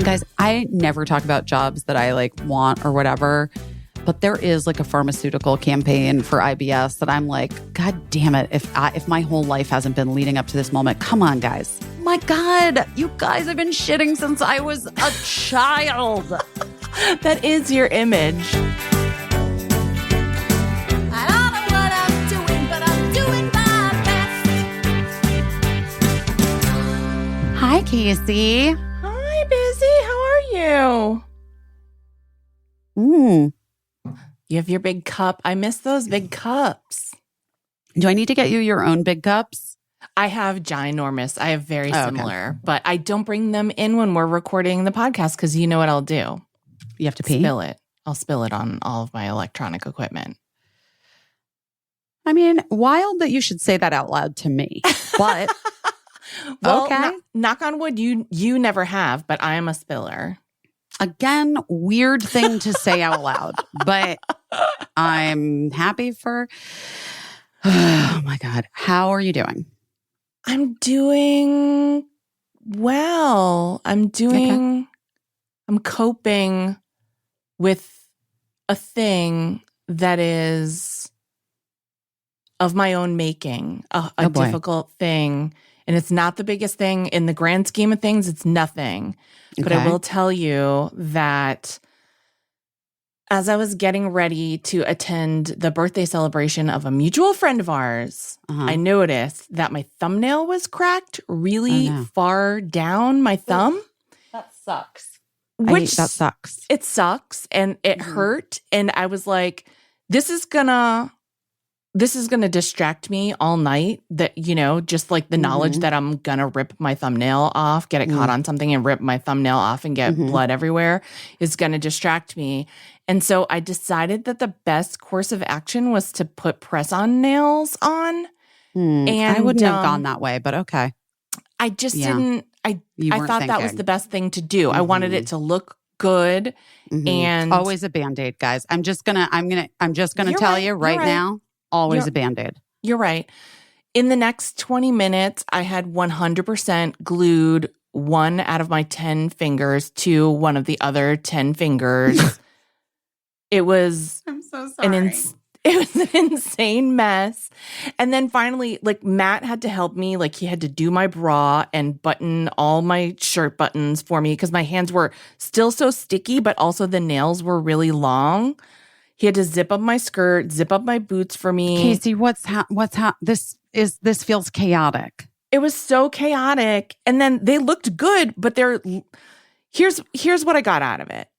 Guys, I never talk about jobs that I like want or whatever, but there is like a pharmaceutical campaign for IBS that I'm like, God damn it, if my whole life hasn't been leading up to this moment, come on, guys. My God, you guys have been shitting since I was a child. That is your image. I don't know what I'm doing, but I'm doing my best. Hi, Caissie. Hi, Busy. How are you? You have your big cup. I miss those big cups. Do I need to get you your own big cups? I have ginormous. I have very similar, but I don't bring them in when we're recording the podcast because you know what I'll do? You have to pee? Spill it. I'll spill it on all of my electronic equipment. I mean, wild that you should say that out loud to me, but well, okay. Knock on wood, you never have, but I am a spiller. Again, weird thing to say out loud, but I'm happy for... Oh my God. How are you doing? I'm doing well. I'm coping with a thing that is of my own making, a difficult thing. And it's not the biggest thing in the grand scheme of things. It's nothing. But I will tell you that as I was getting ready to attend the birthday celebration of a mutual friend of ours, I noticed that my thumbnail was cracked really far down my thumb. That sucks. That sucks. It sucks and it hurt. And I was like, this is gonna distract me all night. That, you know, just like the knowledge that I'm gonna rip my thumbnail off, get it caught on something and rip my thumbnail off and get blood everywhere is gonna distract me. And so I decided that the best course of action was to put press-on nails on. And I wouldn't have gone that way, but okay. I just didn't. I thought that was the best thing to do. I wanted it to look good, and always a Band-Aid, guys. I'm just gonna tell you right now. Always a Band-Aid. You're right. In the next 20 minutes, I had 100% glued one out of my 10 fingers to one of the other 10 fingers. It was I'm so sorry. It was an insane mess. And then finally, like, Matt had to help me. Like, he had to do my bra and button all my shirt buttons for me because my hands were still so sticky, but also the nails were really long. He had to zip up my skirt, zip up my boots for me. Caissie, this feels chaotic. It was so chaotic. And then they looked good, but here's what I got out of it.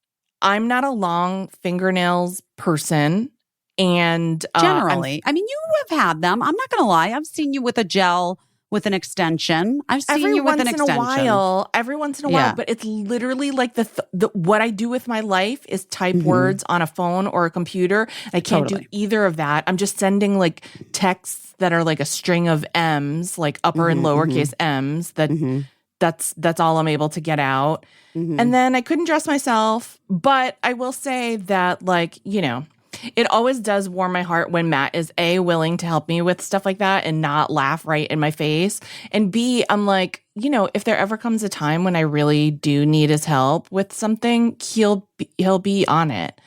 I'm not a long fingernails person. And generally, I mean, you have had them. I'm not going to lie. I've seen you with a gel with an extension. I've seen you with an extension. Every once in a while, but it's literally like the what I do with my life is type words on a phone or a computer. I can't do either of that. I'm just sending like texts that are like a string of M's, like upper and lowercase M's. That's all I'm able to get out. And then I couldn't dress myself, but I will say that, like, you know, it always does warm my heart when Matt is A, willing to help me with stuff like that and not laugh right in my face. And B, I'm like, you know, if there ever comes a time when I really do need his help with something, he'll be on it.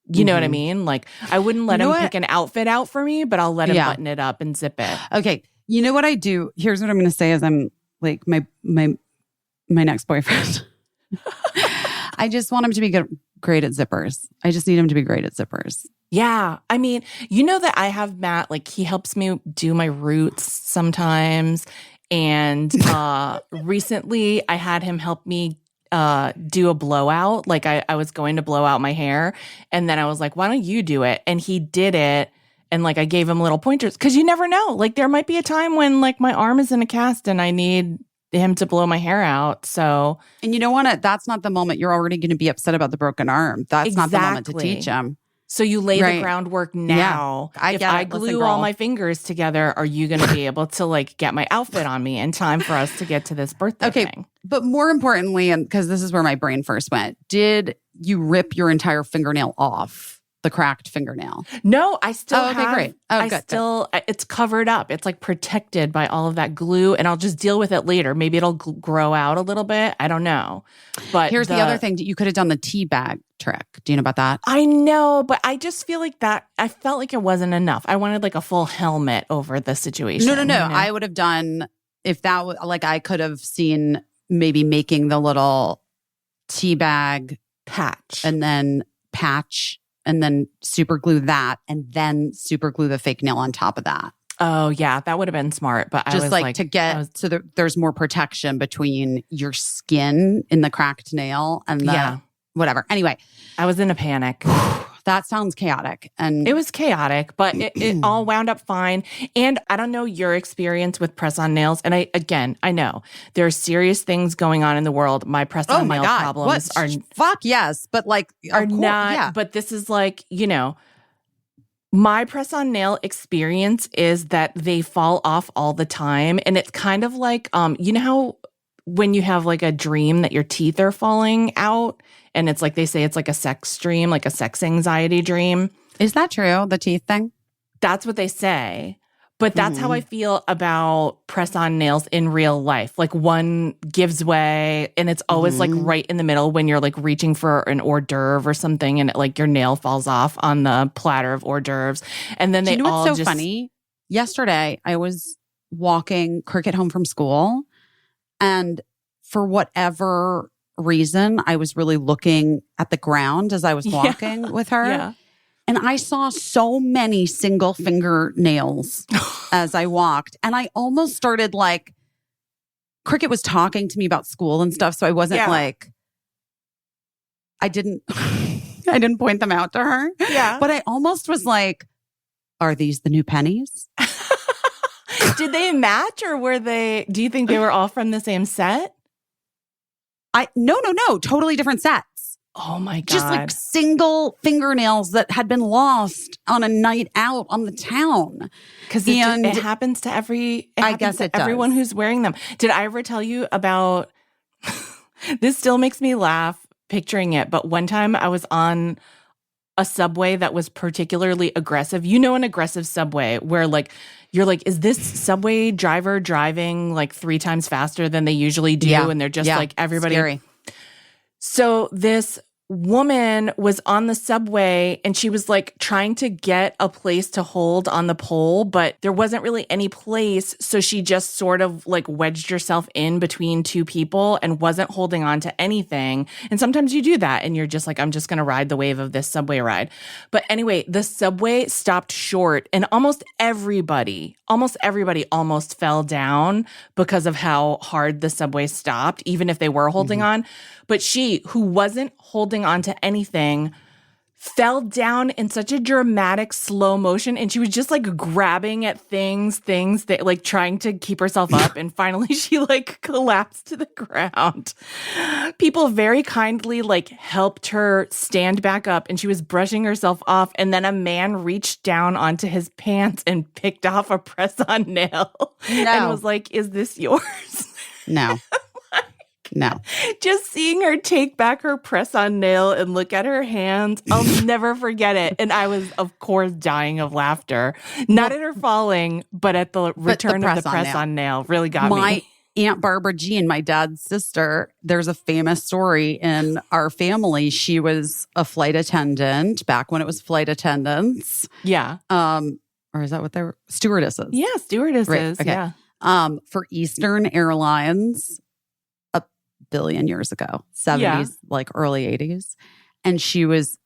You know what I mean? Like, I wouldn't let him pick an outfit out for me, but I'll let him button it up and zip it. Okay. You know what I do? Here's what I'm going to say as I'm like my next boyfriend. I just want him to be great at zippers. I just need him to be great at zippers. Yeah. I mean, you know that I have Matt, like, he helps me do my roots sometimes. And recently I had him help me do a blowout. Like, I was going to blow out my hair. And then I was like, why don't you do it? And he did it. And like, I gave him little pointers because you never know. Like, there might be a time when like my arm is in a cast and I need him to blow my hair out. So, and you know what? That's not the moment you're already going to be upset about the broken arm. That's not the moment to teach him. So you lay the groundwork now. Yeah, if I glue all my fingers together, are you going to be able to like get my outfit on me in time for us to get to this birthday thing? But more importantly, and because this is where my brain first went, did you rip your entire fingernail off? the cracked fingernail? No, I still Oh, okay, have. great. Oh, good. It's covered up. It's like protected by all of that glue, and I'll just deal with it later. Maybe it'll grow out a little bit. I don't know. But here's the other thing. You could have done the tea bag trick. Do you know about that? I know, but I just feel like that. I felt like it wasn't enough. I wanted like a full helmet over the situation. No. You know? I would have done, if that was like, I could have seen maybe making the little tea bag patch and then super glue that and then super glue the fake nail on top of that. Oh yeah, that would have been smart. But just I was like to get so there's more protection between your skin in the cracked nail and the whatever. Anyway, I was in a panic. That sounds chaotic. And it was chaotic, but it all wound up fine. And I don't know your experience with press-on nails. And I know there are serious things going on in the world. My press-on nail problems are fuck yes, but like are not. Yeah. But this is like, my press-on nail experience is that they fall off all the time, and it's kind of like you know how when you have like a dream that your teeth are falling out. And it's like they say it's like a sex dream, like a sex anxiety dream. Is that true? The teeth thing? That's what they say. But that's how I feel about press-on nails in real life. Like one gives way and it's always like right in the middle when you're like reaching for an hors d'oeuvre or something and like your nail falls off on the platter of hors d'oeuvres. And then they all what's so funny? Yesterday, I was walking Cricket home from school, and for whatever reason, I was really looking at the ground as I was walking with her. Yeah. And I saw so many single fingernails as I walked. And I almost started like, Cricket was talking to me about school and stuff. So I wasn't like, I didn't point them out to her. Yeah. But I almost was like, are these the new pennies? Did they match, or do you think they were all from the same set? No. Totally different sets. Oh my God. Just like single fingernails that had been lost on a night out on the town. Because it happens to everyone who's wearing them. Did I ever tell you about, this still makes me laugh picturing it, but one time I was on a subway that was particularly aggressive. You know, an aggressive subway where like, you're like, is this subway driver driving like 3 times faster than they usually do? Yeah. And they're just like everybody. Scary. So this woman was on the subway and she was like trying to get a place to hold on the pole, but there wasn't really any place. So she just sort of like wedged herself in between 2 people and wasn't holding on to anything. And sometimes you do that and you're just like, I'm just going to ride the wave of this subway ride. But anyway, the subway stopped short and almost everybody almost fell down because of how hard the subway stopped, even if they were holding on. But she, who wasn't holding on to anything, fell down in such a dramatic slow motion, and she was just like grabbing at things that like trying to keep herself up, and finally she like collapsed to the ground. People very kindly like helped her stand back up, and she was brushing herself off, and then a man reached down onto his pants and picked off a press-on nail and was like, "Is this yours?" No. Just seeing her take back her press-on nail and look at her hands, I'll never forget it. And I was, of course, dying of laughter. Not at her falling, but at the return of the press-on nail. Really got me. My Aunt Barbara Jean, my dad's sister, there's a famous story in our family. She was a flight attendant back when it was flight attendants. Yeah. Or is that what they were? Stewardesses. Yeah, stewardesses. Right. Okay. Yeah. For Eastern Airlines, billion years ago, 70s, like early 80s. And she was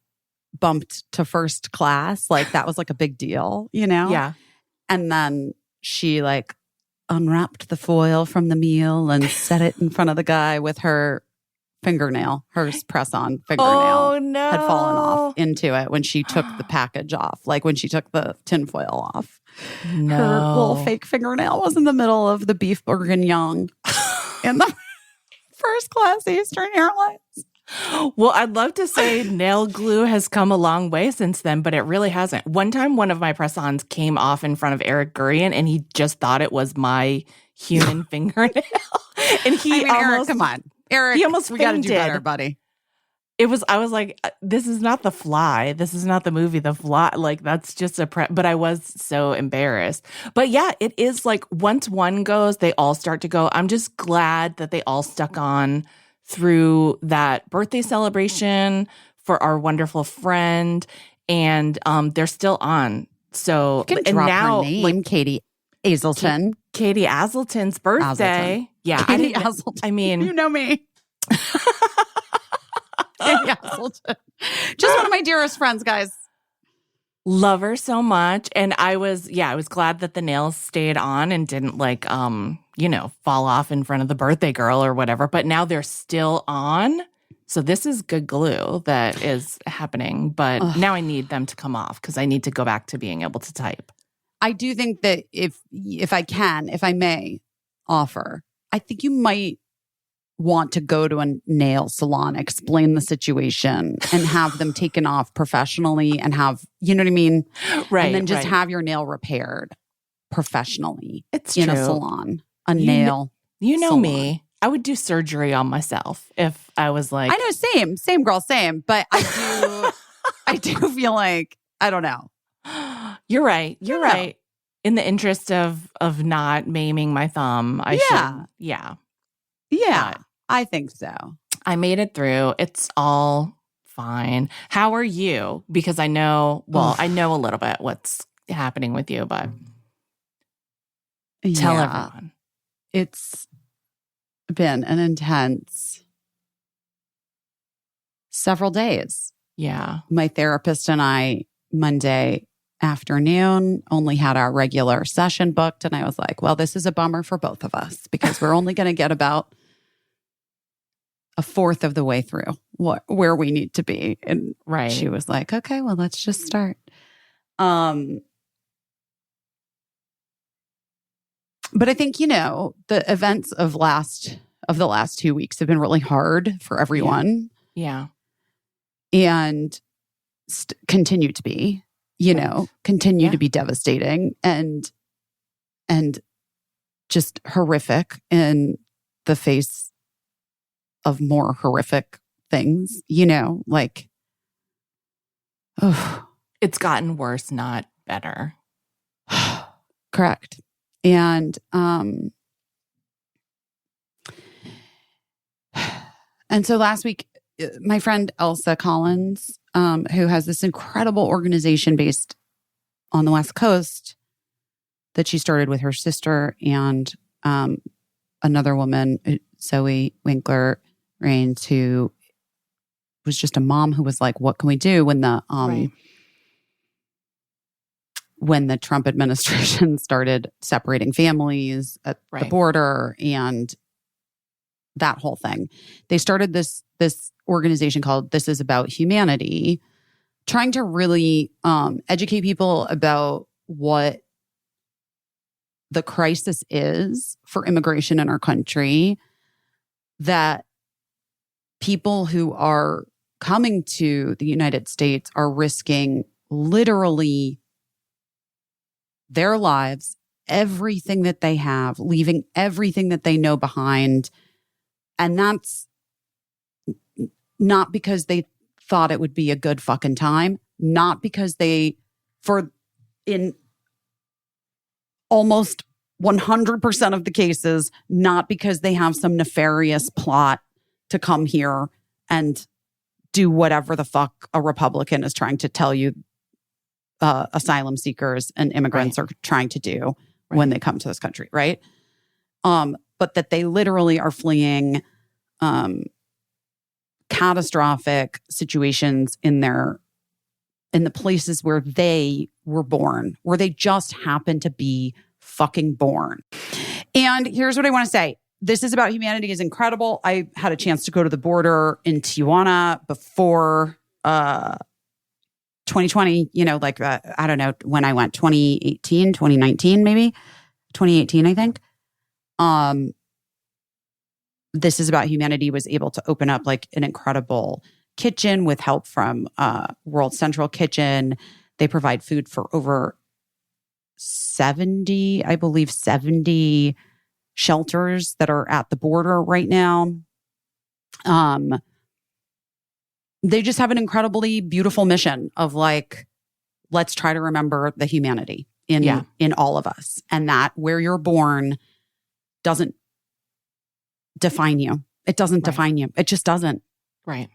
bumped to first class. Like that was like a big deal, you know? Yeah. And then she like unwrapped the foil from the meal and set it in front of the guy with her fingernail, her press-on fingernail had fallen off into it when she took the package off, like when she took the tinfoil off. No. Her little fake fingernail was in the middle of the beef bourguignon in the first class Eastern Airlines. Well, I'd love to say nail glue has come a long way since then, but it really hasn't. One time, one of my press-ons came off in front of Eric Gurian, and he just thought it was my human fingernail. And Eric, come on. Eric, he almost we got to do fainted. better, buddy. I was like, this is not The Fly. This is not the movie The Fly. Like, that's just but I was so embarrassed. But yeah, it is like once one goes, they all start to go. I'm just glad that they all stuck on through that birthday celebration for our wonderful friend. And they're still on. So, You can and drop now, her name, like, Katie Hazelton. Katie Aselton's birthday. Hazelton. Yeah. Katie Hazelton. I mean, you know me. Katie Hazelton. Just one of my dearest friends, guys. love her so much. And I was glad that the nails stayed on and didn't like, fall off in front of the birthday girl or whatever. But now they're still on. So this is good glue that is happening. But now I need them to come off because I need to go back to being able to type. I do think that if I may offer, I think you might want to go to a nail salon, explain the situation, and have them taken off professionally and have, you know what I mean? Right. And then just have your nail repaired professionally. It's in true. a salon, nail. You know salon. Me. I would do surgery on myself if I was like, I know, same girl, same. But I do feel like, I don't know. You're right. You're right. In the interest of not maiming my thumb, I should. Yeah. Yeah, but I think so. I made it through. It's all fine. How are you? Because I know a little bit what's happening with you, but tell everyone. It's been an intense several days. Yeah. My therapist and I, Monday afternoon, only had our regular session booked. And I was like, well, this is a bummer for both of us because we're only going to get about a fourth of the way through where we need to be. And she was like, okay, well, let's just start. But I think, the events of the last 2 weeks have been really hard for everyone. Yeah. And continue to be, continue to be devastating and just horrific in the face of more horrific things, like, it's gotten worse, not better. Correct. And so last week, my friend Elsa Collins, who has this incredible organization based on the West Coast that she started with her sister and another woman, Zoe Winkler Rains, who was just a mom who was like, what can we do when the Trump administration started separating families at the border and that whole thing. They started this organization called This Is About Humanity, trying to really educate people about what the crisis is for immigration in our country, that people who are coming to the United States are risking literally their lives, everything that they have, leaving everything that they know behind. And that's not because they thought it would be a good fucking time, not because in almost 100% of the cases, not because they have some nefarious plot to come here and do whatever the fuck a Republican is trying to tell you asylum seekers and immigrants are trying to do when they come to this country, right? But that they literally are fleeing catastrophic situations in the places where they were born, where they just happen to be fucking born. And here's what I want to say. This Is About Humanity is incredible. I had a chance to go to the border in Tijuana before 2020, I don't know when I went, 2018, 2019, maybe 2018, I think. This Is About Humanity was able to open up like an incredible kitchen with help from World Central Kitchen. They provide food for over 70 shelters that are at the border right now. they just have an incredibly beautiful mission of like, let's try to remember the humanity in all of us, and that where you're born doesn't define you. It doesn't define you. It just doesn't. Right.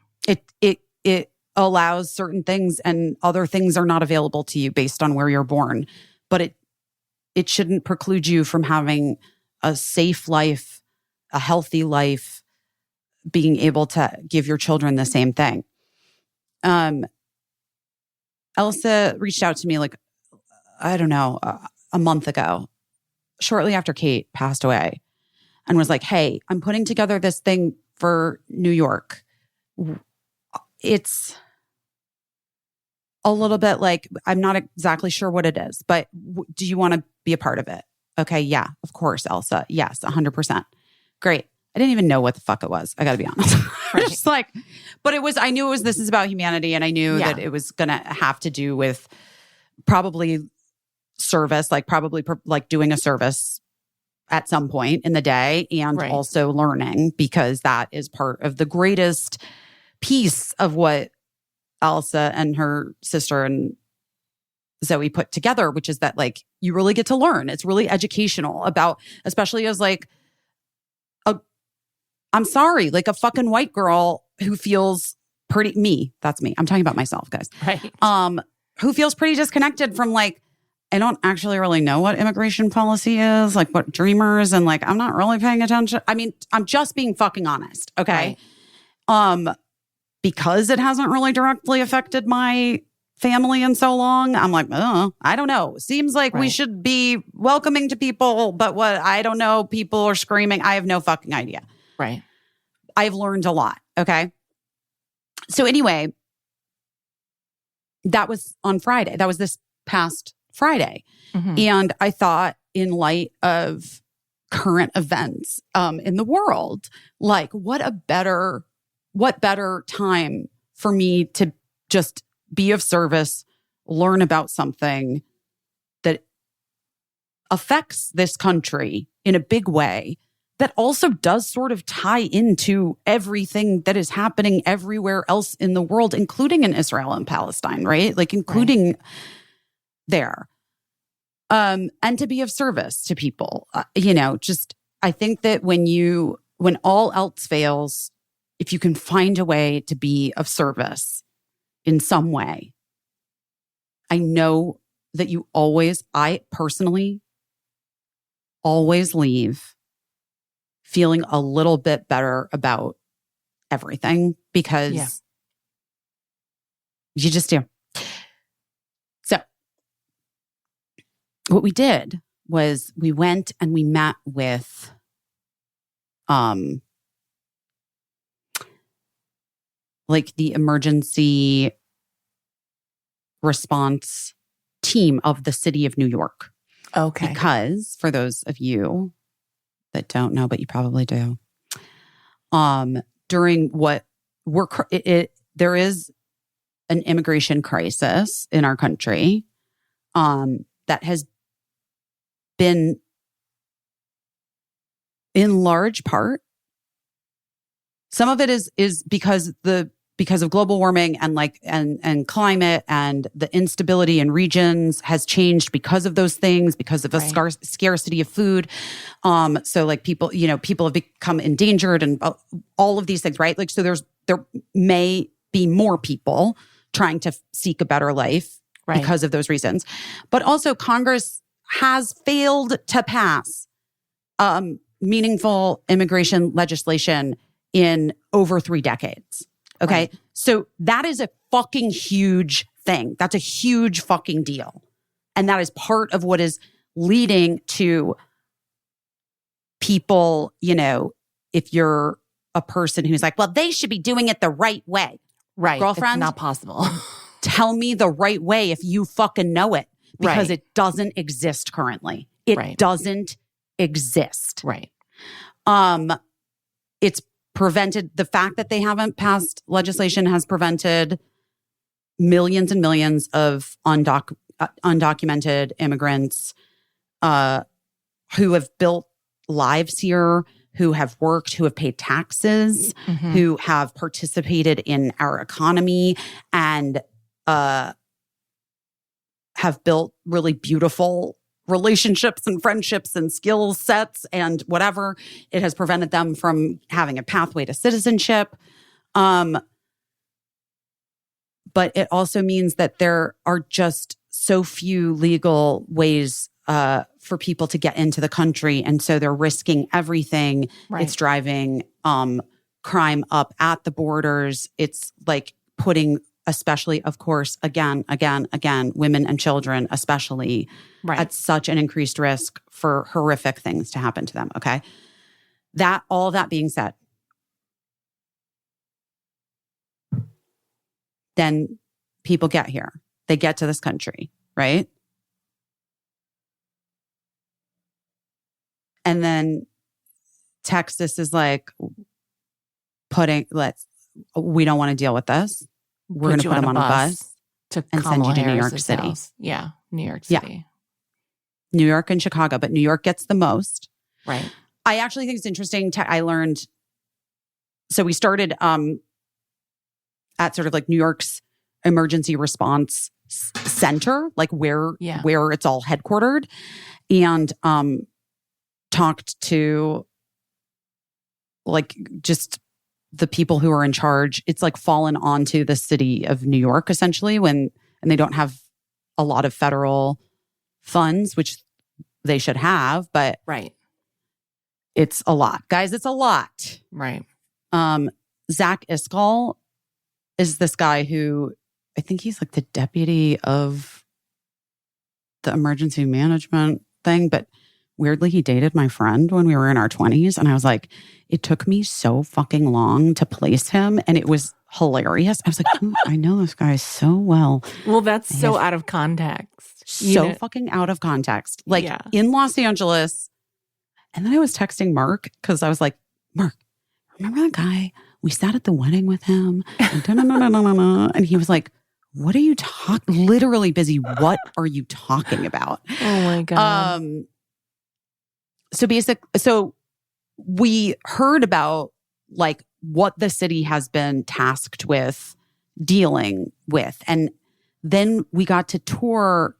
It allows certain things, and other things are not available to you based on where you're born. But it shouldn't preclude you from having a safe life, a healthy life, being able to give your children the same thing. Elsa reached out to me like, I don't know, a month ago, shortly after Kate passed away, and was like, hey, I'm putting together this thing for New York. It's a little bit like, I'm not exactly sure what it is, but do you want to be a part of it? Okay, yeah, of course, Elsa. Yes, 100%. Great. I didn't even know what the fuck it was. I got to be honest. Just like, but I knew it was, this is about humanity. And I knew that it was going to have to do with probably service, like probably like doing a service at some point in the day, and also learning, because that is part of the greatest piece of what Elsa and her sister and Zoe put together, which is that like you really get to learn. It's really educational about, especially as like I'm sorry, like a fucking white girl who feels that's me. I'm talking about myself, guys. Right. Who feels pretty disconnected from like, I don't actually really know what immigration policy is, like what dreamers, and like, I'm not really paying attention. I mean, I'm just being fucking honest. Okay. Right. Because it hasn't really directly affected my family in so long, I'm like, oh, I don't know. Seems like we should be welcoming to people, but what, I don't know. People are screaming. I have no fucking idea. Right. I've learned a lot. Okay. So anyway, that was on Friday. That was this past Friday. Mm-hmm. And I thought, in light of current events in the world, like what better time for me to just be of service, learn about something that affects this country in a big way, that also does sort of tie into everything that is happening everywhere else in the world, including in Israel and Palestine, right? Like including there. And to be of service to people, just, I think that when all else fails, if you can find a way to be of service in some way, I know that I personally always leave feeling a little bit better about everything, because you just do. So what we did was we went and we met with like the emergency response team of the city of New York. Okay. Because for those of you that don't know, but you probably do, during what there is an immigration crisis in our country that has been in large part, some of it is because of global warming and climate, and the instability in regions has changed because of those things, because of a scarcity of food. So like people have become endangered, and all of these things, right? Like, so there may be more people trying to seek a better life because of those reasons. But also Congress has failed to pass meaningful immigration legislation in over 3 decades. Okay. Right. So that is a fucking huge thing. That's a huge fucking deal. And that is part of what is leading to people, if you're a person who's like, well, they should be doing it the right way. Right. Girlfriend, it's not possible. Tell me the right way if you fucking know it, because it doesn't exist currently. It doesn't exist. Right. It's prevented, the fact that they haven't passed legislation has prevented millions and millions of undocumented immigrants who have built lives here, who have worked, who have paid taxes, who have participated in our economy and have built really beautiful relationships and friendships and skill sets and whatever. It has prevented them from having a pathway to citizenship. But it also means that there are just so few legal ways for people to get into the country. And so they're risking everything. Right. It's driving crime up at the borders. It's like putting, especially, of course, again, women and children, especially, at such an increased risk for horrific things to happen to them. Okay. All that being said, then people get here. They get to this country, right? And then Texas is like we don't want to deal with this. We're going to put them on a bus to and send you to New York City. House. Yeah, New York City. Yeah. New York and Chicago, but New York gets the most. Right. I actually think it's interesting. I learned, so we started at sort of like New York's emergency response center, like where it's all headquartered, and talked to like just the people who are in charge. It's like fallen onto the city of New York essentially and they don't have a lot of federal funds, which they should have, but it's a lot. Guys, it's a lot. Right. Zach Iskall is this guy who I think he's like the deputy of the emergency management thing, but weirdly, he dated my friend when we were in our 20s. And I was like, it took me so fucking long to place him. And it was hilarious. I was like, I know this guy so well. Well, that's so out of context. So fucking out of context. Like in Los Angeles. And then I was texting Mark because I was like, Mark, remember that guy? We sat at the wedding with him. And he was like, what are you talking? Literally busy. What are you talking about? Oh my God. So we heard about like what the city has been tasked with dealing with. And then we got to tour.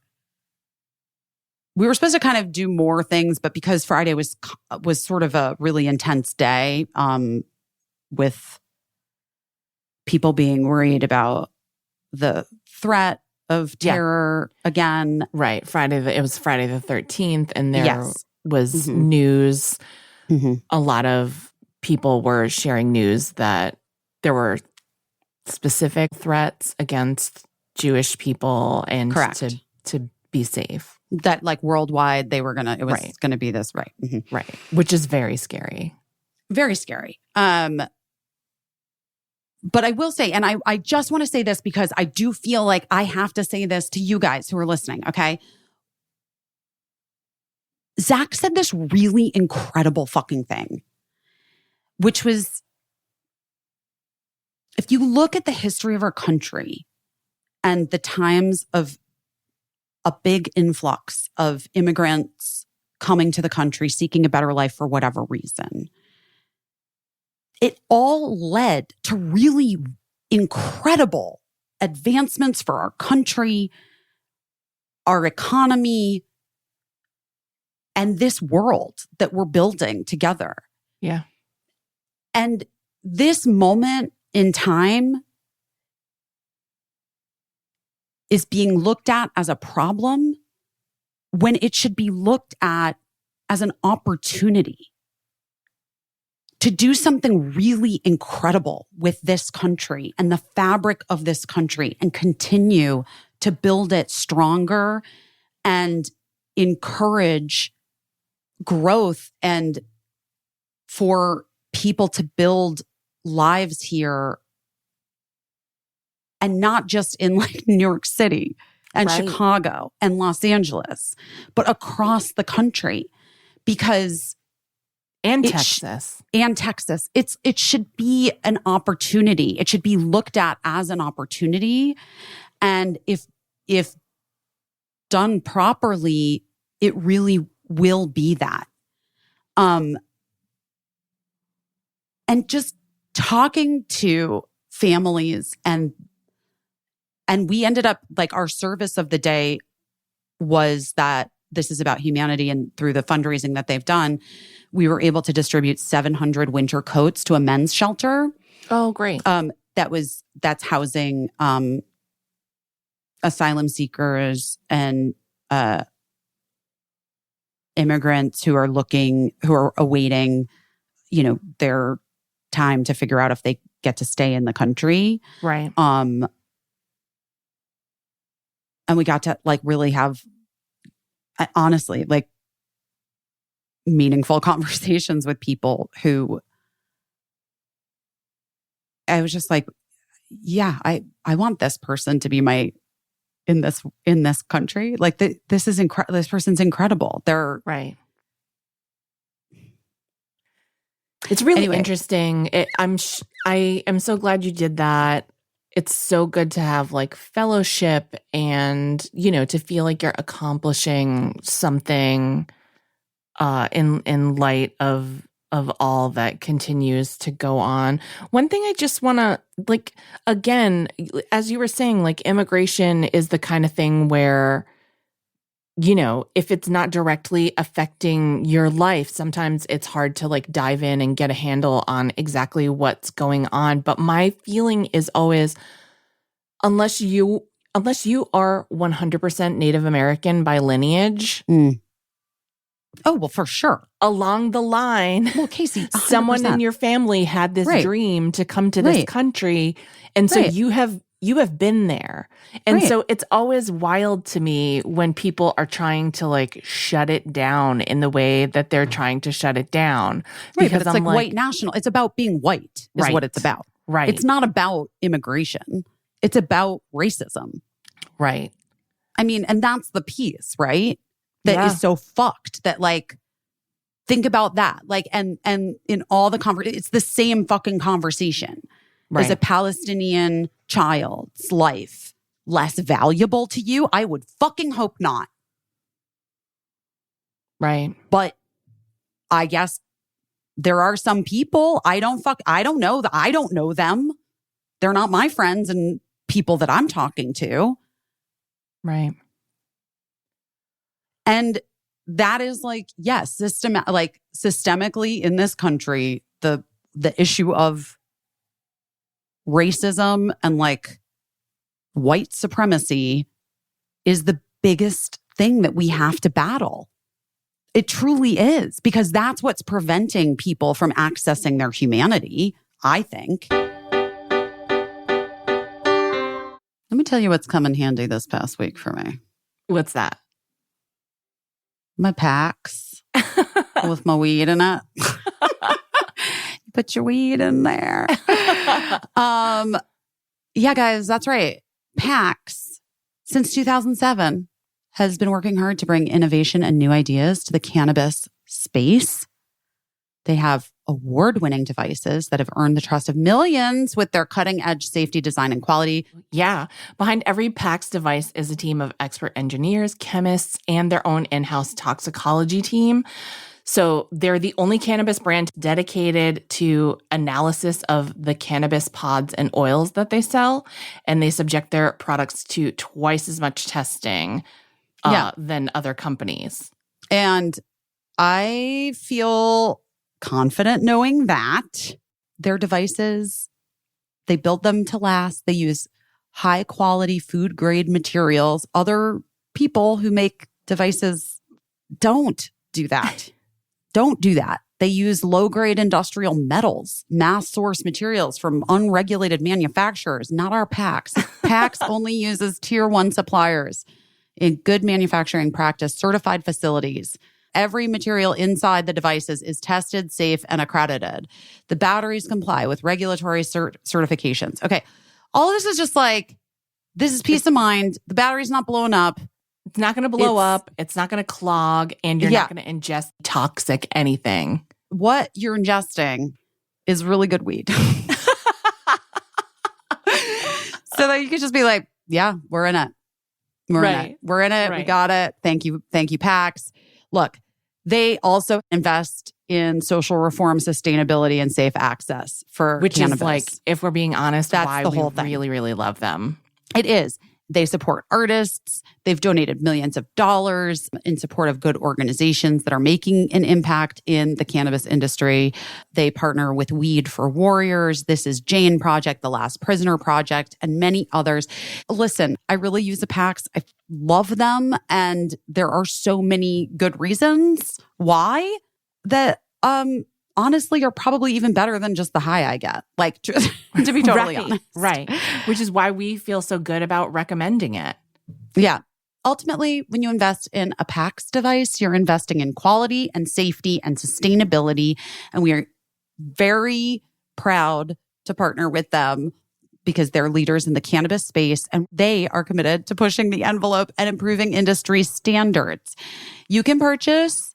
We were supposed to kind of do more things, but because Friday was sort of a really intense day, with people being worried about the threat of terror again. Right. It was Friday the 13th, and there was news. A lot of people were sharing news that there were specific threats against Jewish people and to be safe. That like worldwide it was gonna be this, right. Mm-hmm. Right. Which is very scary. Very scary. But I will say, and I just want to say this because I do feel like I have to say this to you guys who are listening, okay? Zach said this really incredible fucking thing, which was, if you look at the history of our country and the times of a big influx of immigrants coming to the country, seeking a better life for whatever reason, it all led to really incredible advancements for our country, our economy, and this world that we're building together. Yeah. And this moment in time is being looked at as a problem when it should be looked at as an opportunity to do something really incredible with this country and the fabric of this country and continue to build it stronger and encourage growth and for people to build lives here and not just in like New York City and Chicago and Los Angeles, but across the country because Texas. It should be an opportunity. It should be looked at as an opportunity. And if done properly, it really will be that. And just talking to families and we ended up like our service of the day was that this is about humanity, and through the fundraising that they've done, we were able to distribute 700 winter coats to a men's shelter. Oh, great. That's housing asylum seekers and immigrants who are awaiting, their time to figure out if they get to stay in the country. Right. And we got to like really have, honestly, like meaningful conversations with people who I was just like, yeah, I want this person to be in this country. Like this is incredible. This person's incredible. They're right. It's really interesting. I am so glad you did that. It's so good to have like fellowship and, to feel like you're accomplishing something in light of all that continues to go on. One thing I just want to like, again, as you were saying, like immigration is the kind of thing where, if it's not directly affecting your life, sometimes it's hard to like dive in and get a handle on exactly what's going on. But my feeling is always, unless you are 100% Native American by lineage. Oh, well, for sure. Along the line, well, Caissie, 100%. Someone in your family had this dream to come to this country. And so you have been there. And so it's always wild to me when people are trying to like shut it down in the way that they're trying to shut it down. Right, because it's like white national. It's about being white is what it's about. Right. It's not about immigration. It's about racism. Right. I mean, and that's the piece, right? That is so fucked that like, think about that. Like, and in all the it's the same fucking conversation. Right. Is a Palestinian child's life less valuable to you? I would fucking hope not. Right. But I guess there are some people I don't know them. They're not my friends and people that I'm talking to. Right. And that is like, yes, systemically in this country, the issue of racism and like white supremacy is the biggest thing that we have to battle. It truly is, because that's what's preventing people from accessing their humanity, I think. Let me tell you what's come in handy this past week for me. What's that? My packs with my weed in it. Put your weed in there. Yeah, guys, that's right. PAX, since 2007, has been working hard to bring innovation and new ideas to the cannabis space. They have award-winning devices that have earned the trust of millions with their cutting-edge safety, design, and quality. Yeah. Behind every PAX device is a team of expert engineers, chemists, and their own in-house toxicology team. So they're the only cannabis brand dedicated to analysis of the cannabis pods and oils that they sell. And they subject their products to twice as much testing than other companies. And I feel confident knowing that their devices, they build them to last. They use high quality food grade materials. Other people who make devices don't do that. Don't do that. They use low grade industrial metals, mass source materials from unregulated manufacturers, not our PAX. PAX only uses tier 1 suppliers in good manufacturing practice, certified facilities. Every material inside the devices is tested, safe, and accredited. The batteries comply with regulatory certifications. Okay. All of this is just like, this is peace of mind. The battery's not blowing up. It's not going to blow up. It's not going to clog. And you're not going to ingest toxic anything. What you're ingesting is really good weed. So that you could just be like, yeah, we're in it. We're in it. We're in it. Right. We got it. Thank you. Thank you, PAX. Look, they also invest in social reform, sustainability, and safe access for Which cannabis. is like, if we're being honest, That's why the we whole thing. really, really love them. It is. They support artists. They've donated millions of dollars in support of good organizations that are making an impact in the cannabis industry. They partner with Weed for Warriors, This Is Jane Project, The Last Prisoner Project, and many others. Listen, I really use the PACs. I love them. And there are so many good reasons why that, honestly, are probably even better than just the high I get. Like, to be totally honest. Right. Which is why we feel so good about recommending it. Yeah. Ultimately, when you invest in a PAX device, you're investing in quality and safety and sustainability. And we are very proud to partner with them because they're leaders in the cannabis space and they are committed to pushing the envelope and improving industry standards. You can purchase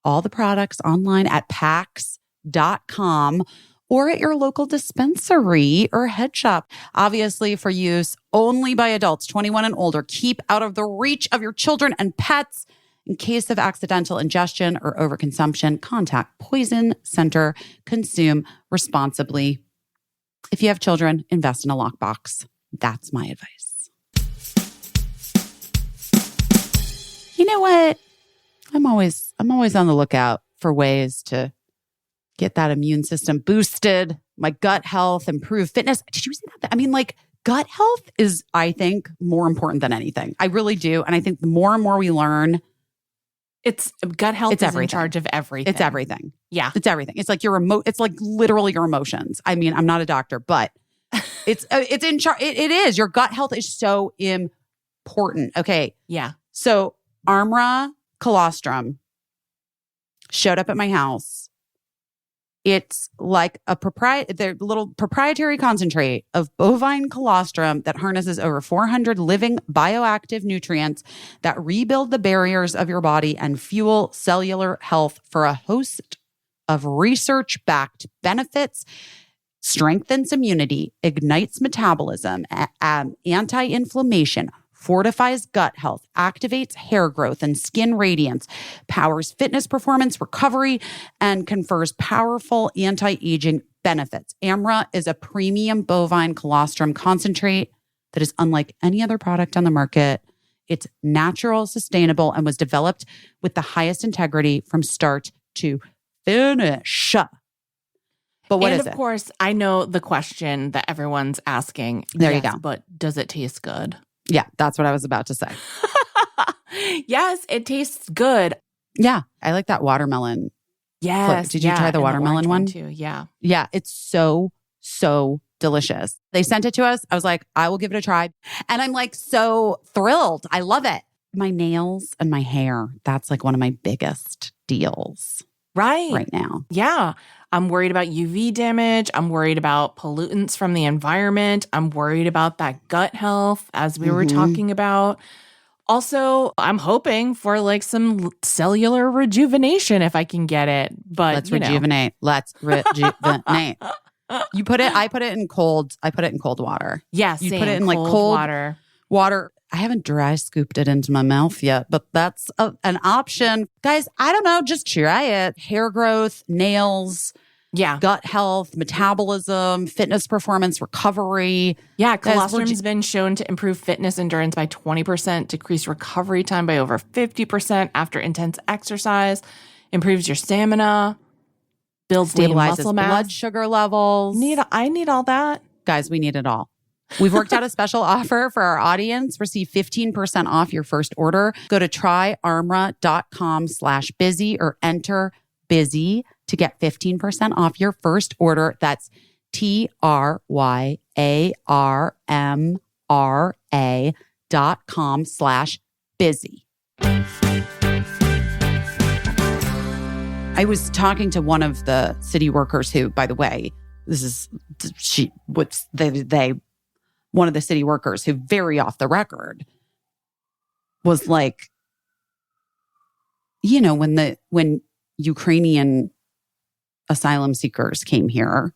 all the products online at pax.com or at your local dispensary or head shop. Obviously, for use only by adults 21 and older. Keep out of the reach of your children and pets. In case of accidental ingestion or overconsumption, contact Poison Center. Consume responsibly. If you have children, invest in a lockbox. That's my advice. You know what? I'm always on the lookout for ways to get that immune system boosted, my gut health, improve fitness. Did you see that? I mean, like, gut health is, I think, more important than anything. I really do. And I think the more and more we learn, it's gut health is in charge of everything. It's everything. Yeah. It's everything. It's like it's like literally your emotions. I mean, I'm not a doctor, but it's in charge. It is. Your gut health is so important. Okay. Yeah. So Armra colostrum showed up at my house. It's like their little proprietary concentrate of bovine colostrum that harnesses over 400 living bioactive nutrients that rebuild the barriers of your body and fuel cellular health for a host of research-backed benefits, strengthens immunity, ignites metabolism, anti-inflammation, fortifies gut health, activates hair growth and skin radiance, powers fitness performance recovery, and confers powerful anti-aging benefits. Amra is a premium bovine colostrum concentrate that is unlike any other product on the market. It's natural, sustainable, and was developed with the highest integrity from start to finish. But what is it? And of course, I know the question that everyone's asking. There you go. But does it taste good? Yeah, that's what I was about to say. Yes, it tastes good. Yeah, I like that watermelon. Yes. Did you try the watermelon one too? Yeah. Yeah, it's so delicious. They sent it to us. I was like, I will give it a try. And I'm like so thrilled. I love it. My nails and my hair, that's like one of my biggest deals right now. Yeah. I'm worried about UV damage. I'm worried about pollutants from the environment. I'm worried about that gut health, as we were talking about. Also, I'm hoping for like some cellular rejuvenation if I can get it. But let's rejuvenate. Let's rejuvenate. I put it in cold water. Yes, you put it in like cold water. I haven't dry scooped it into my mouth yet, but that's an option. Guys, I don't know. Just try it. Hair growth, nails, gut health, metabolism, fitness performance, recovery. Yeah, colostrum's been shown to improve fitness endurance by 20%, decrease recovery time by over 50% after intense exercise, improves your stamina, builds lean muscle mass, blood sugar levels. I need all that. Guys, we need it all. We've worked out a special offer for our audience. Receive 15% off your first order. Go to tryarmra.com/busy or enter busy to get 15% off your first order. That's tryarmra.com/busy. I was talking to one of the city workers who, by the way, one of the city workers who, very off the record, was like, you know, when Ukrainian asylum seekers came here,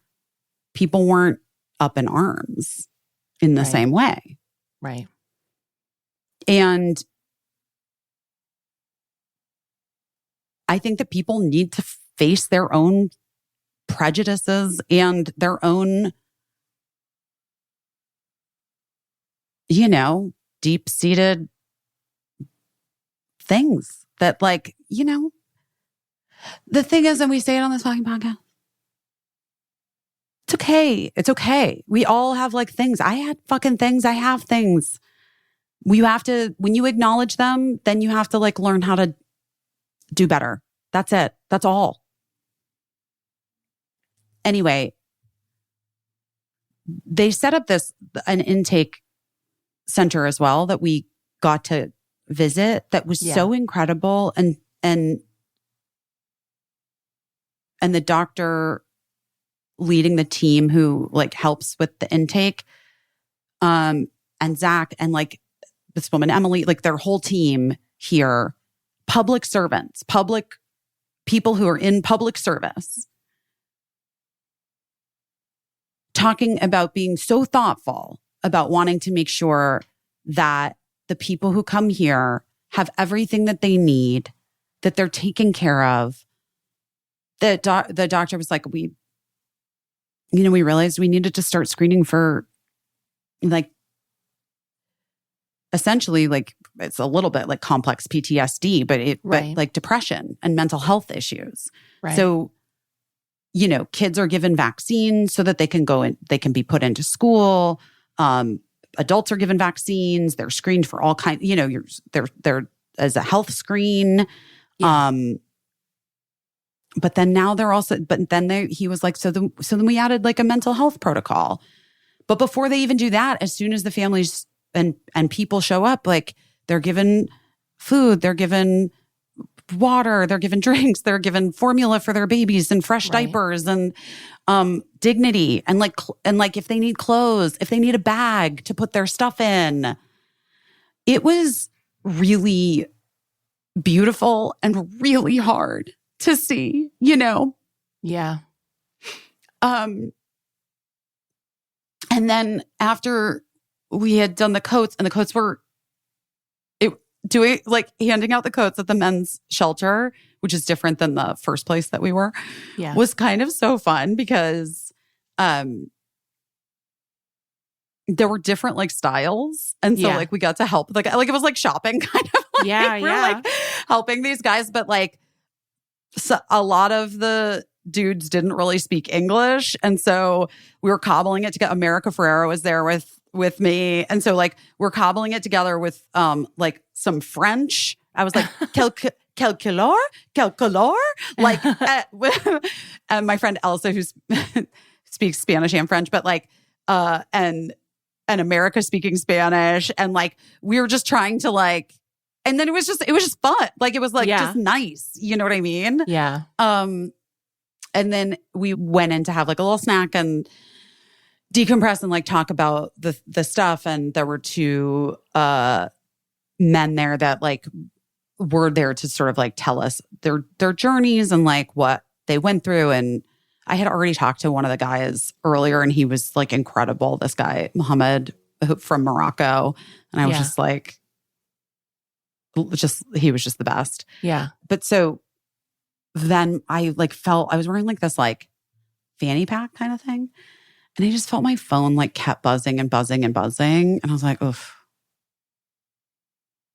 people weren't up in arms in the same way. Right. And I think that people need to face their own prejudices and their own, deep-seated things that the thing is, and we say it on this fucking podcast, it's okay. It's okay. We all have things. I had fucking things. I have things. When you acknowledge them, then you have to learn how to do better. That's it. That's all. Anyway, they set up an intake center as well that we got to visit that was so incredible. And the doctor leading the team who helps with the intake, and Zach and this woman, Emily, their whole team here, public servants, public people who are in public service, talking about being so thoughtful about wanting to make sure that the people who come here have everything that they need, that they're taken care of. The doctor was like, we realized we needed to start screening for essentially it's a little bit complex PTSD, but depression and mental health issues. Right. So, kids are given vaccines so that they can go and they can be put into school. Adults are given vaccines. They're screened for all kinds, they're as a health screen. Yeah. But then now he was like, so then we added a mental health protocol. But before they even do that, as soon as the families and people show up, they're given food, they're given water, they're given drinks, they're given formula for their babies and fresh diapers and dignity and if they need clothes, if they need a bag to put their stuff in. It was really beautiful and really hard to see, Yeah. And then after we had done the coats, and the coats were handing out the coats at the men's shelter, which is different than the first place that we were, was kind of so fun because there were different styles. And so we got to help, it was shopping kind of. We're helping these guys, but so a lot of the dudes didn't really speak English. And so we were cobbling it together. America Ferrera was there with me. And so we're cobbling it together with some French. I was like, calculor. And my friend Elsa, who speaks Spanish and French, but and America speaking Spanish. And we were just trying to and then it was just fun. It was just nice. You know what I mean? Yeah. And then we went in to have a little snack and decompress and talk about the stuff. And there were two men there that were there to sort of tell us their journeys and what they went through. And I had already talked to one of the guys earlier, and he was incredible. This guy, Mohammed, from Morocco. And I was he was just the best. Yeah. But so then I felt I was wearing this fanny pack kind of thing. And I just felt my phone kept buzzing and buzzing and buzzing. And I was like, oof.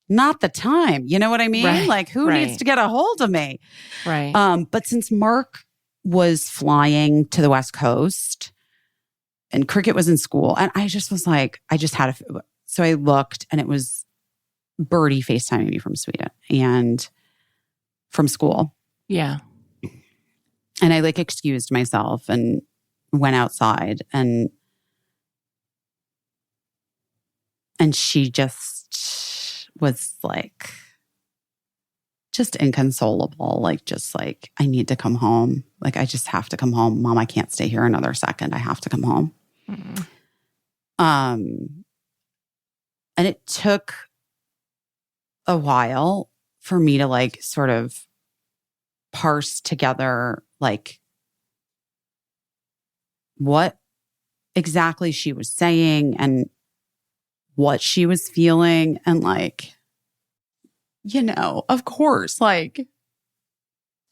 Not the time. You know what I mean? Right. Who needs to get a hold of me? Right. But since Mark was flying to the West Coast and Cricket was in school, and I just was so I looked, and it was Birdie FaceTiming me from Sweden and from school. Yeah. And I excused myself and went outside, and she just was just inconsolable, I need to come home. I just have to come home. Mom, I can't stay here another second. I have to come home. Mm-hmm. And it took a while for me to sort of parse together what exactly she was saying and what she was feeling. And of course,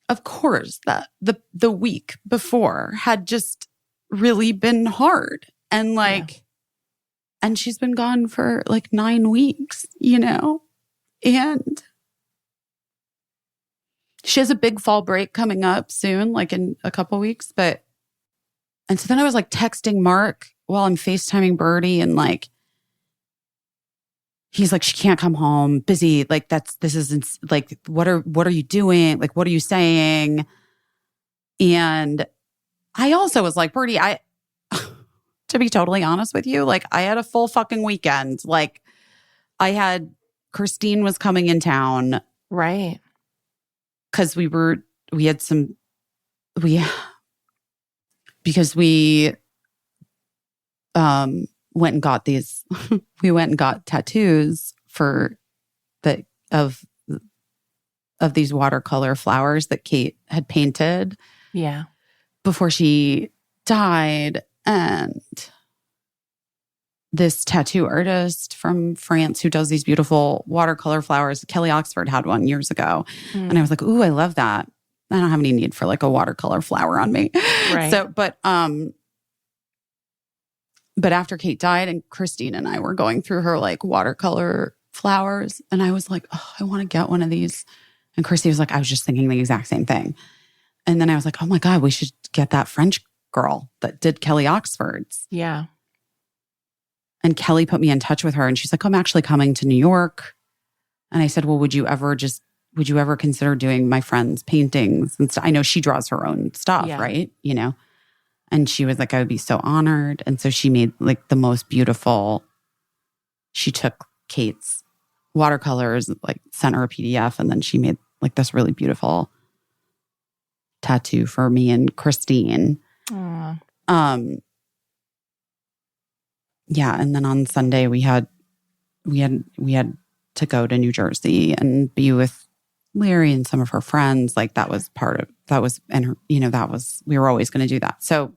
of course, that the week before had just really been hard. And like, and she's been gone for like 9 weeks, you know? And she has a big fall break coming up soon, like in a couple weeks. And so then I was like texting Mark while I'm FaceTiming Birdie, and like, he's like, she can't come home, busy. Like this isn't like, what are you doing? Like, what are you saying? And I also was like, Birdie, to be totally honest with you, like I had a full fucking weekend. Like Christine was coming in town. Right. Because because we went and got these, we went and got tattoos of these watercolor flowers that Kate had painted. Yeah. Before she died. And this tattoo artist from France who does these beautiful watercolor flowers, Kelly Oxford had one years ago. And I was like, ooh, I love that. I don't have any need for like a watercolor flower on me. Right. So, but after Kate died and Christine and I were going through her like watercolor flowers, and I was like, oh, I want to get one of these. And Christy was like, I was just thinking the exact same thing. And then I was like, oh my God, we should get that French girl that did Kelly Oxford's. Yeah. And Kelly put me in touch with her, and she's like, I'm actually coming to New York. And I said, well, would you ever consider doing my friend's paintings and stuff? I know she draws her own stuff, right? You know? And she was like, I would be so honored. And so she made like the most beautiful, she took Kate's watercolors, like sent her a PDF, and then she made like this really beautiful tattoo for me and Christine. Aww. Yeah. And then on Sunday we had to go to New Jersey and be with Larry and some of her friends. Like we were always going to do that. So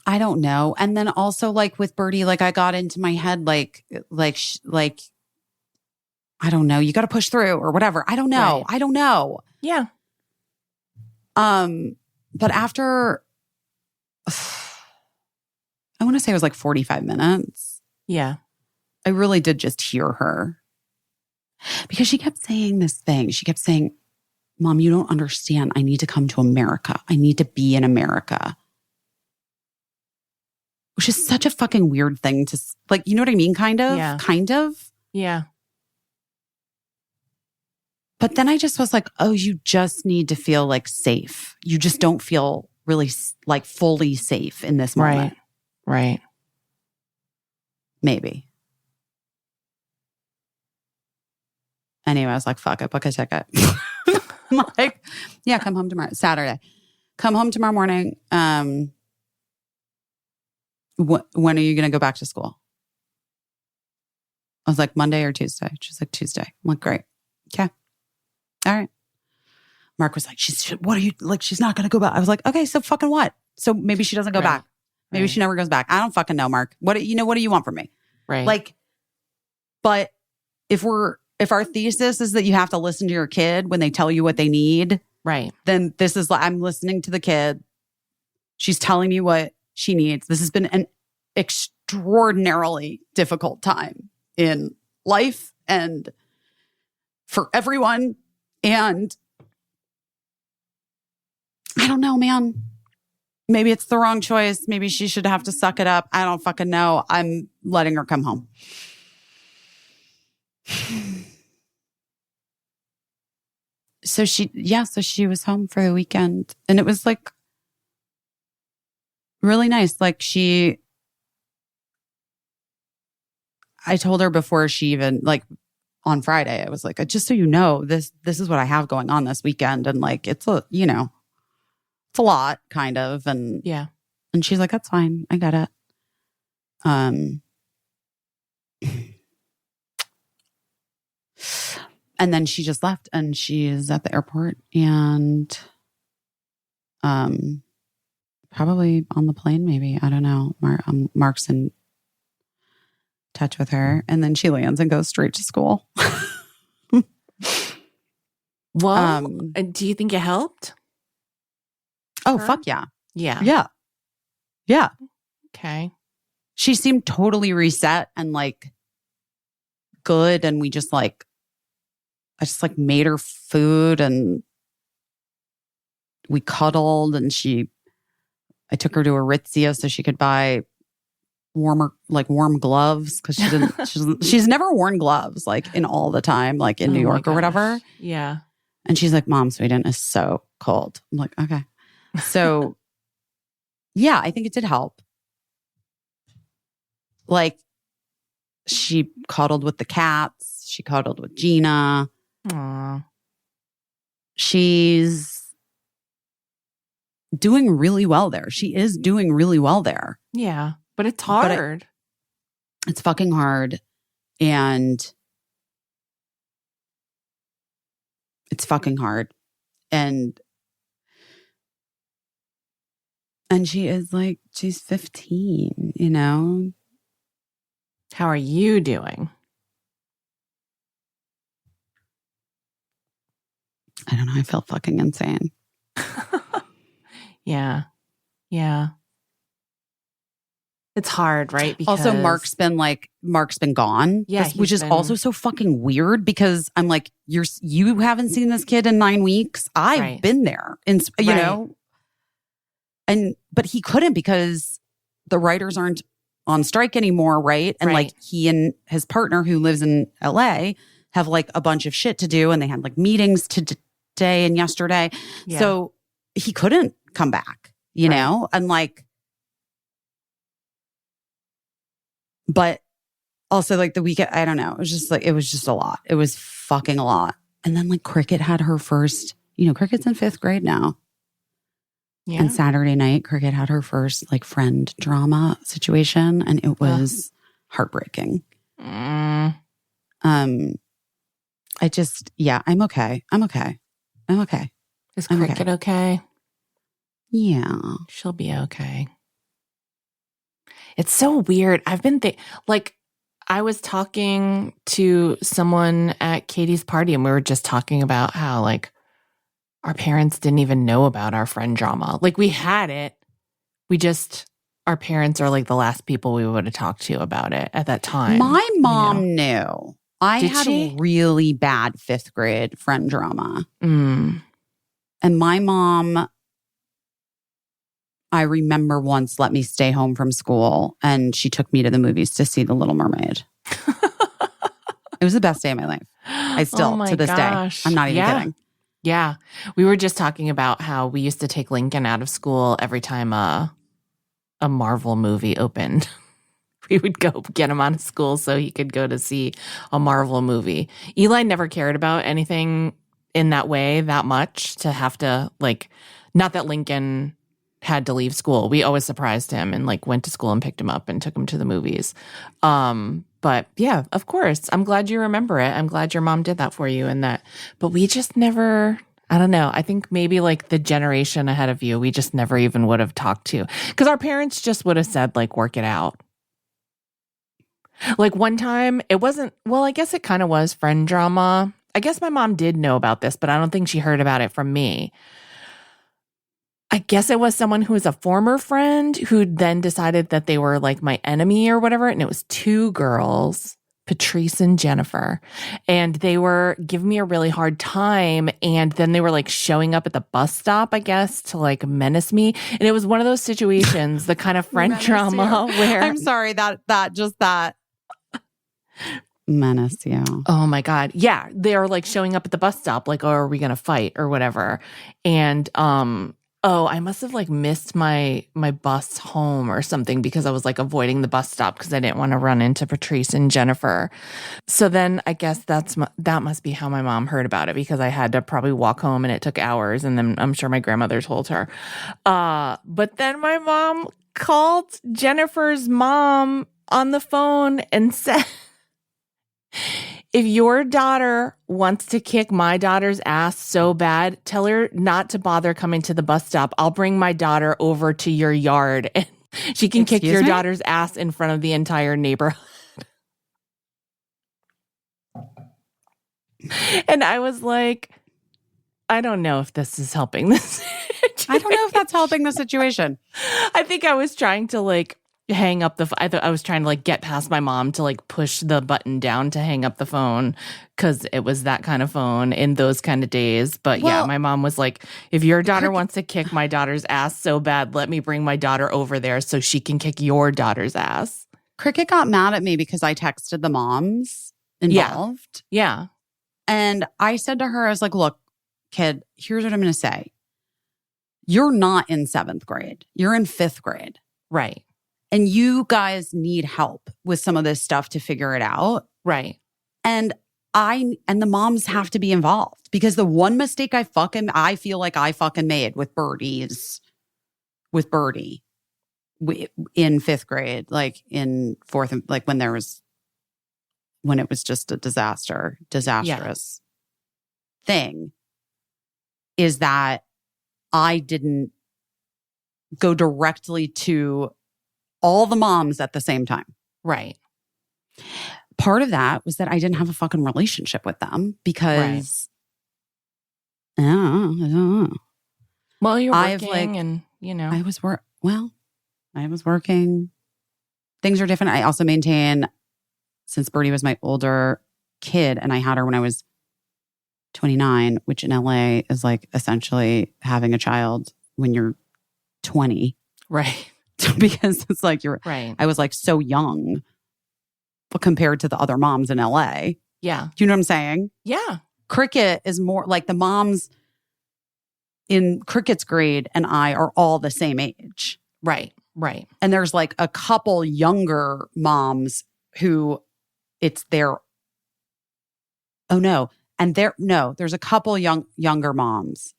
I don't know. And then also like with Birdie, like I got into my head, like, I don't know, you got to push through or whatever. I don't know. Right. I don't know. Yeah. But after, I want to say it was like 45 minutes. Yeah. I really did just hear her. Because she kept saying this thing. She kept saying, Mom, you don't understand. I need to come to America. I need to be in America. Which is such a fucking weird thing to, like, you know what I mean? Kind of. Yeah. Kind of. Yeah. But then I just was like, oh, you just need to feel like safe. You just don't feel really like fully safe in this moment. Right. Maybe. Anyway, I was like, fuck it, book a ticket. I'm like, yeah, come home tomorrow. Saturday. Come home tomorrow morning. When are you going to go back to school? I was like, Monday or Tuesday? She's like, Tuesday. I'm like, great. Okay. All right. Mark was like, what are you, like, she's not going to go back. I was like, okay, so fucking what? So maybe she doesn't go back. Maybe she never goes back. I don't fucking know, Mark. What do you want from me? Right. Like, but if our thesis is that you have to listen to your kid when they tell you what they need, right, then this is like, I'm listening to the kid. She's telling me what she needs. This has been an extraordinarily difficult time in life and for everyone. And I don't know, man. Maybe it's the wrong choice. Maybe she should have to suck it up. I don't fucking know. I'm letting her come home. So she was home for the weekend, and it was like really nice. Like I told her before she even, like, on Friday, I was like, just so you know, this is what I have going on this weekend. And like, it's a lot kind of. And yeah. And she's like, that's fine. I got it. And then she just left, and she's at the airport, and probably on the plane, maybe. I don't know. Mark's in touch with her, and then she lands and goes straight to school. Well, do you think it helped? Oh, her? fuck yeah. Yeah. Yeah. Yeah. Okay. She seemed totally reset and like good. And we just like, I just like made her food and we cuddled and I took her to Aritzia so she could buy warm gloves because she's never worn gloves like in all the time, like in New York or whatever. Yeah. And she's like, Mom, Sweden is so cold. I'm like, okay. So yeah, I think it did help. Like she cuddled with the cats. She cuddled with Gina. Aww. She's doing really well there. She is doing really well there. Yeah. But it's hard. It's fucking hard. And it's fucking hard. And she is like, she's 15, you know? How are you doing? I don't know. I feel fucking insane. Yeah. Yeah. It's hard, right? Because also, Mark's been gone. Yeah, which is also so fucking weird because I'm like, you haven't seen this kid in 9 weeks. I've been there, and you know, but he couldn't because the writers aren't on strike anymore, right? And like he and his partner who lives in LA have like a bunch of shit to do, and they had like meetings today and yesterday, so he couldn't come back, you know, and like. But also like the weekend, I don't know. It was just a lot. It was fucking a lot. And then like Cricket had her first, you know, Cricket's in 5th grade now. Yeah. And Saturday night, Cricket had her first like friend drama situation. And it was heartbreaking. I'm okay. Is Cricket okay? Yeah. She'll be okay. It's so weird. I've been I was talking to someone at Katie's party and we were just talking about how like our parents didn't even know about our friend drama. Like we had it. Our parents are like the last people we would have talked to about it at that time. My mom knew. I Did had she? really bad 5th grade friend drama. Mm. And my mom, I remember once let me stay home from school and she took me to the movies to see The Little Mermaid. It was the best day of my life. I still, to this day, I'm not even kidding. Yeah. We were just talking about how we used to take Lincoln out of school every time a Marvel movie opened. We would go get him out of school so he could go to see a Marvel movie. Eli never cared about anything in that way that much to have to like, not that Lincoln had to leave school. We always surprised him and like went to school and picked him up and took him to the movies. But yeah, of course. I'm glad you remember it. I'm glad your mom did that for you and that. But we just never, I don't know. I think maybe like the generation ahead of you, we just never even would have talked to. Because our parents just would have said like, work it out. Like one time, it wasn't, well, I guess it kind of was friend drama. I guess my mom did know about this, but I don't think she heard about it from me. I guess it was someone who was a former friend who then decided that they were like my enemy or whatever. And it was 2 girls, Patrice and Jennifer. And they were giving me a really hard time. And then they were like showing up at the bus stop, I guess, to like menace me. And it was one of those situations, the kind of friend drama where I'm sorry, that menace you. Oh my God. Yeah. They're like showing up at the bus stop, like, oh, are we going to fight or whatever? And, I must have like missed my bus home or something because I was like avoiding the bus stop because I didn't want to run into Patrice and Jennifer. So then I guess that must be how my mom heard about it because I had to probably walk home and it took hours. And then I'm sure my grandmother told her. But then my mom called Jennifer's mom on the phone and said, if your daughter wants to kick my daughter's ass so bad, tell her not to bother coming to the bus stop. I'll bring my daughter over to your yard and she can kick your daughter's ass in front of the entire neighborhood. And I was like, I don't know if this is helping this I don't know if that's helping the situation. I think I was trying to like hang up I was trying to like get past my mom to like push the button down to hang up the phone because it was that kind of phone in those kind of days. But yeah, my mom was like, if your daughter wants to kick my daughter's ass so bad, let me bring my daughter over there so she can kick your daughter's ass. Cricket got mad at me because I texted the moms involved. Yeah. And I said to her, I was like, look, kid, here's what I'm going to say. You're not in 7th grade. You're in 5th grade. Right. And you guys need help with some of this stuff to figure it out. Right. And the moms have to be involved because the one mistake I feel like I fucking made with Birdie in 5th grade, like in 4th, like when it was just a disastrous thing, is that I didn't go directly to all the moms at the same time. Right. Part of that was that I didn't have a fucking relationship with them because I don't know. Well, you're working and, you know. I was working. Things are different. I also maintain, since Birdie was my older kid and I had her when I was 29, which in LA is like essentially having a child when you're 20. Right. Because it's like right. I was like so young compared to the other moms in LA. Yeah. Do you know what I'm saying? Yeah. Cricket is more like the moms in Cricket's grade and I are all the same age. Right. Right. And there's like a couple younger moms who it's their, there's a couple younger moms,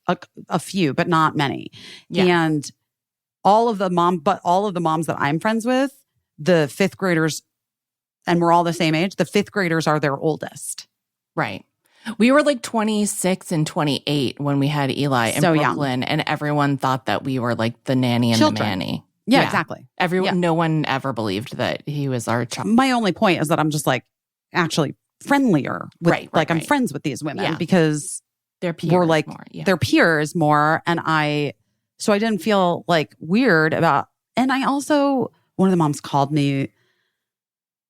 a few, but not many. Yeah. And all of the moms that I'm friends with, the 5th graders, and we're all the same age, the 5th graders are their oldest. Right. We were like 26 and 28 when we had Eli in Brooklyn, and everyone thought that we were like the nanny and the manny. Yeah, exactly. No one ever believed that he was our child. My only point is that I'm just like actually friendlier with I'm friends with these women because they're peers we're like more, they're peers more, and so I didn't feel like weird about. And I also, one of the moms called me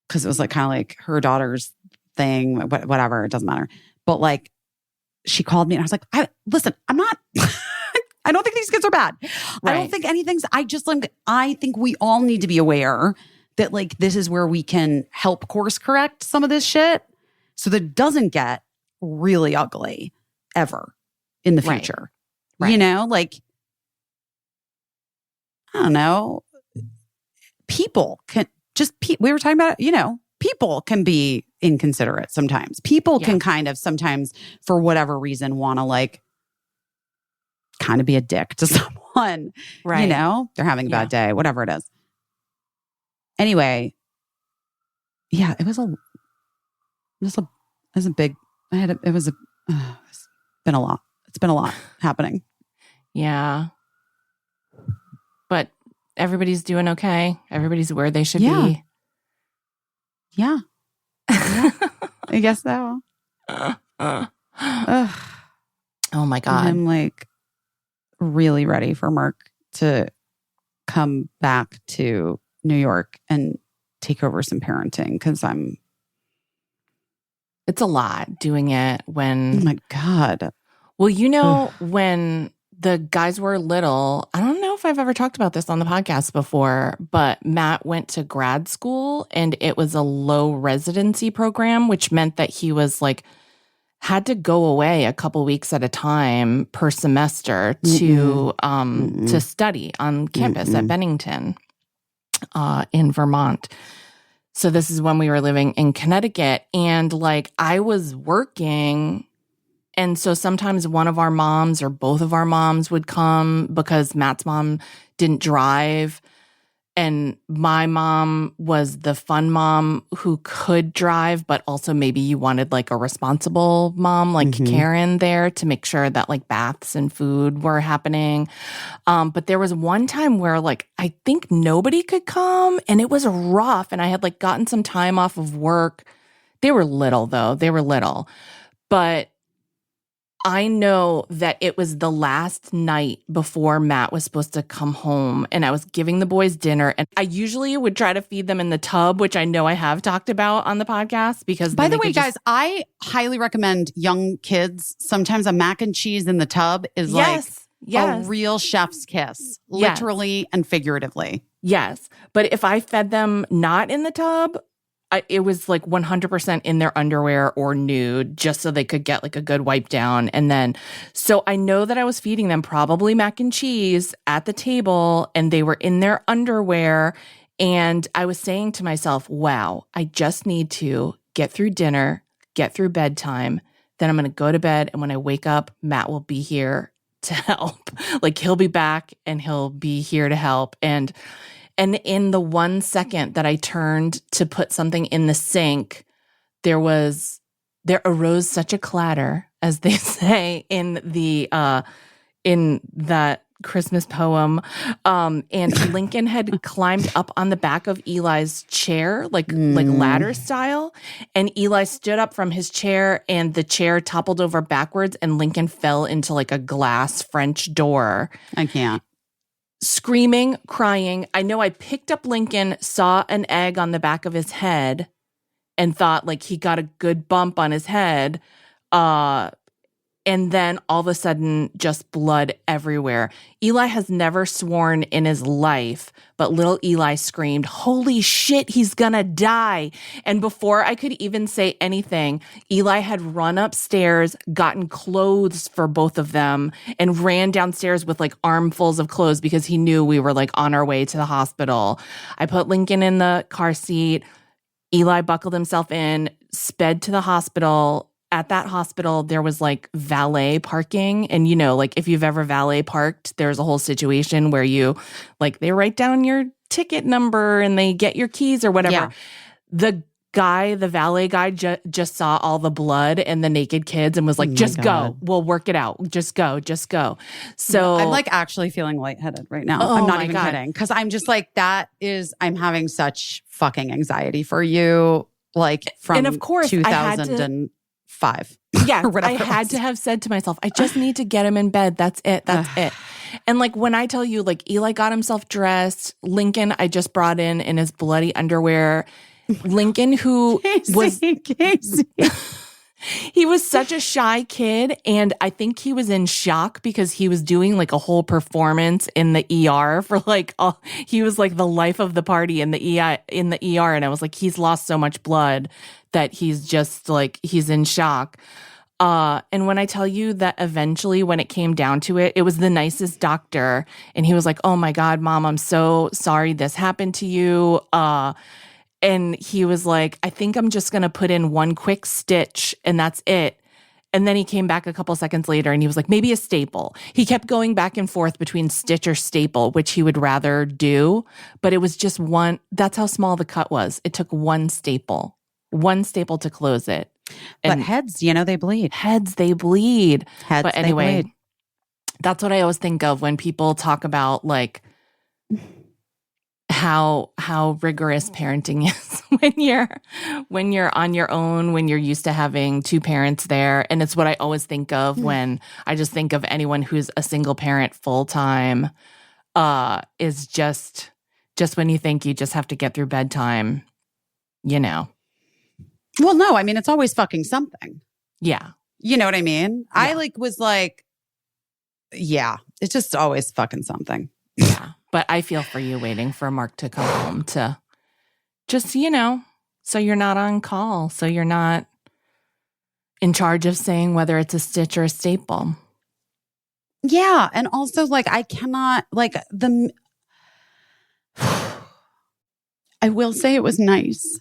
because it was like kind of like her daughter's thing, whatever, it doesn't matter. But like she called me and I was like, listen, I'm not. I don't think these kids are bad. Right. I don't think anything's. I think we all need to be aware that like this is where we can help course correct some of this shit so that it doesn't get really ugly ever in the future. Right. You know, like, I don't know. People can we were talking about, you know, people can be inconsiderate sometimes. People can kind of sometimes, for whatever reason, want to like kind of be a dick to someone. Right. You know, they're having a bad day, whatever it is. Anyway, yeah, it's been a lot. It's been a lot happening. Yeah. But everybody's doing okay. Everybody's where they should be. Yeah. I guess so. Oh my God. I'm like really ready for Mark to come back to New York and take over some parenting because it's a lot doing it when. Oh my God. Well, you know, when the guys were little, I don't know if I've ever talked about this on the podcast before, but Matt went to grad school and it was a low residency program, which meant that he was like, had to go away a couple weeks at a time per semester to study on campus at Bennington in Vermont. So this is when we were living in Connecticut, and like I was working. And so sometimes one of our moms or both of our moms would come because Matt's mom didn't drive. And my mom was the fun mom who could drive, but also maybe you wanted like a responsible mom, like Karen there to make sure that like baths and food were happening. But there was one time where like, I think nobody could come and it was rough. And I had like gotten some time off of work. They were little though. But I know that it was the last night before Matt was supposed to come home, and I was giving the boys dinner, and I usually would try to feed them in the tub, which I know I have talked about on the podcast because by the way, guys, I highly recommend young kids. Sometimes a mac and cheese in the tub is a real chef's kiss, literally and figuratively. Yes. But if I fed them not in the tub, it was like 100% in their underwear or nude, just so they could get like a good wipe down. And then, so I know that I was feeding them probably mac and cheese at the table, and they were in their underwear. And I was saying to myself, wow, I just need to get through dinner, get through bedtime. Then I'm going to go to bed. And when I wake up, Matt will be here to help. Like, he'll be back and he'll be here to help. And in the 1 second that I turned to put something in the sink, there arose such a clatter, as they say in that Christmas poem. And Lincoln had climbed up on the back of Eli's chair, like ladder style. And Eli stood up from his chair, and the chair toppled over backwards, and Lincoln fell into like a glass French door. I can't. Screaming, crying. I know I picked up Lincoln, saw an egg on the back of his head, and thought like he got a good bump on his head. And then all of a sudden, just blood everywhere. Eli has never sworn in his life, but little Eli screamed, "Holy shit, he's gonna die." And before I could even say anything, Eli had run upstairs, gotten clothes for both of them, and ran downstairs with like armfuls of clothes because he knew we were like on our way to the hospital. I put Lincoln in the car seat. Eli buckled himself in, sped to the hospital. At that hospital, there was like valet parking. And, you know, like if you've ever valet parked, there's a whole situation where you like they write down your ticket number and they get your keys or whatever. Yeah. The valet guy just saw all the blood and the naked kids and was like, just go. We'll work it out. Just go. So I'm like actually feeling lightheaded right now. I'm not even kidding. Because I'm just like, I'm having such fucking anxiety for you. Like from and of course, 2005. Yeah, I had to have said to myself, I just need to get him in bed. That's it. And like when I tell you, like Eli got himself dressed, Lincoln I just brought in his bloody underwear. Lincoln, who Caissie. He was such a shy kid, and I think he was in shock because he was doing like a whole performance in the ER for like he was like the life of the party in the ER, and I was like, he's lost so much blood that he's just like he's in shock. And when I tell you that eventually when it came down to it, it was the nicest doctor, and he was like, "Oh my God, Mom, I'm so sorry this happened to you." And he was like, "I think I'm just going to put in one quick stitch and that's it." And then he came back a couple seconds later and he was like, "Maybe a staple." He kept going back and forth between stitch or staple, which he would rather do. But it was just one. That's how small the cut was. It took one staple to close it. And but heads, they bleed. Heads, they bleed. Heads, but anyway, they bleed. That's what I always think of when people talk about like how rigorous parenting is when you're on your own, when you're used to having two parents there. And it's what I always think of when I just think of anyone who's a single parent full time, is just when you think you just have to get through bedtime, Well, no, I mean, it's always fucking something. Yeah. You know what I mean? Yeah. I was like, yeah, it's just always fucking something. Yeah. But I feel for you waiting for Mark to come home to just, so you're not on call. So you're not in charge of saying whether it's a stitch or a staple. Yeah. And also, like, I cannot, like, I will say it was nice.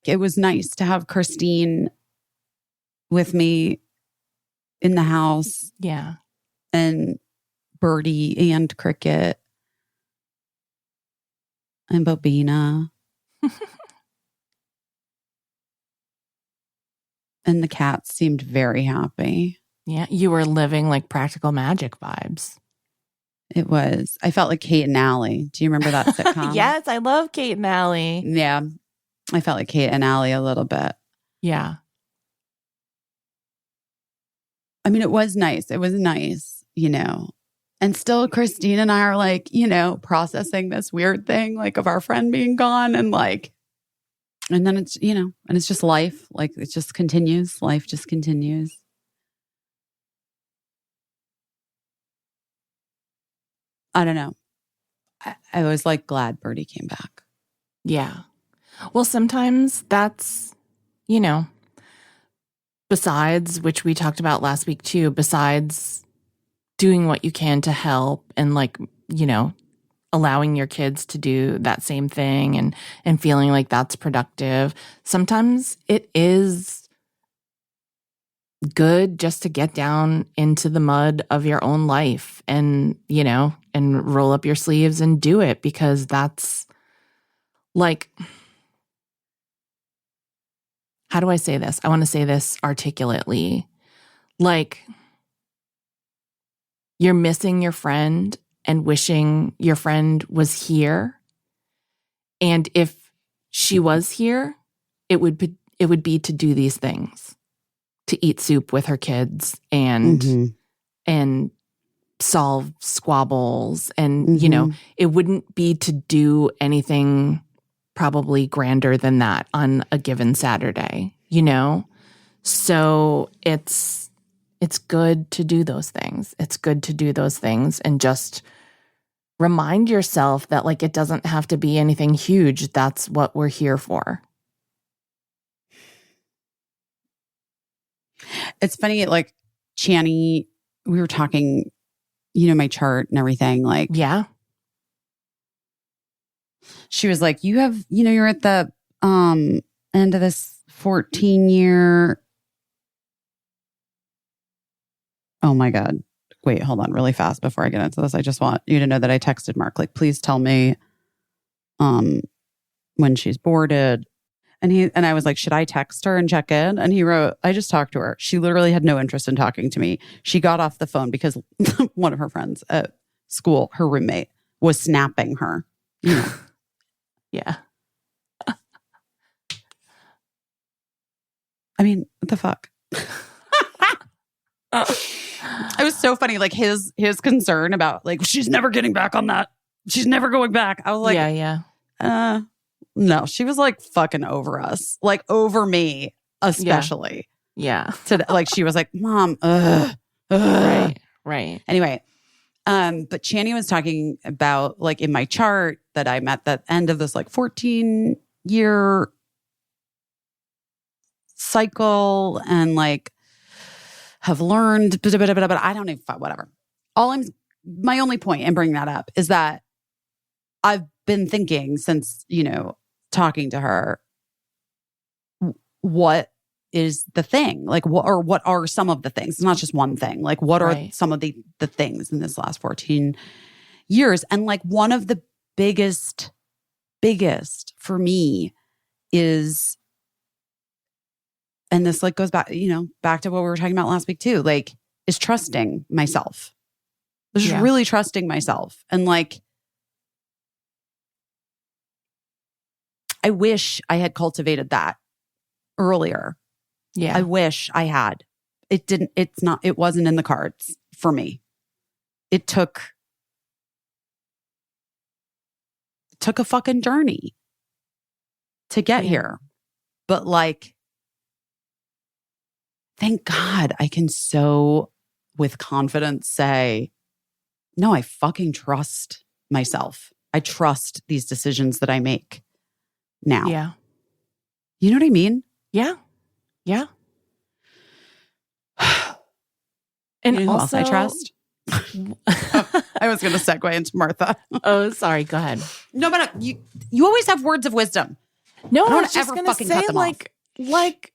It was nice to have Christine with me in the house. Yeah. And Birdie and Cricket. And Bobina. And the cats seemed very happy. Yeah, you were living like Practical Magic vibes. It was. I felt like Kate and Allie. Do you remember that sitcom? Yes, I love Kate and Allie. Yeah. I felt like Kate and Allie a little bit. Yeah. I mean, it was nice. It was nice, you know. And still, Christine and I are like, you know, processing this weird thing, like of our friend being gone. And like, and then it's, you know, and it's just life. Like it just continues. Life just continues. I don't know. I was like glad Birdie came back. Yeah. Well, sometimes that's, you know, besides, which we talked about last week too, besides doing what you can to help and like, you know, allowing your kids to do that same thing and feeling like that's productive. Sometimes it is good just to get down into the mud of your own life and, you know, and roll up your sleeves and do it, because that's like, how do I say this? I want to say this articulately. Like, you're missing your friend and wishing your friend was here. And if she was here, it would be to do these things, to eat soup with her kids and solve squabbles. And, you know, it wouldn't be to do anything probably grander than that on a given Saturday, you know? So it's good to do those things. It's good to do those things and just remind yourself that like it doesn't have to be anything huge. That's what we're here for. It's funny, like Chani, we were talking, you know, my chart and everything. Like, yeah. She was like, you have, you know, you're at the end of this 14-year. Oh my God. Wait, hold on really fast before I get into this. I just want you to know that I texted Mark, like, please tell me when she's boarded. And I was like, should I text her and check in? And he wrote, I just talked to her. She literally had no interest in talking to me. She got off the phone because one of her friends at school, her roommate, was snapping her. You know. Yeah. I mean, what the fuck? It was so funny. Like his concern about like, she's never getting back on that. She's never going back. I was like, yeah. No, she was like fucking over us, like over me, especially. Yeah. Like she was like, Mom, Right. Anyway, but Chani was talking about like in my chart that I'm at the end of this like 14-year cycle and like have learned, but I don't even, whatever. My only point in bringing that up is that I've been thinking since, you know, talking to her, what is the thing? Like, what are some of the things? It's not just one thing. Like, what are some of the things in this last 14 years? And like one of the biggest for me is, and this like goes back, you know, back to what we were talking about last week too, like, is trusting myself. Just really trusting myself. And like, I wish I had cultivated that earlier. Yeah. I wish I had. It wasn't in the cards for me. It took a fucking journey to get here. But like, thank God I can so with confidence say, no, I fucking trust myself. I trust these decisions that I make now. Yeah. You know what I mean? Yeah. Yeah. And you know who else I trust? I was going to segue into Martha. Oh, sorry. Go ahead. No, but you always have words of wisdom. No, I I don't was just ever going to fucking say, cut them like,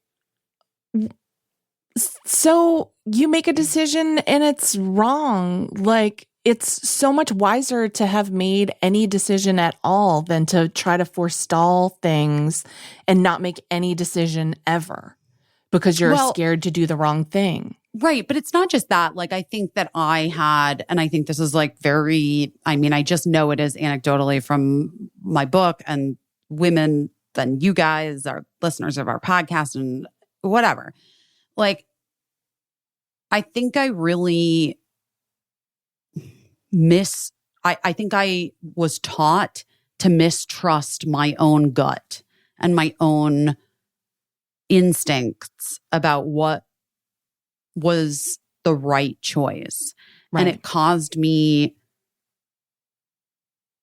so you make a decision and it's wrong. Like, it's so much wiser to have made any decision at all than to try to forestall things and not make any decision ever because you're scared to do the wrong thing. Right. But it's not just that. Like, I think that I had, and I think this is like I just know it is anecdotally from my book and women and you guys are listeners of our podcast and whatever. Like, I think I really I think I was taught to mistrust my own gut and my own instincts about what was the right choice. Right. And it caused me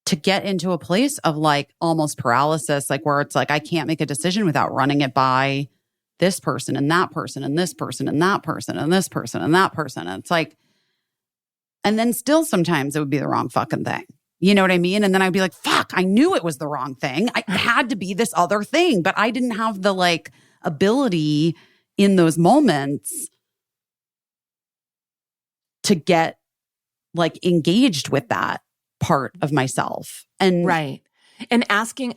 to get into a place of like almost paralysis, like where it's like, I can't make a decision without running it by this person and that person and this person and that person and this person and that person. And it's like, and then still sometimes it would be the wrong fucking thing. You know what I mean? And then I'd be like, fuck, I knew it was the wrong thing. I had to be this other thing, but I didn't have the like ability in those moments to get like engaged with that part of myself. And right. And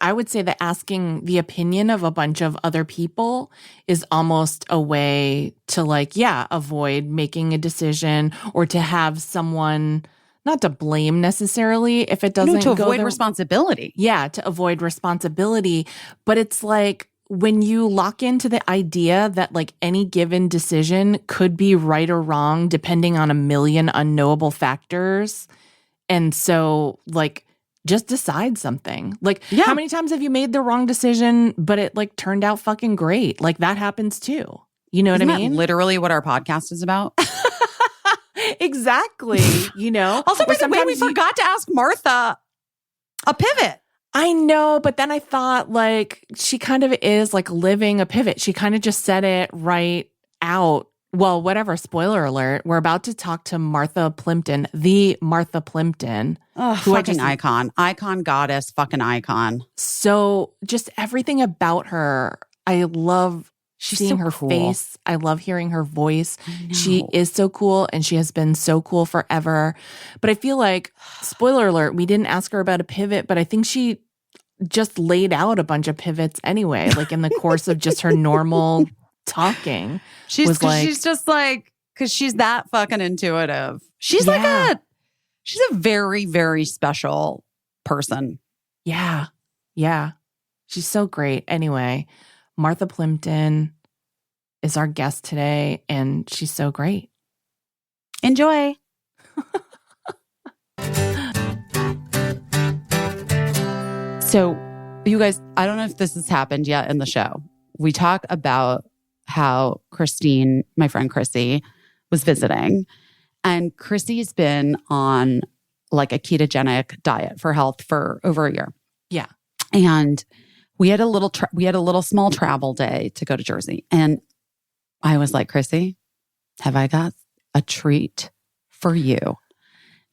I would say that asking the opinion of a bunch of other people is almost a way to like, avoid making a decision or to have someone, not to blame necessarily if it doesn't to go avoid responsibility. Yeah, to avoid responsibility. But it's like when you lock into the idea that like any given decision could be right or wrong depending on a million unknowable factors. And so like, just decide something. Like, how many times have you made the wrong decision, but it like turned out fucking great? Like that happens too. You know what I mean? That literally what our podcast is about. Exactly. You know? Also, by the way, we forgot to ask Martha a pivot. I know, but then I thought like she kind of is like living a pivot. She kind of just said it right out. Well, whatever, spoiler alert, we're about to talk to Martha Plimpton, the Martha Plimpton. Oh, fucking icon. Icon goddess, fucking icon. So just everything about her, I love seeing her face. I love hearing her voice. She is so cool and she has been so cool forever. But I feel like, spoiler alert, we didn't ask her about a pivot, but I think she just laid out a bunch of pivots anyway, like in the course of just her normal talking. She's just like, because she's that fucking intuitive. She's she's a very, very special person. Yeah. Yeah. She's so great. Anyway, Martha Plimpton is our guest today, and she's so great. Enjoy. So, you guys, I don't know if this has happened yet in the show. We talk about how Christine, my friend Caissie, was visiting. And Chrissy's been on like a ketogenic diet for health for over a year. Yeah. And we had a little small travel day to go to Jersey. And I was like, Caissie, have I got a treat for you?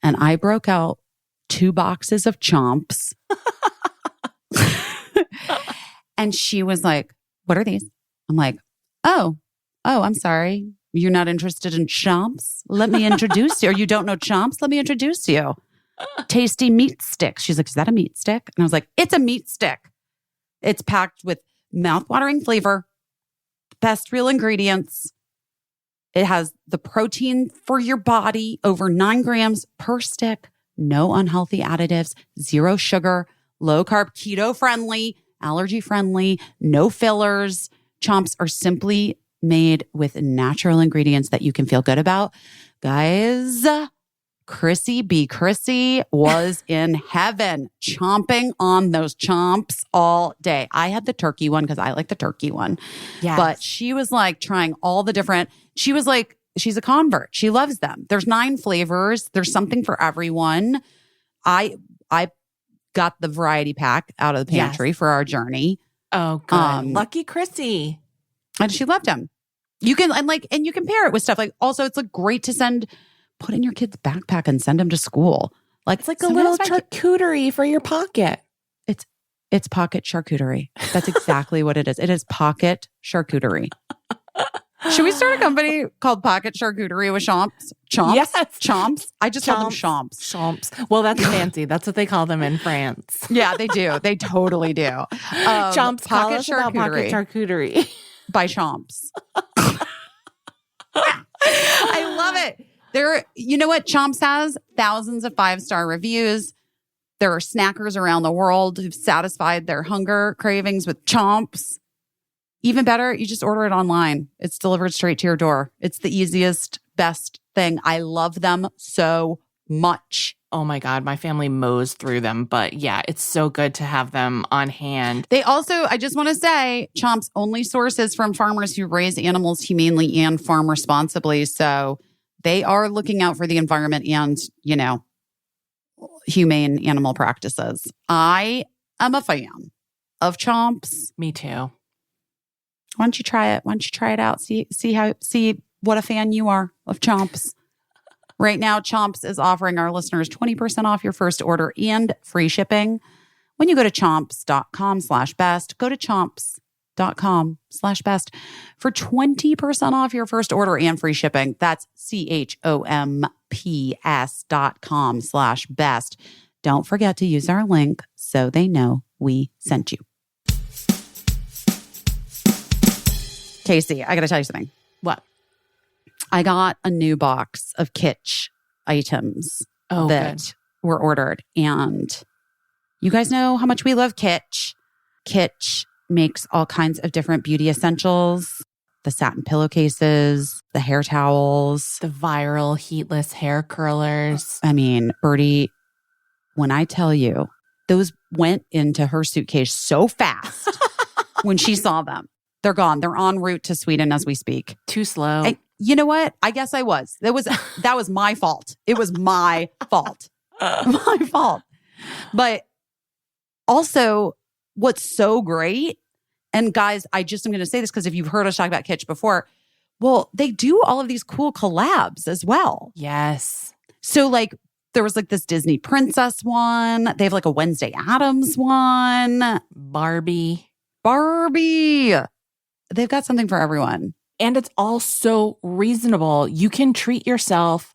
And I broke out 2 boxes of Chomps. And she was like, what are these? I'm like, oh, I'm sorry. You're not interested in Chomps? Let me introduce you. Or you don't know Chomps? Let me introduce you. Tasty meat sticks. She's like, is that a meat stick? And I was like, it's a meat stick. It's packed with mouthwatering flavor, best real ingredients. It has the protein for your body, over 9 grams per stick, no unhealthy additives, 0 sugar, low carb, keto friendly, allergy friendly, no fillers. Chomps are simply made with natural ingredients that you can feel good about. Guys, Caissie was in heaven, chomping on those Chomps all day. I had the turkey one because I like the turkey one. Yes. But she was like trying all the different, she was like, she's a convert. She loves them. There's 9 flavors. There's something for everyone. I got the variety pack out of the pantry for our journey. Oh, good. Lucky Caissie. And she loved them. You can, and you can pair it with stuff. Like, also, it's like great to put in your kid's backpack and send them to school. Like, it's like a little charcuterie for your pocket. It's pocket charcuterie. That's exactly what it is. It is pocket charcuterie. Should we start a company called Pocket Charcuterie with Chomps? Chomps? Yes. Chomps? I just call them Chomps. Chomps. Well, that's fancy. That's what they call them in France. Yeah, they do. They totally do. Chomps, pocket charcuterie. By Chomps. I love it. You know what? Chomps has thousands of 5-star reviews. There are snackers around the world who've satisfied their hunger cravings with Chomps. Even better, you just order it online. It's delivered straight to your door. It's the easiest, best thing. I love them so much. Oh my God, my family mows through them. But yeah, it's so good to have them on hand. They also, I just want to say, Chomp's only sources from farmers who raise animals humanely and farm responsibly. So they are looking out for the environment and, you know, humane animal practices. I am a fan of Chomp's. Me too. Why don't you try it? Why don't you try it out? See what a fan you are of Chomp's. Right now, Chomp's is offering our listeners 20% off your first order and free shipping. When you go to chomps.com/best, go to chomps.com/best for 20% off your first order and free shipping. That's CHOMPS.com/best. Don't forget to use our link so they know we sent you. Caissie, I got to tell you something. What? I got a new box of kitsch items that were ordered. And you guys know how much we love kitsch. Kitsch makes all kinds of different beauty essentials. The satin pillowcases, the hair towels. The viral heatless hair curlers. I mean, Birdie, when I tell you, those went into her suitcase so fast when she saw them. They're gone. They're en route to Sweden as we speak. Too slow. You know what? I guess I was. That was my fault. It was my fault. My fault. But also, what's so great, and guys, I just am going to say this because if you've heard us talk about kitsch before, well, they do all of these cool collabs as well. Yes. So like, there was like this Disney princess one. They have like a Wednesday Addams one. Barbie. They've got something for everyone. And it's all so reasonable. You can treat yourself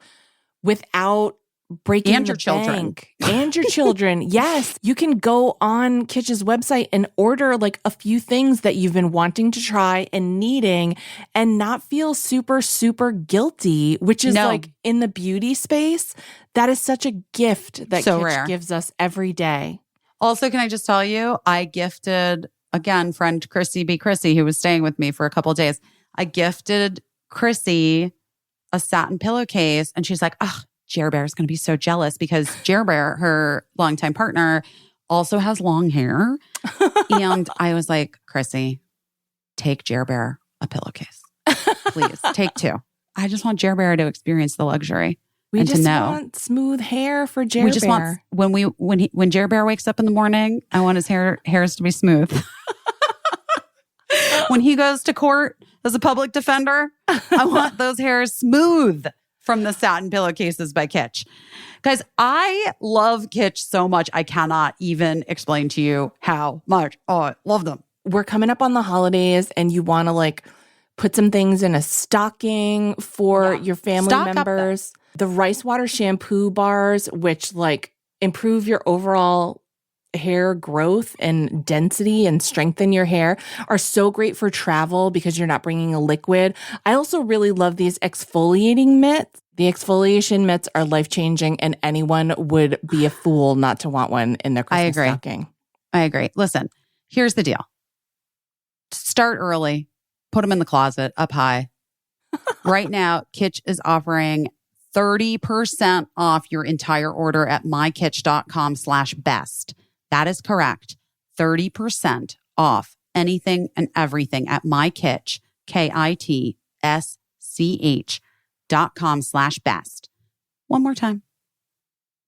without breaking and the your children. bank. And your children. Yes. You can go on Kitsch's website and order like a few things that you've been wanting to try and needing and not feel super, super guilty, which is like in the beauty space. That is such a gift that so Kitsch rare. gives us every day. Also, can I just tell you, I gifted, again, friend Chrissy B. Chrissy, who was staying with me for a couple of days. I gifted Chrissy a satin pillowcase, and she's like, "Oh, Jer Bear is going to be so jealous because Jer Bear, her longtime partner, also has long hair." And I was like, "Chrissy, take Jer Bear a pillowcase, please. Take two. I just want Jer Bear to experience the luxury We and just to know want smooth hair for Jer we just Bear. want when Jer Bear wakes up in the morning, I want his hairs to be smooth." When he goes to court as a public defender, I want those hairs smooth from the satin pillowcases by Kitsch. Guys, I love Kitsch so much. I cannot even explain to you how much I love them. We're coming up on the holidays and you want to like put some things in a stocking for your family members. The rice water shampoo bars, which like improve your overall hair growth and density and strengthen your hair, are so great for travel because you're not bringing a liquid. I also really love these exfoliating mitts. The exfoliation mitts are life-changing, and anyone would be a fool not to want one in their Christmas stocking. I agree. Listen, here's the deal. Start early. Put them in the closet up high. Right now, Kitsch is offering 30% off your entire order at mykitsch.com/best. That is correct. 30% off anything and everything at mykitsch, kitsch.com/best. One more time.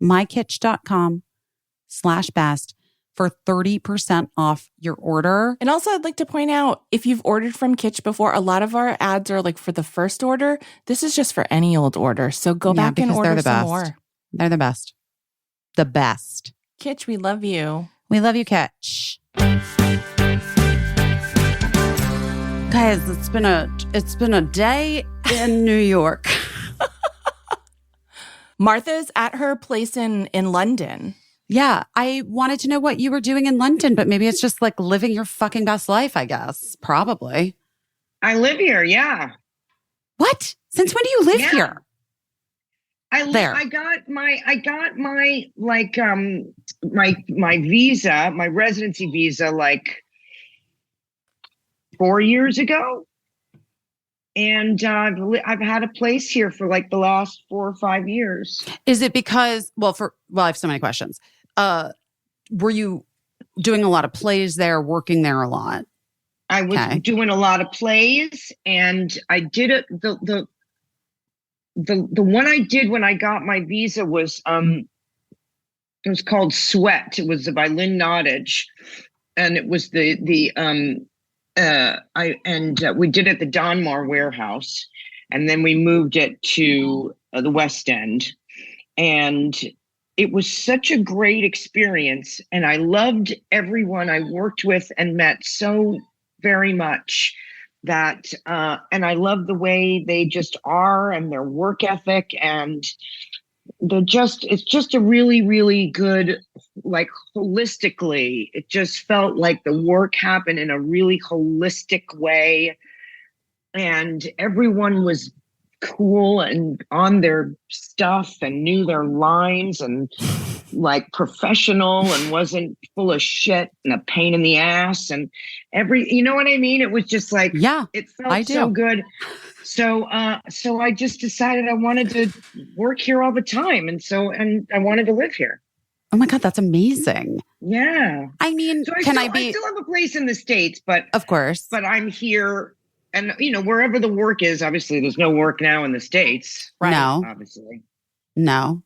mykitsch.com/best for 30% off your order. And also, I'd like to point out, if you've ordered from Kitsch before, a lot of our ads are like for the first order. This is just for any old order. So go back and order some more. They're the best. The best. Kitsch, we love you. We love you, Kitsch. Guys, it's been a day in New York. Martha's at her place in London. Yeah, I wanted to know what you were doing in London, but maybe it's just like living your fucking best life, I guess. Probably. I live here, yeah. What? Since when do you live here? I got my visa, my residency visa, like 4 years ago, And I've had a place here for like the last 4 or 5 years. Is it because, I have so many questions. Were you doing a lot of plays there, working there a lot? I was doing a lot of plays, and I did it. The one I did when I got my visa was it was called Sweat. It was by Lynn Nottage, and it was we did it at the Donmar Warehouse, and then we moved it to the West End, and it was such a great experience, and I loved everyone I worked with and met so very much. That and I love the way they just are and their work ethic, and it's just a really, really good, like holistically, it just felt like the work happened in a really holistic way, and everyone was cool and on their stuff and knew their lines and like professional and wasn't full of shit and a pain in the ass and you know what I mean? It was just like, it felt so good. So I just decided I wanted to work here all the time. And I wanted to live here. Oh my God, that's amazing. Yeah. I mean, I still have a place in the States, but of course, but I'm here. And, wherever the work is, obviously there's no work now in the States. Right. No. Obviously. No.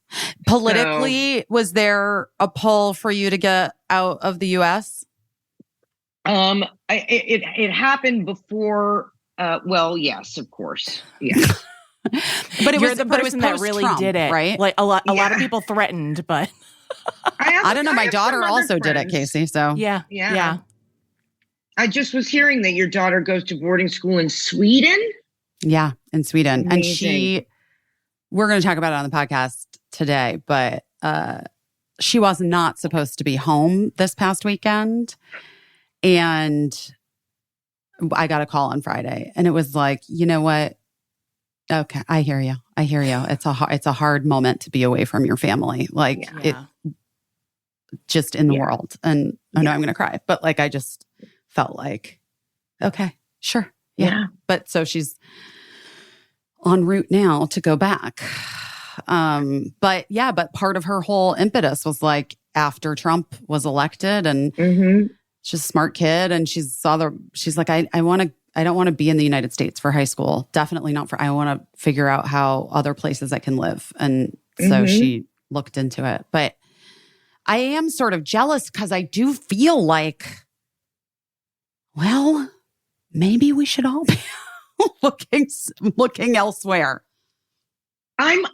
Politically, was there a pull for you to get out of the U.S.? It happened before. Yes, of course. Yes. But you're the person that really did it, right? Like a lot of people threatened, but I don't know. My daughter also did it, Caissie. So yeah. I just was hearing that your daughter goes to boarding school in Sweden. Yeah, in Sweden. Amazing. And we're going to talk about it on the podcast today, but she was not supposed to be home this past weekend. And I got a call on Friday, and it was like, you know what? Okay, I hear you. It's a hard moment to be away from your family. Like it just in the world. And I know I'm going to cry, but like, I just felt like, okay, sure. Yeah. But so she's en route now to go back. But part of her whole impetus was like after Trump was elected, and she's a smart kid, and she's like, I don't want to be in the United States for high school. Definitely not I want to figure out how other places I can live. And so she looked into it. But I am sort of jealous because I do feel like, well, maybe we should all be looking elsewhere. I'm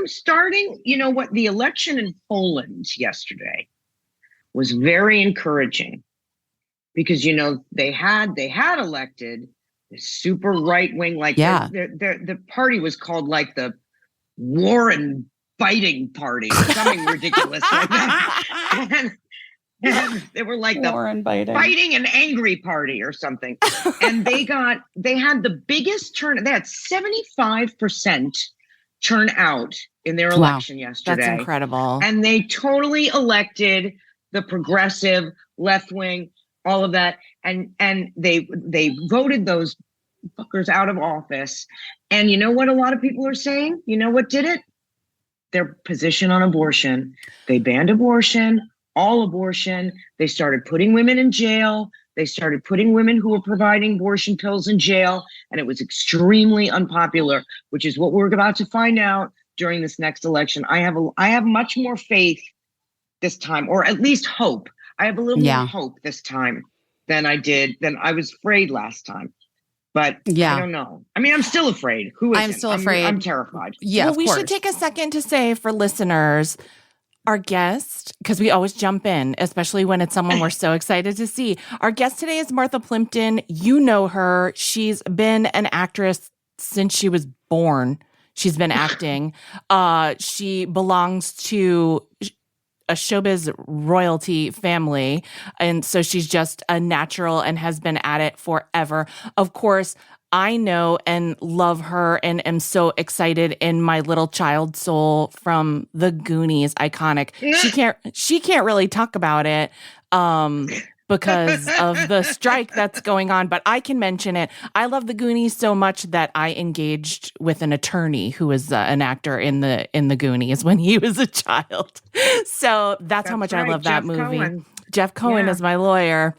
starting, the election in Poland yesterday was very encouraging because, they had elected the super right wing, like the party was called like the War and Fighting Party or something ridiculous like that. And they were like the Fighting and Angry Party or something. And they had the biggest turn. They had 75% turnout in their election yesterday. That's incredible. And they totally elected the progressive left wing, all of that. And they voted those fuckers out of office. And you know what a lot of people are saying? You know what did it? Their position on abortion. They banned abortion. All abortion. They started putting women in jail. They started putting women who were providing abortion pills in jail. And it was extremely unpopular, which is what we're about to find out during this next election. I have much more faith this time, or at least hope. I have a little more hope this time than I was afraid last time. But I don't know. I mean, I'm still afraid. Who isn't? I'm still afraid. I'm terrified. Yeah, well, we should take a second to say for listeners, our guest, because we always jump in, especially when it's someone we're so excited to see. Our guest today is Martha Plimpton. You know her. She's been an actress since she was born. She's been acting. She belongs to a showbiz royalty family. And so she's just a natural and has been at it forever. Of course, I know and love her and am so excited in my little child soul from The Goonies, iconic. She can't really talk about it. But because of the strike that's going on, but I can mention it. I love the Goonies so much that I engaged with an attorney who was an actor in the Goonies when he was a child. So that's how much right. I love that Jeff movie. Cohen. Jeff Cohen Yeah. is my lawyer.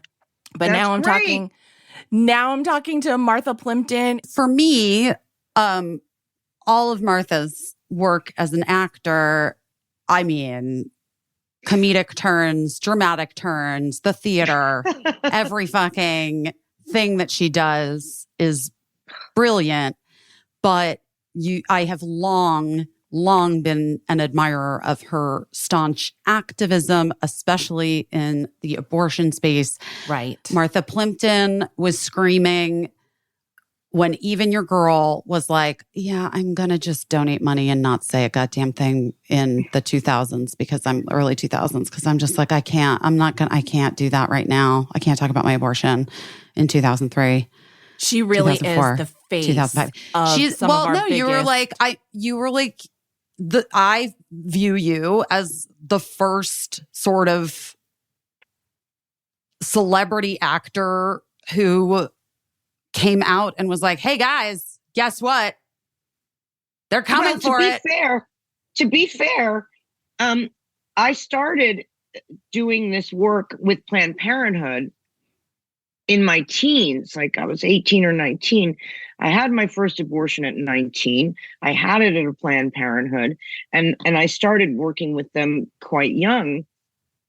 But That's now I'm great. talking. Now I'm talking to Martha Plimpton. For me, all of Martha's work as an actor, I mean, comedic turns, dramatic turns, the theater, every fucking thing that she does is brilliant. But I have long been an admirer of her staunch activism, especially in the abortion space. Right. Martha Plimpton was screaming when even your girl was like, yeah, I'm going to just donate money and not say a goddamn thing in the 2000s early 2000s, because I'm just like, I can't do that right now. I can't talk about my abortion in 2003. She really is the face 2005. I view you as the first sort of celebrity actor who came out and was like, hey guys, guess what? They're coming for it. To be fair, I started doing this work with Planned Parenthood in my teens, like I was 18 or 19. I had my first abortion at 19. I had it at a Planned Parenthood, and I started working with them quite young.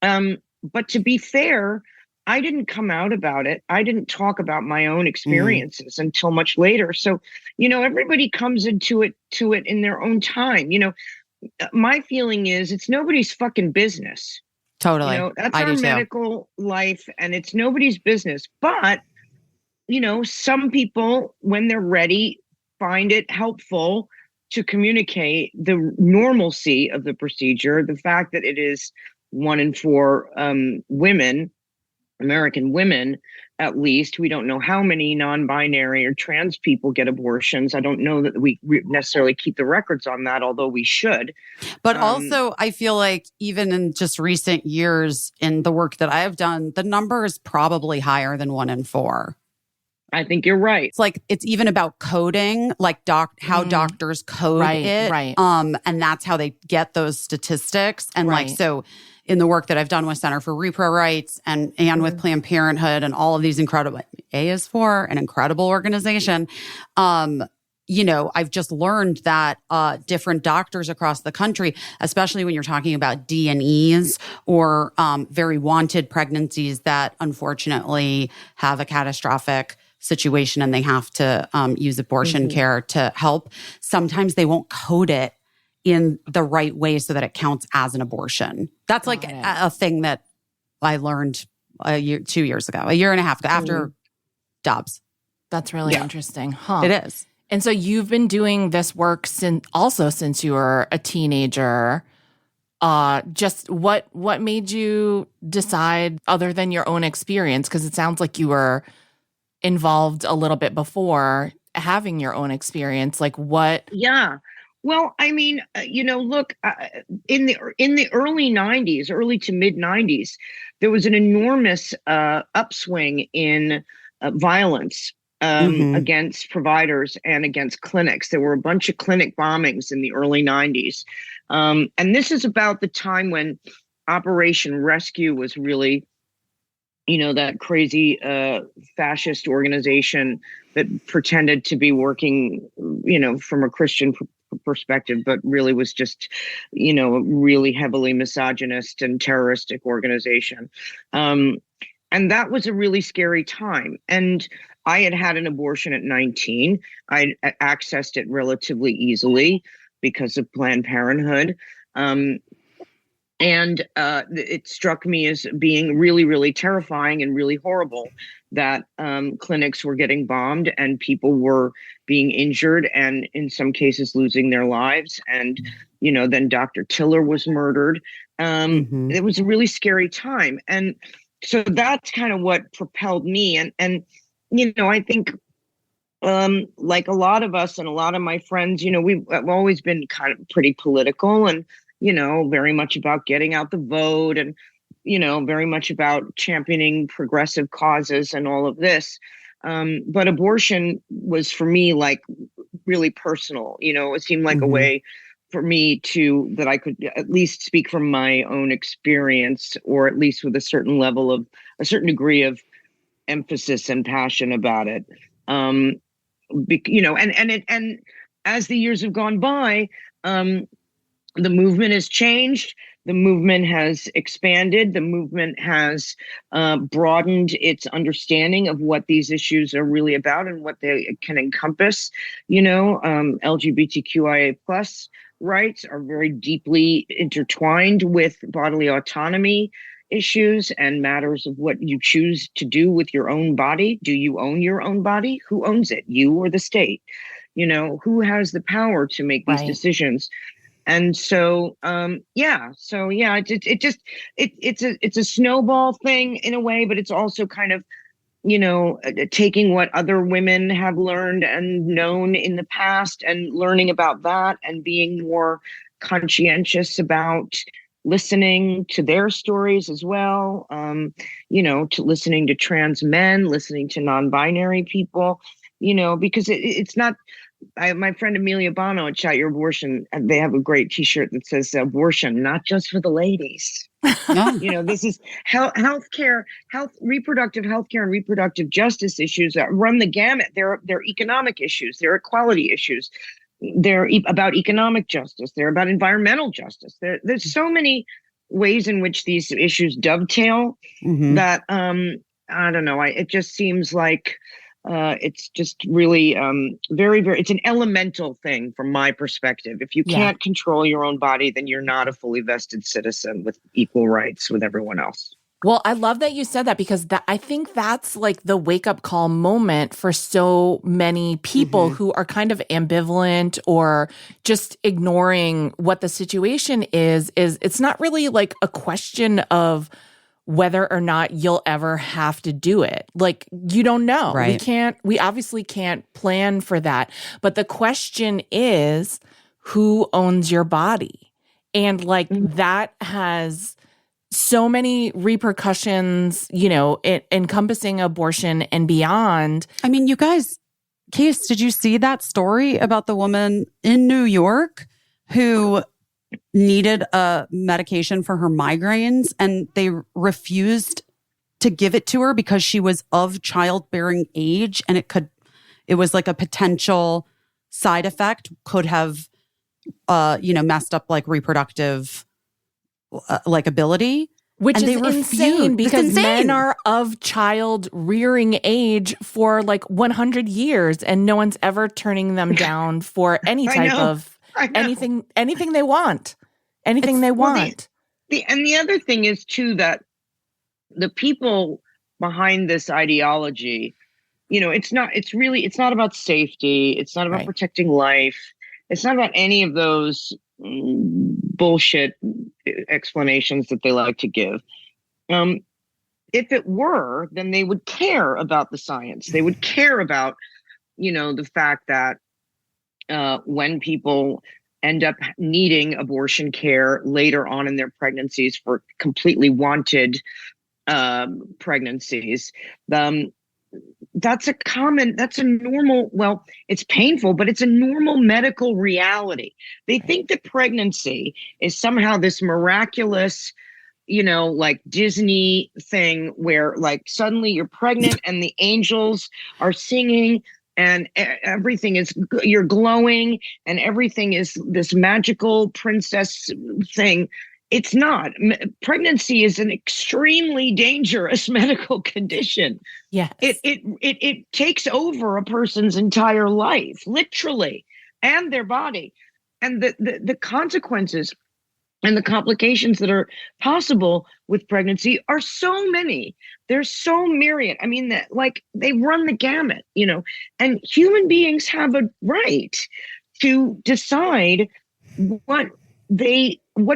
But to be fair, I didn't come out about it. I didn't talk about my own experiences until much later. So, everybody comes into it in their own time. My feeling is it's nobody's fucking business. Totally. That's our medical life, and it's nobody's business. But, some people, when they're ready, find it helpful to communicate the normalcy of the procedure, the fact that it is 1 in 4 women, American women, at least. We don't know how many non-binary or trans people get abortions. I don't know that we necessarily keep the records on that, although we should. But also, I feel like even in just recent years in the work that I have done, the number is probably higher than 1 in 4. I think you're right. It's like, it's even about coding, like how doctors code it. Right. And that's how they get those statistics. And so in the work that I've done with Center for Repro Rights and with Planned Parenthood and all of these incredible, A is for an incredible organization. I've just learned that different doctors across the country, especially when you're talking about D&Es or very wanted pregnancies that unfortunately have a catastrophic situation and they have to use abortion care to help, sometimes they won't code it in the right way so that it counts as an abortion. That's a thing that I learned 2 years ago, a year and a half ago, after Dobbs. That's really interesting. Huh. It is. And so you've been doing this work since you were a teenager. Just what made you decide, other than your own experience? Because it sounds like you were involved a little bit before having your own experience. Like what? Yeah. Well, I mean, look, in the early 90s, early to mid 90s, there was an enormous upswing in violence against providers and against clinics. There were a bunch of clinic bombings in the early 90s. And this is about the time when Operation Rescue was really, that crazy fascist organization that pretended to be working, from a Christian perspective, but really was just, a really heavily misogynist and terroristic organization. And that was a really scary time. And I had an abortion at 19. I accessed it relatively easily because of Planned Parenthood. And it struck me as being really, really terrifying and really horrible that clinics were getting bombed and people were being injured and in some cases losing their lives. And, then Dr. Tiller was murdered. It was a really scary time. And so that's kind of what propelled me. And I think like a lot of us and a lot of my friends, we've always been kind of pretty political and, very much about getting out the vote and very much about championing progressive causes and all of this. But abortion was for me like really personal. It seemed like a way for me that I could at least speak from my own experience, or at least with a certain degree of emphasis and passion about it. And as the years have gone by, the movement has changed. The movement has expanded. The movement has broadened its understanding of what these issues are really about and what they can encompass. LGBTQIA plus rights are very deeply intertwined with bodily autonomy issues and matters of what you choose to do with your own body. Do you own your own body? Who owns it? You or the state? Who has the power to make these decisions? And so, it's a snowball thing in a way, but it's also kind of, taking what other women have learned and known in the past and learning about that and being more conscientious about listening to their stories as well, to listening to trans men, listening to non-binary people, because it's not. My friend Amelia Bono at Shout Your Abortion, they have a great T-shirt that says "Abortion, not just for the ladies." This is healthcare, reproductive healthcare, and reproductive justice issues that run the gamut. They're economic issues, they're equality issues, they're about economic justice, they're about environmental justice. There's so many ways in which these issues dovetail that I don't know. It just seems like. It's just really very, very, it's an elemental thing from my perspective. If you can't control your own body, then you're not a fully vested citizen with equal rights with everyone else. Well, I love that you said that, because I think that's like the wake up call moment for so many people who are kind of ambivalent or just ignoring what the situation is it's not really like a question of whether or not you'll ever have to do it. Like, you don't know. Right. We obviously can't plan for that. But the question is, who owns your body? And like that has so many repercussions, encompassing abortion and beyond. I mean, you guys, Case, did you see that story about the woman in New York who needed a medication for her migraines and they refused to give it to her because she was of childbearing age, and it was like a potential side effect, could have messed up like reproductive like ability, which is insane because men are of child rearing age for like 100 years and no one's ever turning them down for any type of anything they want. Anything they want. And the other thing is too that the people behind this ideology, it's not about safety. It's not about protecting life. It's not about any of those bullshit explanations that they like to give. If it were, then they would care about the science. They would care about, the fact that when people end up needing abortion care later on in their pregnancies for completely wanted pregnancies, that's a normal, well, it's painful, but it's a normal medical reality. They think that pregnancy is somehow this miraculous, like Disney thing where like suddenly you're pregnant and the angels are singing and everything is, you're glowing and everything is this magical princess thing. It's not. Pregnancy is an extremely dangerous medical condition. Yes. It takes over a person's entire life, literally, and their body. And the consequences and the complications that are possible with pregnancy are so many. There's so myriad. I mean, they run the gamut, and human beings have a right to decide what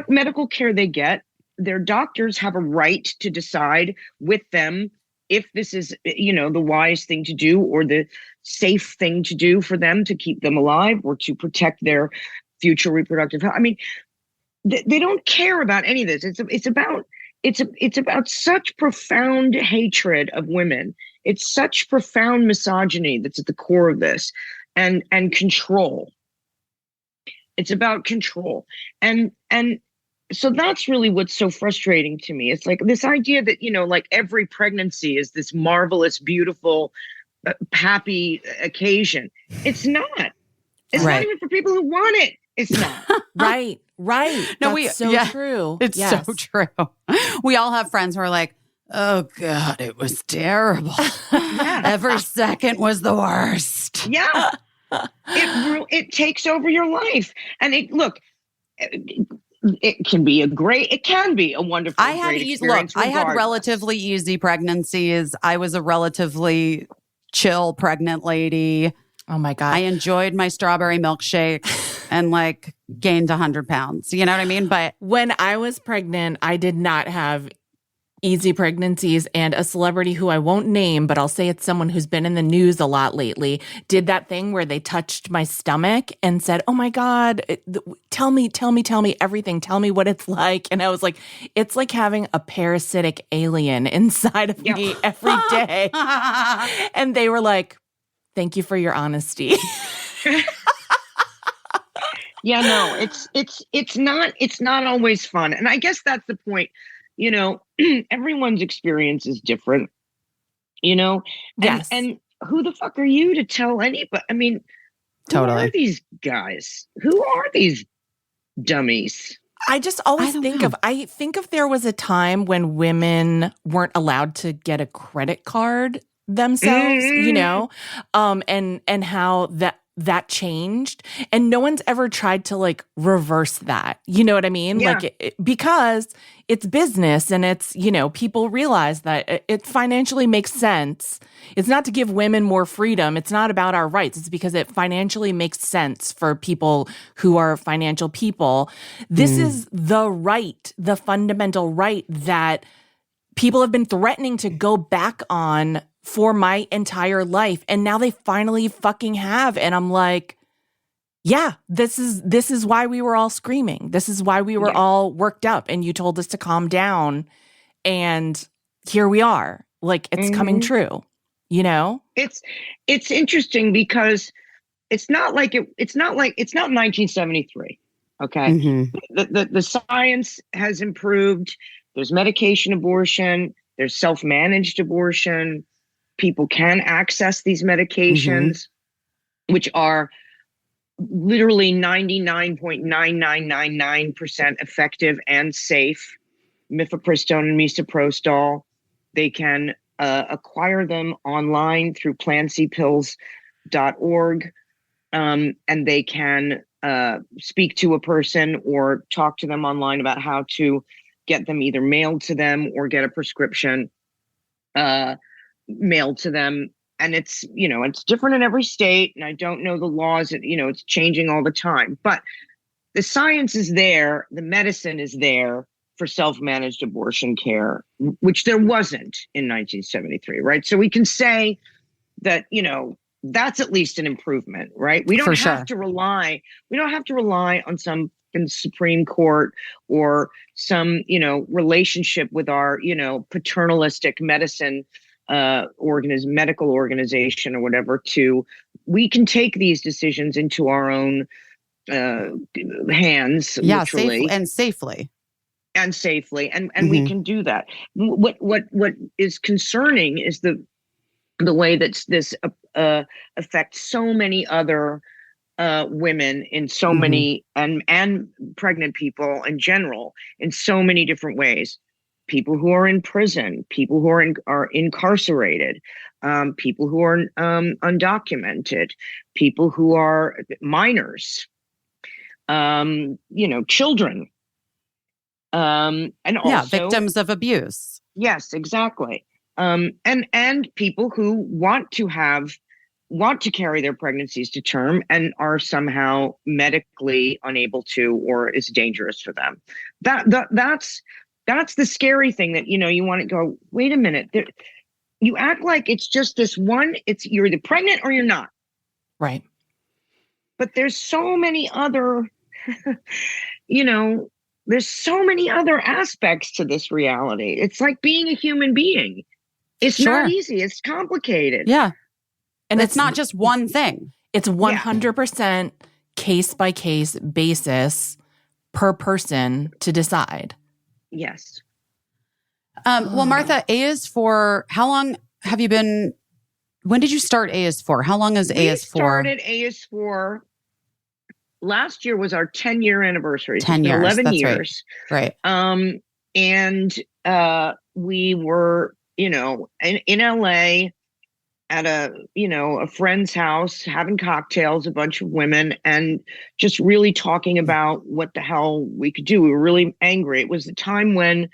medical care they get. Their doctors have a right to decide with them if this is, the wise thing to do or the safe thing to do for them to keep them alive or to protect their future reproductive health. I mean, they don't care about any of this. It's about it's about such profound hatred of women. It's such profound misogyny that's at the core of this, and control. It's about control. And so that's really what's so frustrating to me. It's like this idea that, like every pregnancy is this marvelous, beautiful, happy occasion. It's not. It's not even for people who want it. It's not. Right. No, That's so true. It's so true. We all have friends who are like, oh God, it was terrible. Every second was the worst. Yeah. It takes over your life. And it can be a wonderful, I had relatively easy pregnancies. I was a relatively chill pregnant lady. Oh my God. I enjoyed my strawberry milkshake and gained 100 pounds. You know what I mean? But when I was pregnant, I did not have easy pregnancies, and a celebrity who I won't name, but I'll say it's someone who's been in the news a lot lately, did that thing where they touched my stomach and said, oh my God, tell me everything. Tell me what it's like. And I was like, it's like having a parasitic alien inside of me every day. And they were like, thank you for your honesty. Yeah, no, it's not always fun. And I guess that's the point. Everyone's experience is different, Yes. And who the fuck are you to tell anybody? I mean, totally. Who are these guys? Who are these dummies? I just always think if there was a time when women weren't allowed to get a credit card themselves, and how that changed, and no one's ever tried to reverse that. You know what I mean? Yeah. Because it's business, and it's, people realize that it financially makes sense. It's not to give women more freedom. It's not about our rights. It's because it financially makes sense for people who are financial people. This is the right, the fundamental right that people have been threatening to go back on for my entire life. And now they finally fucking have. And I'm like, yeah, this is why we were all screaming. This is why we were all worked up, and you told us to calm down. And here we are. It's coming true, It's interesting because it's not 1973. Okay. Mm-hmm. The science has improved. There's medication abortion. There's self-managed abortion. People can access these medications, which are literally 99.9999% effective and safe. Mifepristone and misoprostol. They can acquire them online through plancpills.org, and they can speak to a person or talk to them online about how to get them either mailed to them or get a prescription mailed to them. And it's, it's different in every state. And I don't know the laws, it's changing all the time. But the science is there. The medicine is there for self-managed abortion care, which there wasn't in 1973, right? So we can say that, that's at least an improvement, right? We don't have to rely on some Supreme Court or some, relationship with our, paternalistic medicine medical organization or whatever. We can take these decisions into our own hands, literally, safely. And we can do that. What is concerning is the way that this affects so many other women in so many, and pregnant people in general, in so many different ways. People who are in prison, people who are incarcerated, people who are undocumented, people who are minors, children, and also victims of abuse. Yes, exactly. And people who want to carry their pregnancies to term and are somehow medically unable to, or is dangerous for them. That's the scary thing, that, you want to go, wait a minute. You act like it's just this one, you're either pregnant or you're not. Right. But there's so many other, there's so many other aspects to this reality. It's like being a human being. It's not easy. It's complicated. Yeah. And it's not just one thing. It's 100% case by case basis per person to decide. Yes. Well, Martha, A is for, how long have you been, when did you start A is for? How long is A is for? We started A is for, last year was our 10-year anniversary. 10 years. 11 That's years. Right. And we were, in LA at a friend's house, having cocktails, a bunch of women, and just really talking about what the hell we could do. We were really angry. It was the time when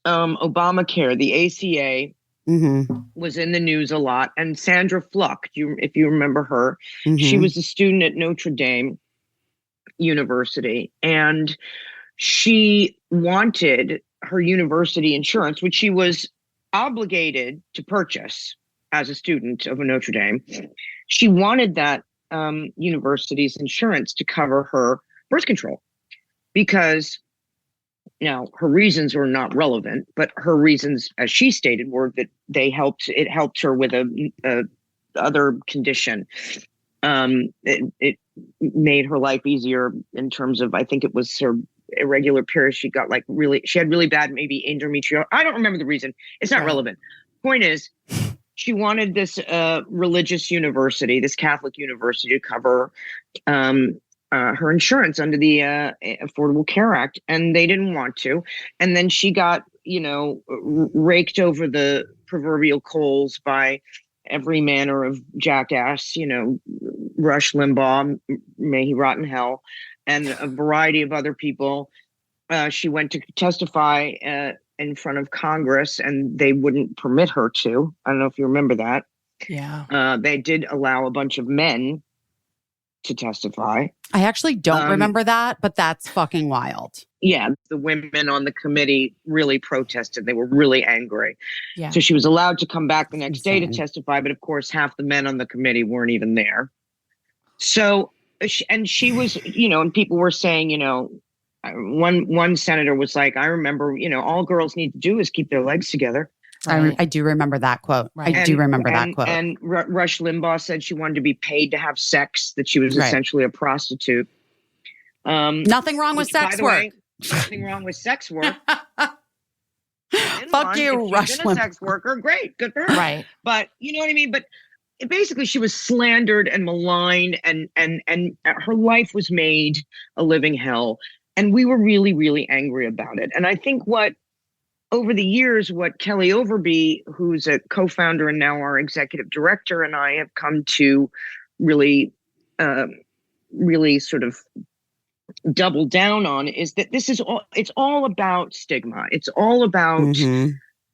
Obamacare, the ACA, was in the news a lot. And Sandra Fluck, if you remember her, she was a student at Notre Dame University, and she wanted her university insurance, which she was obligated to purchase as a student of Notre Dame. She wanted that university's insurance to cover her birth control, because now her reasons were not relevant, but her reasons, as she stated, were that it helped her with a other condition. It made her life easier in terms of, I think it was her irregular periods. She got she had really bad, maybe endometriosis. I don't remember the reason. It's not relevant. Point is, she wanted this religious university, this Catholic university, to cover her insurance under the Affordable Care Act, and they didn't want to. And then she got, raked over the proverbial coals by every manner of jackass, Rush Limbaugh, may he rot in hell, and a variety of other people. She went to testify in front of Congress, and they wouldn't permit her to. I don't know if you remember that. Yeah. They did allow a bunch of men to testify. I actually don't remember that, but that's fucking wild. Yeah, the women on the committee really protested. They were really angry. Yeah. So she was allowed to come back the next day to testify, but of course half the men on the committee weren't even there. So, she was, and people were saying, one senator was like, I remember, all girls need to do is keep their legs together. Right. I do remember that quote. Right. I do remember that quote. And Rush Limbaugh said she wanted to be paid to have sex, that she was essentially a prostitute. Nothing wrong with sex work. Nothing wrong with sex work. Fuck you, Rush Limbaugh. A sex worker, great, good for her. Right. But you know what I mean? But basically she was slandered and maligned, and her life was made a living hell. And we were really, really angry about it. And I think over the years, what Kelly Overby, who's a co-founder and now our executive director, and I have come to really, really sort of double down on, is that it's all about stigma. It's all about,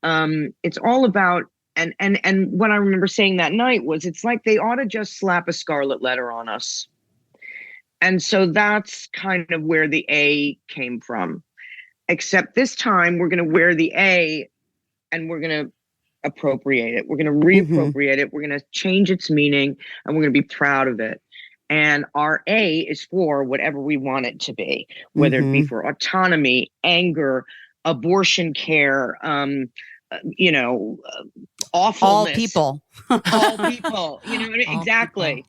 and what I remember saying that night was, it's like they ought to just slap a scarlet letter on us. And so that's kind of where the A came from. Except this time we're going to wear the A and we're going to appropriate it. We're going to reappropriate it. We're going to change its meaning, and we're going to be proud of it. And our A is for whatever we want it to be, whether it be for autonomy, anger, abortion care, awfulness. All people. All people. Exactly.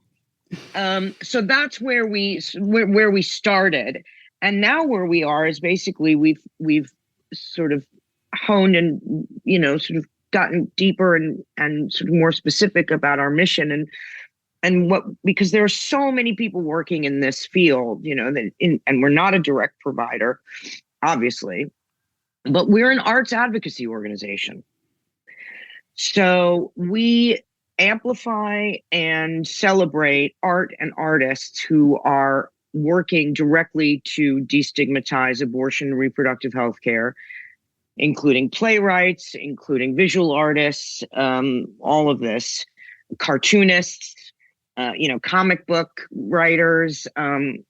So that's where we started. And now where we are is basically we've sort of honed and, sort of gotten deeper and sort of more specific about our mission and because there are so many people working in this field, and we're not a direct provider, obviously, but we're an arts advocacy organization. So we amplify and celebrate art and artists who are working directly to destigmatize abortion and reproductive health care, including playwrights, including visual artists, all of this, cartoonists, comic book writers,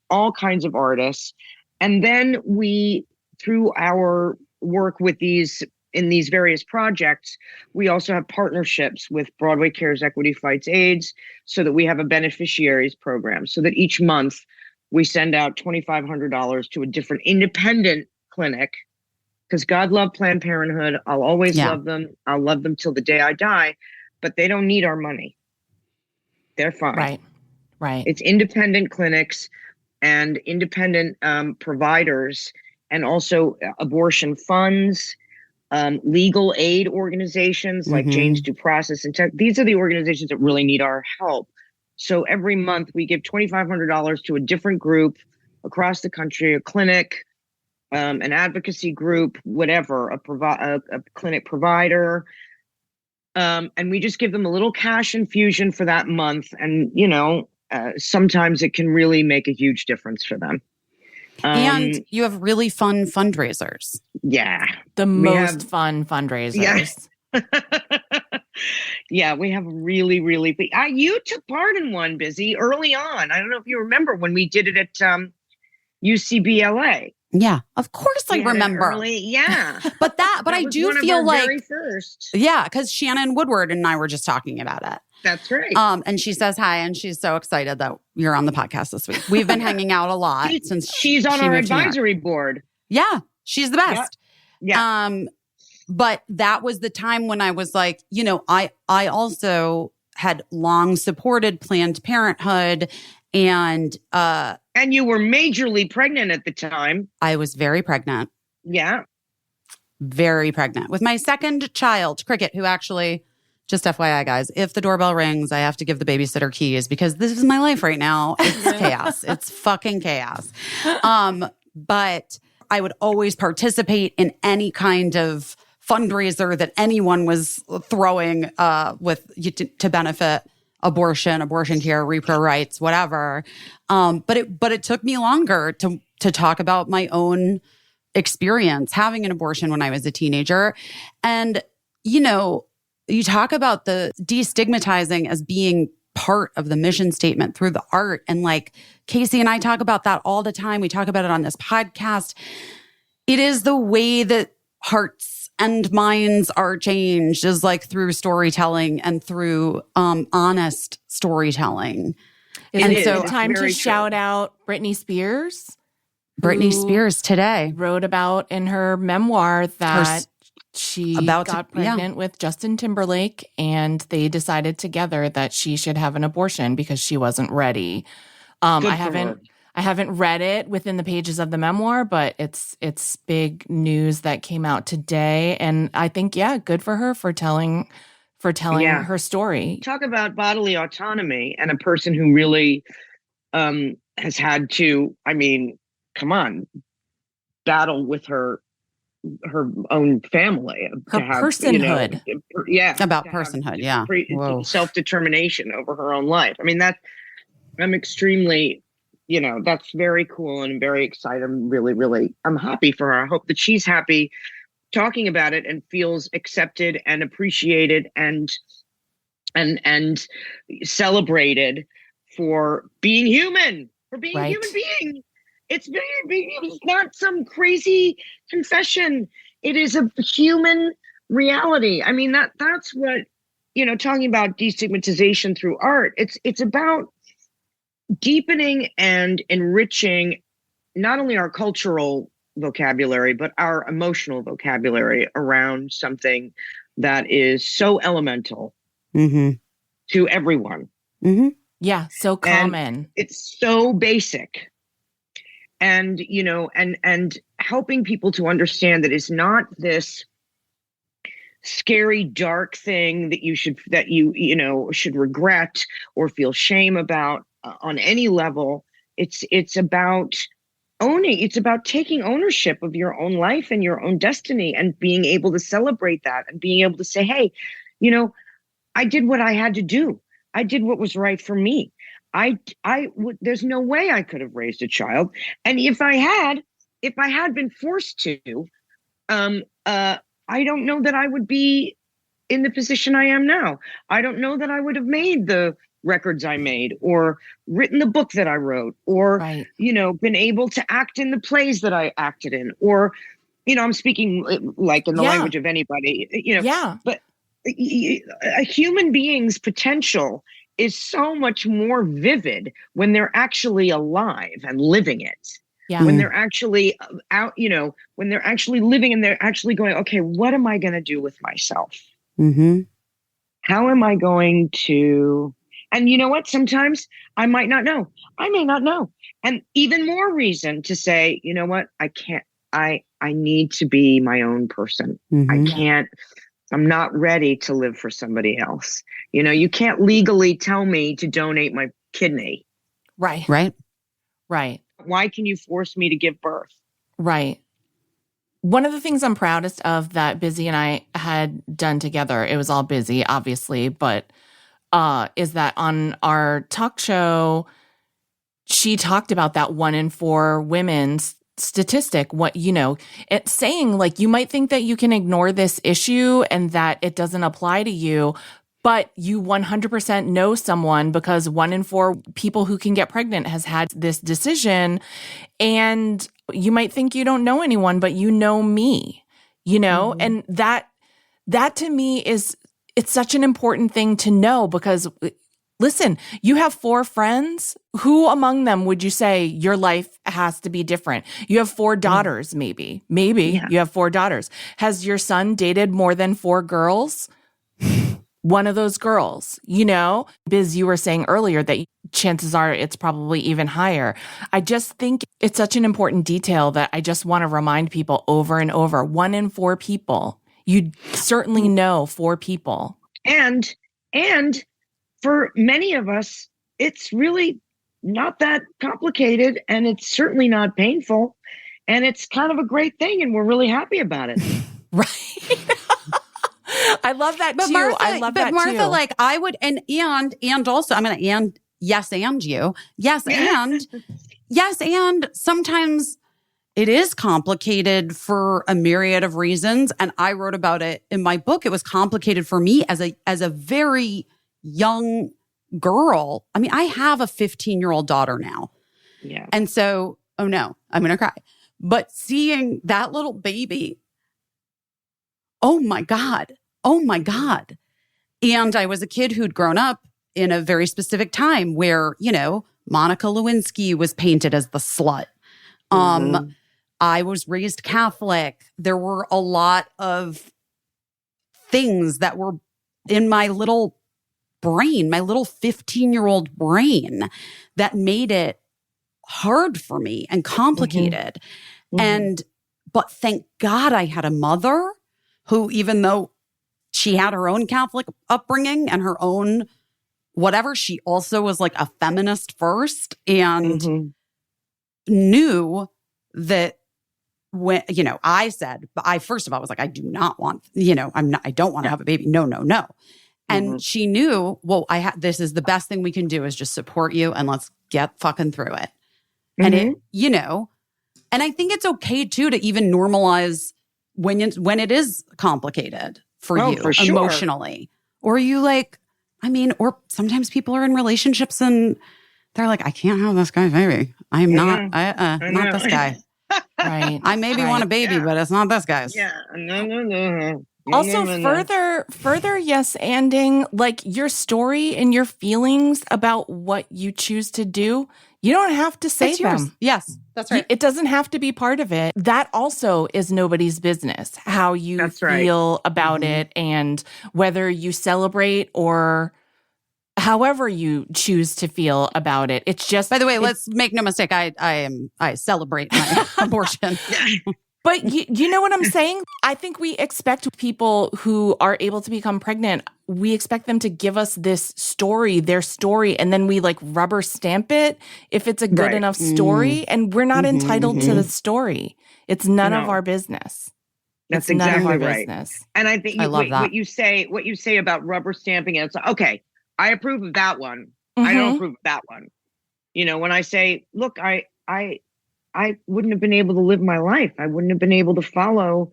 all kinds of artists. And then we, through our work in these various projects, we also have partnerships with Broadway Cares Equity Fights AIDS, so that we have a beneficiaries program, so that each month we send out $2,500 to a different independent clinic, because God love Planned Parenthood. I'll always love them. I'll love them till the day I die, but they don't need our money. They're fine. Right. It's independent clinics and independent providers, and also abortion funds, legal aid organizations like Jane's Due Process and Tech. These are the organizations that really need our help. So every month we give $2,500 to a different group across the country, a clinic, an advocacy group, whatever, a clinic provider. And we just give them a little cash infusion for that month. And, sometimes it can really make a huge difference for them. And you have really fun fundraisers. Yeah. The most fun fundraisers. Yeah, we have really, really big. You took part in one, Busy, early on. I don't know if you remember when we did it at UCBLA. Yeah, of course I remember. But I do feel like very first. Yeah, because Shannon Woodward and I were just talking about it. That's right. And she says hi, and she's so excited that you're on the podcast this week. We've been hanging out a lot since she's on our advisory board. Yeah, she's the best. Yeah. But that was the time when I was like, I also had long supported Planned Parenthood, and you were majorly pregnant at the time. I was very pregnant. Yeah. Very pregnant with my second child, Cricket, who actually, just FYI, guys, if the doorbell rings, I have to give the babysitter keys because this is my life right now. It's chaos. It's fucking chaos. But I would always participate in any kind of fundraiser that anyone was throwing to benefit abortion care, repro rights, whatever. But it took me longer to talk about my own experience having an abortion when I was a teenager. And, you talk about the destigmatizing as being part of the mission statement through the art. And like Caissie and I talk about that all the time. We talk about it on this podcast. It is the way that hearts and minds are changed, is like through storytelling and through honest storytelling. It's time to shout out Britney Spears. Britney Spears today wrote about in her memoir that she got pregnant with Justin Timberlake, and they decided together that she should have an abortion because she wasn't ready. I haven't read it within the pages of the memoir, but it's big news that came out today, and I think good for her for telling her story. Talk about bodily autonomy, and a person who really has had to, battle with her own family, her personhood. About personhood. Self-determination over her own life. I'm extremely, that's very cool and very excited. I'm really, really, I'm happy for her. I hope that she's happy talking about it and feels accepted and appreciated and celebrated for being human, for being a human being. It's not some crazy confession. It is a human reality. That's what, talking about destigmatization through art. It's about deepening and enriching not only our cultural vocabulary, but our emotional vocabulary around something that is so elemental to everyone. Mm-hmm. Yeah, so common. And it's so basic. And, and helping people to understand that it's not this scary, dark thing that you should regret or feel shame about on any level. It's about owning. It's about taking ownership of your own life and your own destiny, and being able to celebrate that and being able to say, hey, I did what I had to do. I did what was right for me. There's no way I could have raised a child. And if I had been forced to, I don't know that I would be in the position I am now. I don't know that I would have made the records I made, or written the book that I wrote, or, been able to act in the plays that I acted in, or, I'm speaking like in the language of anybody, but a human being's potential is so much more vivid when they're actually alive and living it. Yeah. When they're actually out, when they're actually living and they're actually going, okay, what am I going to do with myself? Mm-hmm. How am I going to, and you know what? Sometimes I might not know. I may not know. And even more reason to say, you know what? I can't, I need to be my own person. Mm-hmm. I'm not ready to live for somebody else. You can't legally tell me to donate my kidney. Right. Right. Right. Why can you force me to give birth? Right. One of the things I'm proudest of that Busy and I had done together, it was all Busy, obviously, but is that on our talk show, she talked about that 1 in 4 women's statistic. It's saying like, you might think that you can ignore this issue and that it doesn't apply to you, but you 100% know someone, because 1 in 4 people who can get pregnant has had this decision. And you might think you don't know anyone, but you know me, and that to me it's such an important thing to know, because listen, you have 4 friends. Who among them would you say your life has to be different? You have 4 daughters, maybe Yeah. you have 4 daughters. Has your son dated more than 4 girls? One of those girls, Biz, you were saying earlier that chances are it's probably even higher. I just think it's such an important detail that I just want to remind people over and over. 1 in 4 people, you certainly know 4 people. And for many of us, it's really not that complicated, and it's certainly not painful, and it's kind of a great thing, and we're really happy about it. Right. I love that too. I love that too. But Martha, like I would, and also, I'm going to, and yes, and you, yes, and sometimes it is complicated for a myriad of reasons. And I wrote about it in my book. It was complicated for me as a very young girl. I mean, I have a 15-year-old daughter now. Yeah. And so, oh no, I'm going to cry. But seeing that little baby, oh my God. And I was a kid who'd grown up in a very specific time where, Monica Lewinsky was painted as the slut. I was raised Catholic. There were a lot of things that were in my little brain, my little 15-year-old brain, that made it hard for me and complicated. But thank God I had a mother who, even though she had her own Catholic upbringing and her own whatever, she also was like a feminist first, and knew that when, first of all was like, I do not want, I don't want to have a baby. No. And she knew, well, this is the best thing we can do is just support you and let's get fucking through it. And it, and I think it's okay too, to even normalize when it is complicated for you for sure. Emotionally, or or sometimes people are in relationships and they're like, I can't have this guy's baby. I am not, not this guy. Right. I maybe want a baby, but it's not this guy's. Yeah. No. Also, further yes-anding, like your story and your feelings about what you choose to do, you don't have to say them. Yes, that's right. It doesn't have to be part of it. That also is nobody's business, how you feel about it, and whether you celebrate or however you choose to feel about it. It's just, by the way, let's make no mistake. I celebrate my abortion. But you know what I'm saying? I think we expect people who are able to become pregnant, we expect them to give us this story, their story, and then we like rubber stamp it if it's a good enough story. And we're not entitled to the story. It's none of our business. That's it's exactly none of our right. business. And I think what you say about rubber stamping it, it's like, okay, I approve of that one. I don't approve of that one. When I say, look, I wouldn't have been able to live my life. I wouldn't have been able to follow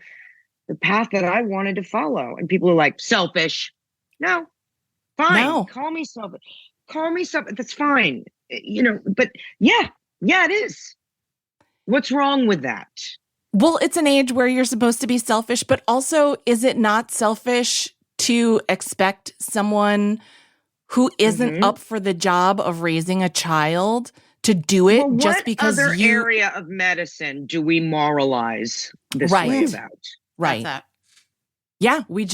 the path that I wanted to follow. And people are like, selfish. No, fine. No. Call me selfish. That's fine. But yeah, it is. What's wrong with that? Well, it's an age where you're supposed to be selfish, but also, is it not selfish to expect someone who isn't up for the job of raising a child to do it just because what other area of medicine do we moralize this way about? Right. Yeah, we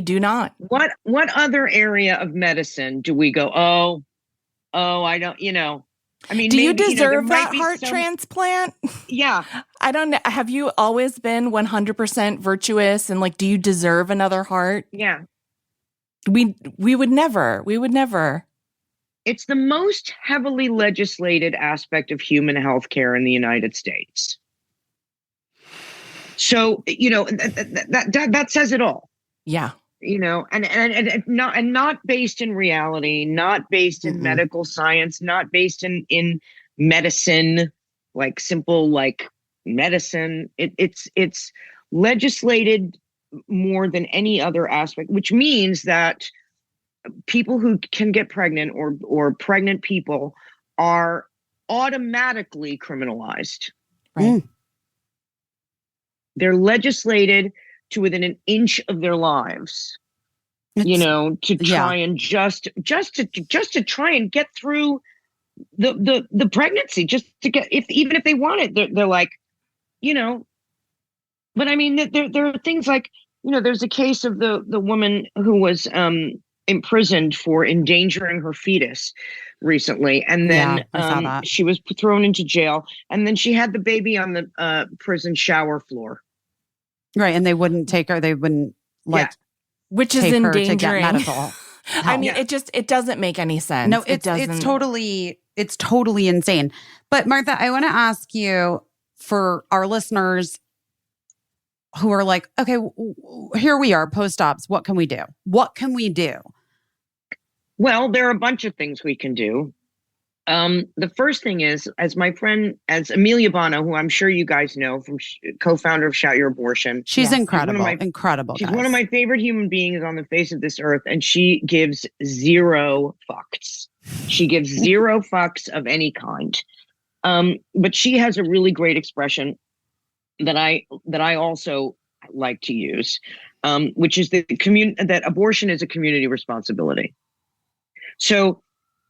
do not. What other area of medicine do we go, oh, I don't, I mean, do you deserve that heart transplant? Yeah. I don't know. Have you always been 100% virtuous and like, do you deserve another heart? Yeah. We would never. We would never. It's the most heavily legislated aspect of human health care in the United States. So, that says it all. Yeah. And not based in reality, not based in medical science, not based in medicine, like simple like medicine. It's legislated more than any other aspect, which means that people who can get pregnant or pregnant people are automatically criminalized. Right. They're legislated to within an inch of their lives, to try and just to try and get through the pregnancy, just to get, even if they want it, they're like, but I mean, there are things like, there's a case of the woman who was imprisoned for endangering her fetus recently. And then she was thrown into jail, and then she had the baby on the prison shower floor. Right. And they wouldn't take her. They wouldn't which is endangering. To get medical help. I mean, it doesn't make any sense. No, it's totally insane. But Martha, I want to ask you, for our listeners who are like, okay, here we are post-ops. What can we do? What can we do? Well, there are a bunch of things we can do. The first thing is, as Amelia Bono, who I'm sure you guys know, from co-founder of Shout Your Abortion. She's incredible. Incredible. She's one of my favorite human beings on the face of this earth, and she gives zero fucks. She gives zero fucks of any kind. But she has a really great expression that I also like to use, which is that abortion is a community responsibility. So,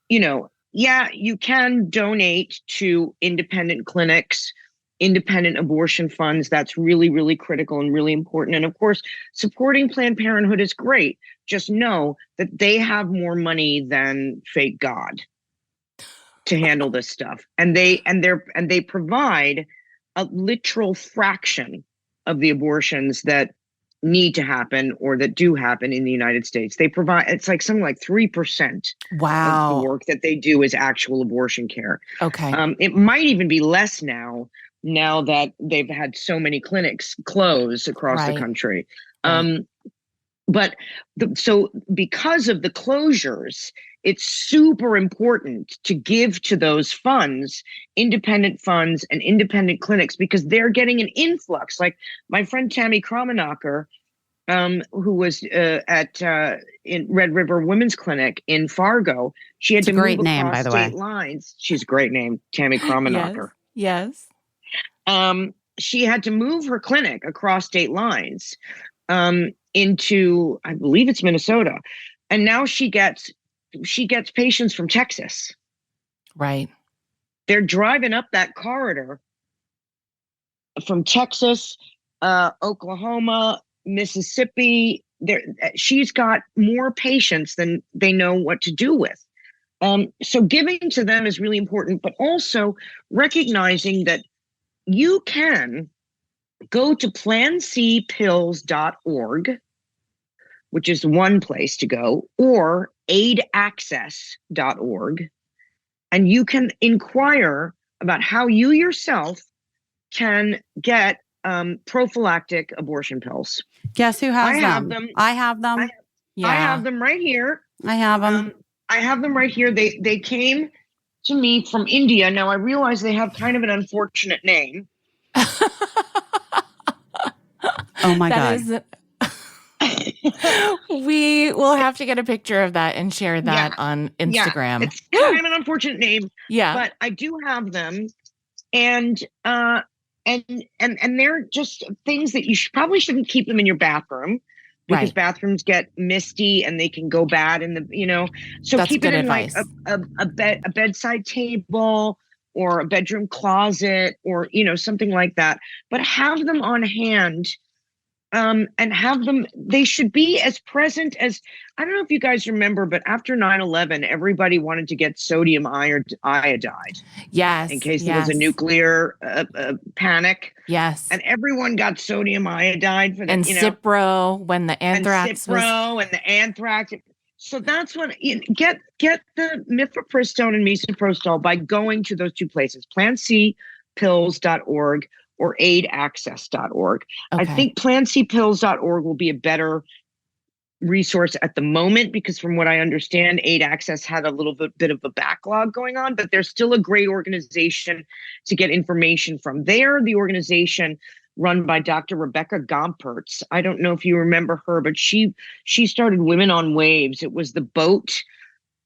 you can donate to independent clinics, independent abortion funds. That's really, really critical and really important. And of course, supporting Planned Parenthood is great. Just know that they have more money than fake God to handle this stuff. And they provide a literal fraction of the abortions that need to happen or that do happen in the United States. They provide, it's like something like 3% wow. of the work that they do is actual abortion care. Okay. It might even be less now that they've had so many clinics close across the country. So because of the closures, it's super important to give to those funds, independent funds and independent clinics, because they're getting an influx. Like my friend Tammy Kramenacher, who was in Red River Women's Clinic in Fargo, she had to move across state lines. She's a great name, Tammy Kramenacher. Yes. She had to move her clinic across state lines into, I believe it's Minnesota, and now she gets patients from Texas. Right. They're driving up that corridor from Texas, Oklahoma, Mississippi. She's got more patients than they know what to do with. So giving to them is really important, but also recognizing that you can go to plancpills.org, which is one place to go, or aidaccess.org, and you can inquire about how you yourself can get prophylactic abortion pills. Guess who has them? I have them. I have them right here. I have them. I have them right here. They came to me from India. Now I realize they have kind of an unfortunate name. Oh my God. We will have to get a picture of that and share that on Instagram. It's kind of an unfortunate name. Yeah. But I do have them. And they're just things that you probably shouldn't keep them in your bathroom. because bathrooms get misty and they can go bad in the, so That's keep good it in advice. like a bedside table or a bedroom closet or, something like that, but have them on hand. And have them, they should be as present as, I don't know if you guys remember, but after 9/11, everybody wanted to get sodium iodide. Yes. In case there was a nuclear panic. Yes. And everyone got sodium iodide for that. And Cipro when the anthrax and the anthrax. So that's when get the mifepristone and misoprostol by going to those two places, PlanCpills.org or aidaccess.org. Okay. I think PlanCpills.org will be a better resource at the moment because from what I understand, Aid Access had a little bit of a backlog going on, but they're still a great organization to get information from. They're the organization run by Dr. Rebecca Gompertz. I don't know if you remember her, but she started Women on Waves. It was the boat.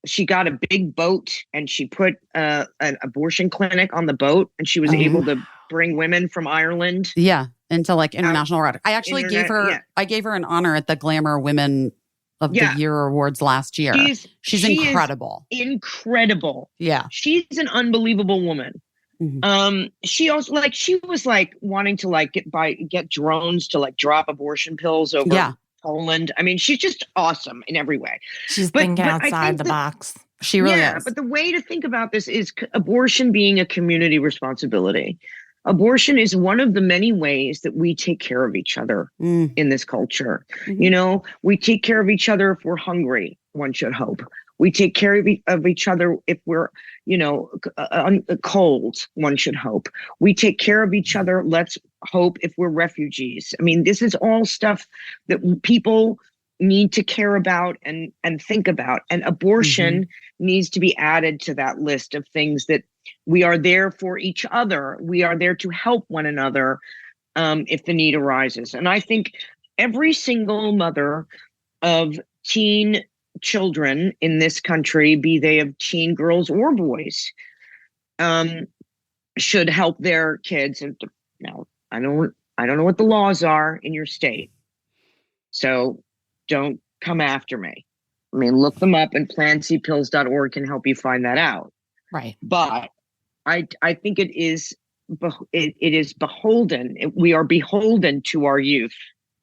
She got a big boat and she put an abortion clinic on the boat, and she was able to bring women from Ireland. Yeah. Into like international rhetoric. I actually gave her an honor at the Glamour Women of the Year Awards last year. She's incredible. Incredible. Yeah. She's an unbelievable woman. Mm-hmm. She also she was wanting to get drones to drop abortion pills over Poland. I mean, she's just awesome in every way. She's thinking outside the box. She really is. But the way to think about this is abortion being a community responsibility. Abortion is one of the many ways that we take care of each other in this culture. Mm-hmm. We take care of each other if we're hungry, one should hope. We take care of each other if we're, cold, one should hope. We take care of each other, let's hope, if we're refugees. I mean, this is all stuff that people need to care about and think about. And abortion needs to be added to that list of things that we are there for each other. We are there to help one another if the need arises. And I think every single mother of teen children in this country, be they of teen girls or boys, should help their kids. And I don't know what the laws are in your state, so don't come after me. I mean, look them up, and PlanCpills.org can help you find that out. Right. But I think it is beholden. We are beholden to our youth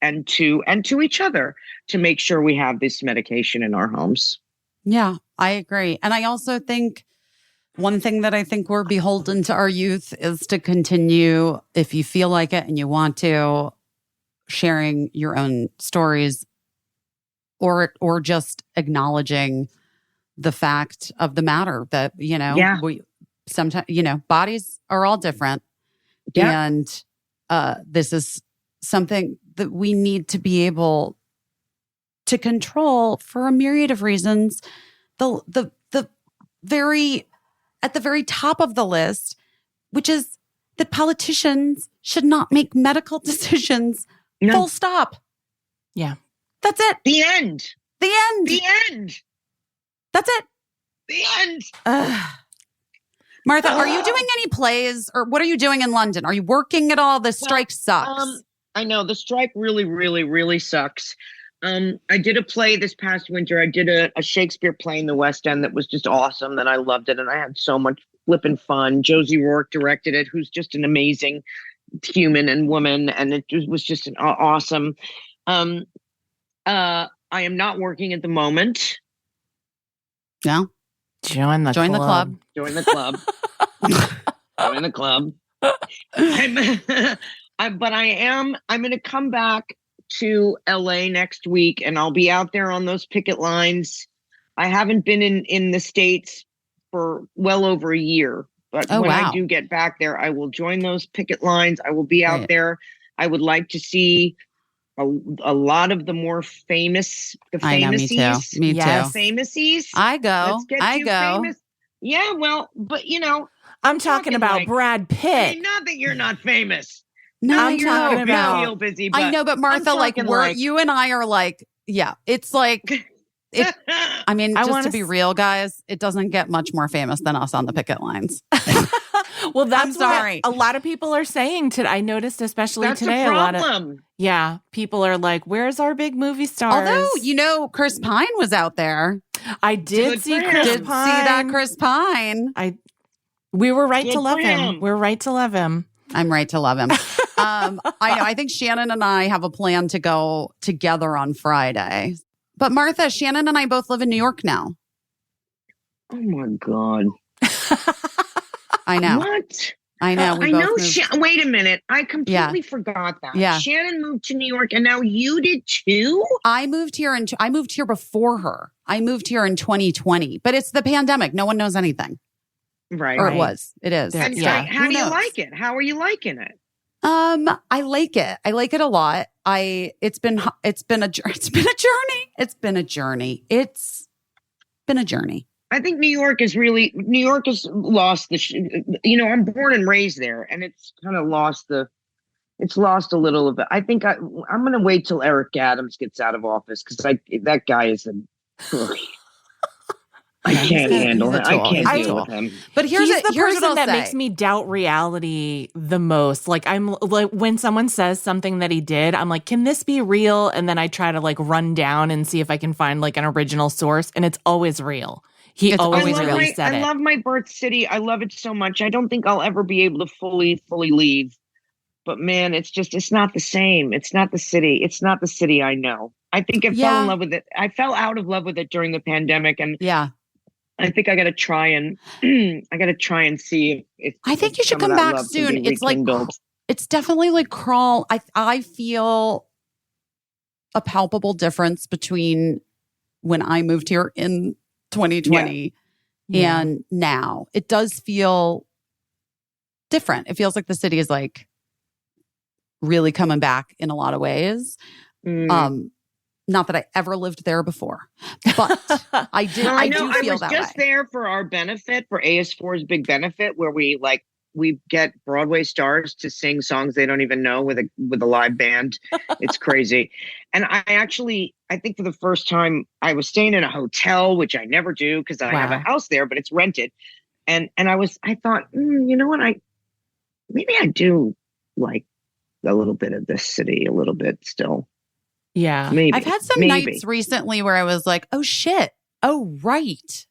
and to each other to make sure we have this medication in our homes. Yeah, I agree. And I also think one thing that I think we're beholden to our youth is to continue, if you feel like it and you want to, sharing your own stories or just acknowledging the fact of the matter that, we sometimes, bodies are all different. Yeah. And this is something that we need to be able to control for a myriad of reasons. The very at the very top of the list, which is that politicians should not make medical decisions. No. Full stop. Yeah. That's it. The end. The end. The end. That's it. The end. Martha, are you doing any plays, or what are you doing in London? Are you working at all? The strike sucks. I know the strike really, really, really sucks. I did a play this past winter. I did a Shakespeare play in the West End that was just awesome. That I loved it, and I had so much flippin' fun. Josie Rourke directed it, who's just an amazing human and woman, and it was just an awesome. I am not working at the moment. No. Join the club. Join the club. Join the club. But I'm going to come back to LA next week, and I'll be out there on those picket lines. I haven't been in the States for well over a year, but when I do get back there, I will join those picket lines. I will be out there. I would like to see a lot of the more famous, the famousies. Me too. Famousies. I go. Famous. Yeah, well, but I'm talking about Brad Pitt. I mean, not that you're not famous. No, I'm talking about real busy. But I know, but Martha, you and I are it's like. I mean, just to be real, guys, it doesn't get much more famous than us on the picket lines. Well, that's I'm sorry. what a lot of people are saying today. I noticed, especially That's today, a a lot of problem. people are like, "Where's our big movie stars?" Although, Chris Pine was out there. I did Good see for Chris him. Did Pine. see that Chris Pine. We were right Good to love for him. him. We're right to love him. I'm right to love him. I know. I think Shannon and I have a plan to go together on Friday. But Martha, Shannon and I both live in New York now. Oh my God. I know. What? I know. We I both know. moved. Wait a minute. I completely forgot that. Yeah. Shannon moved to New York, and now you did too? I moved here before her. I moved here in 2020, but it's the pandemic. No one knows anything. Right. Or it was. It is. Yeah. And still. how Who do you knows? like it? How are you liking it? I like it. I like it a lot. It's been a journey. It's been a journey. I think New York has lost I'm born and raised there, and it's kind of lost a little of it. I think I'm going to wait till Eric Adams gets out of office, because that guy is I can't handle him. I can't deal with him. But here's the here's person what I'll that say. makes me doubt reality the most. Like, I'm like, when someone says something that he did, I'm like, can this be real? And then I try to like run down and see if I can find like an original source, and it's always real. He always really said it. I love my birth city. I love it so much. I don't think I'll ever be able to fully leave. But man, it's not the same. It's not the city. It's not the city I know. I think I fell in love with it. I fell out of love with it during the pandemic, and I think I got to try and see if I think you should come back soon. It's rekindled. It's definitely like crawl. I feel a palpable difference between when I moved here in 2020 and now. It does feel different. It feels like the city is like really coming back in a lot of ways. Not that I ever lived there before, but I did. Well, I do feel was that just way. there for our benefit, for AS4's big benefit, where we get Broadway stars to sing songs they don't even know with a live band. It's crazy. And I think for the first time, I was staying in a hotel, which I never do because I have a house there, but it's rented. And I thought, you know what? Maybe I do like a little bit of this city, a little bit still. Yeah. Maybe. I've had some nights recently where I was like, oh shit. Oh, right.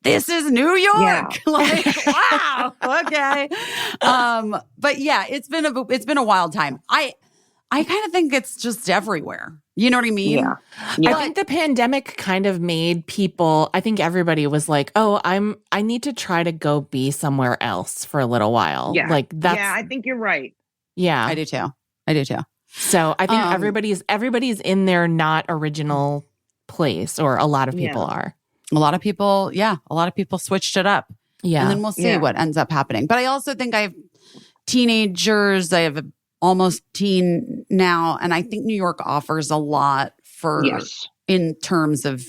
This is New York. Yeah. Like, wow. Okay. But yeah, it's been a wild time. I kind of think it's just everywhere. You know what I mean? Yeah. I think the pandemic kind of made people, I think everybody was like, oh, I need to try to go be somewhere else for a little while. Yeah. Like that's. Yeah, I think you're right. Yeah. I do too. So I think everybody's in their not original place, or a lot of people are. A lot of people switched it up. Yeah. And then we'll see what ends up happening. But I also think I have teenagers. I have almost teen now. And I think New York offers a lot in terms of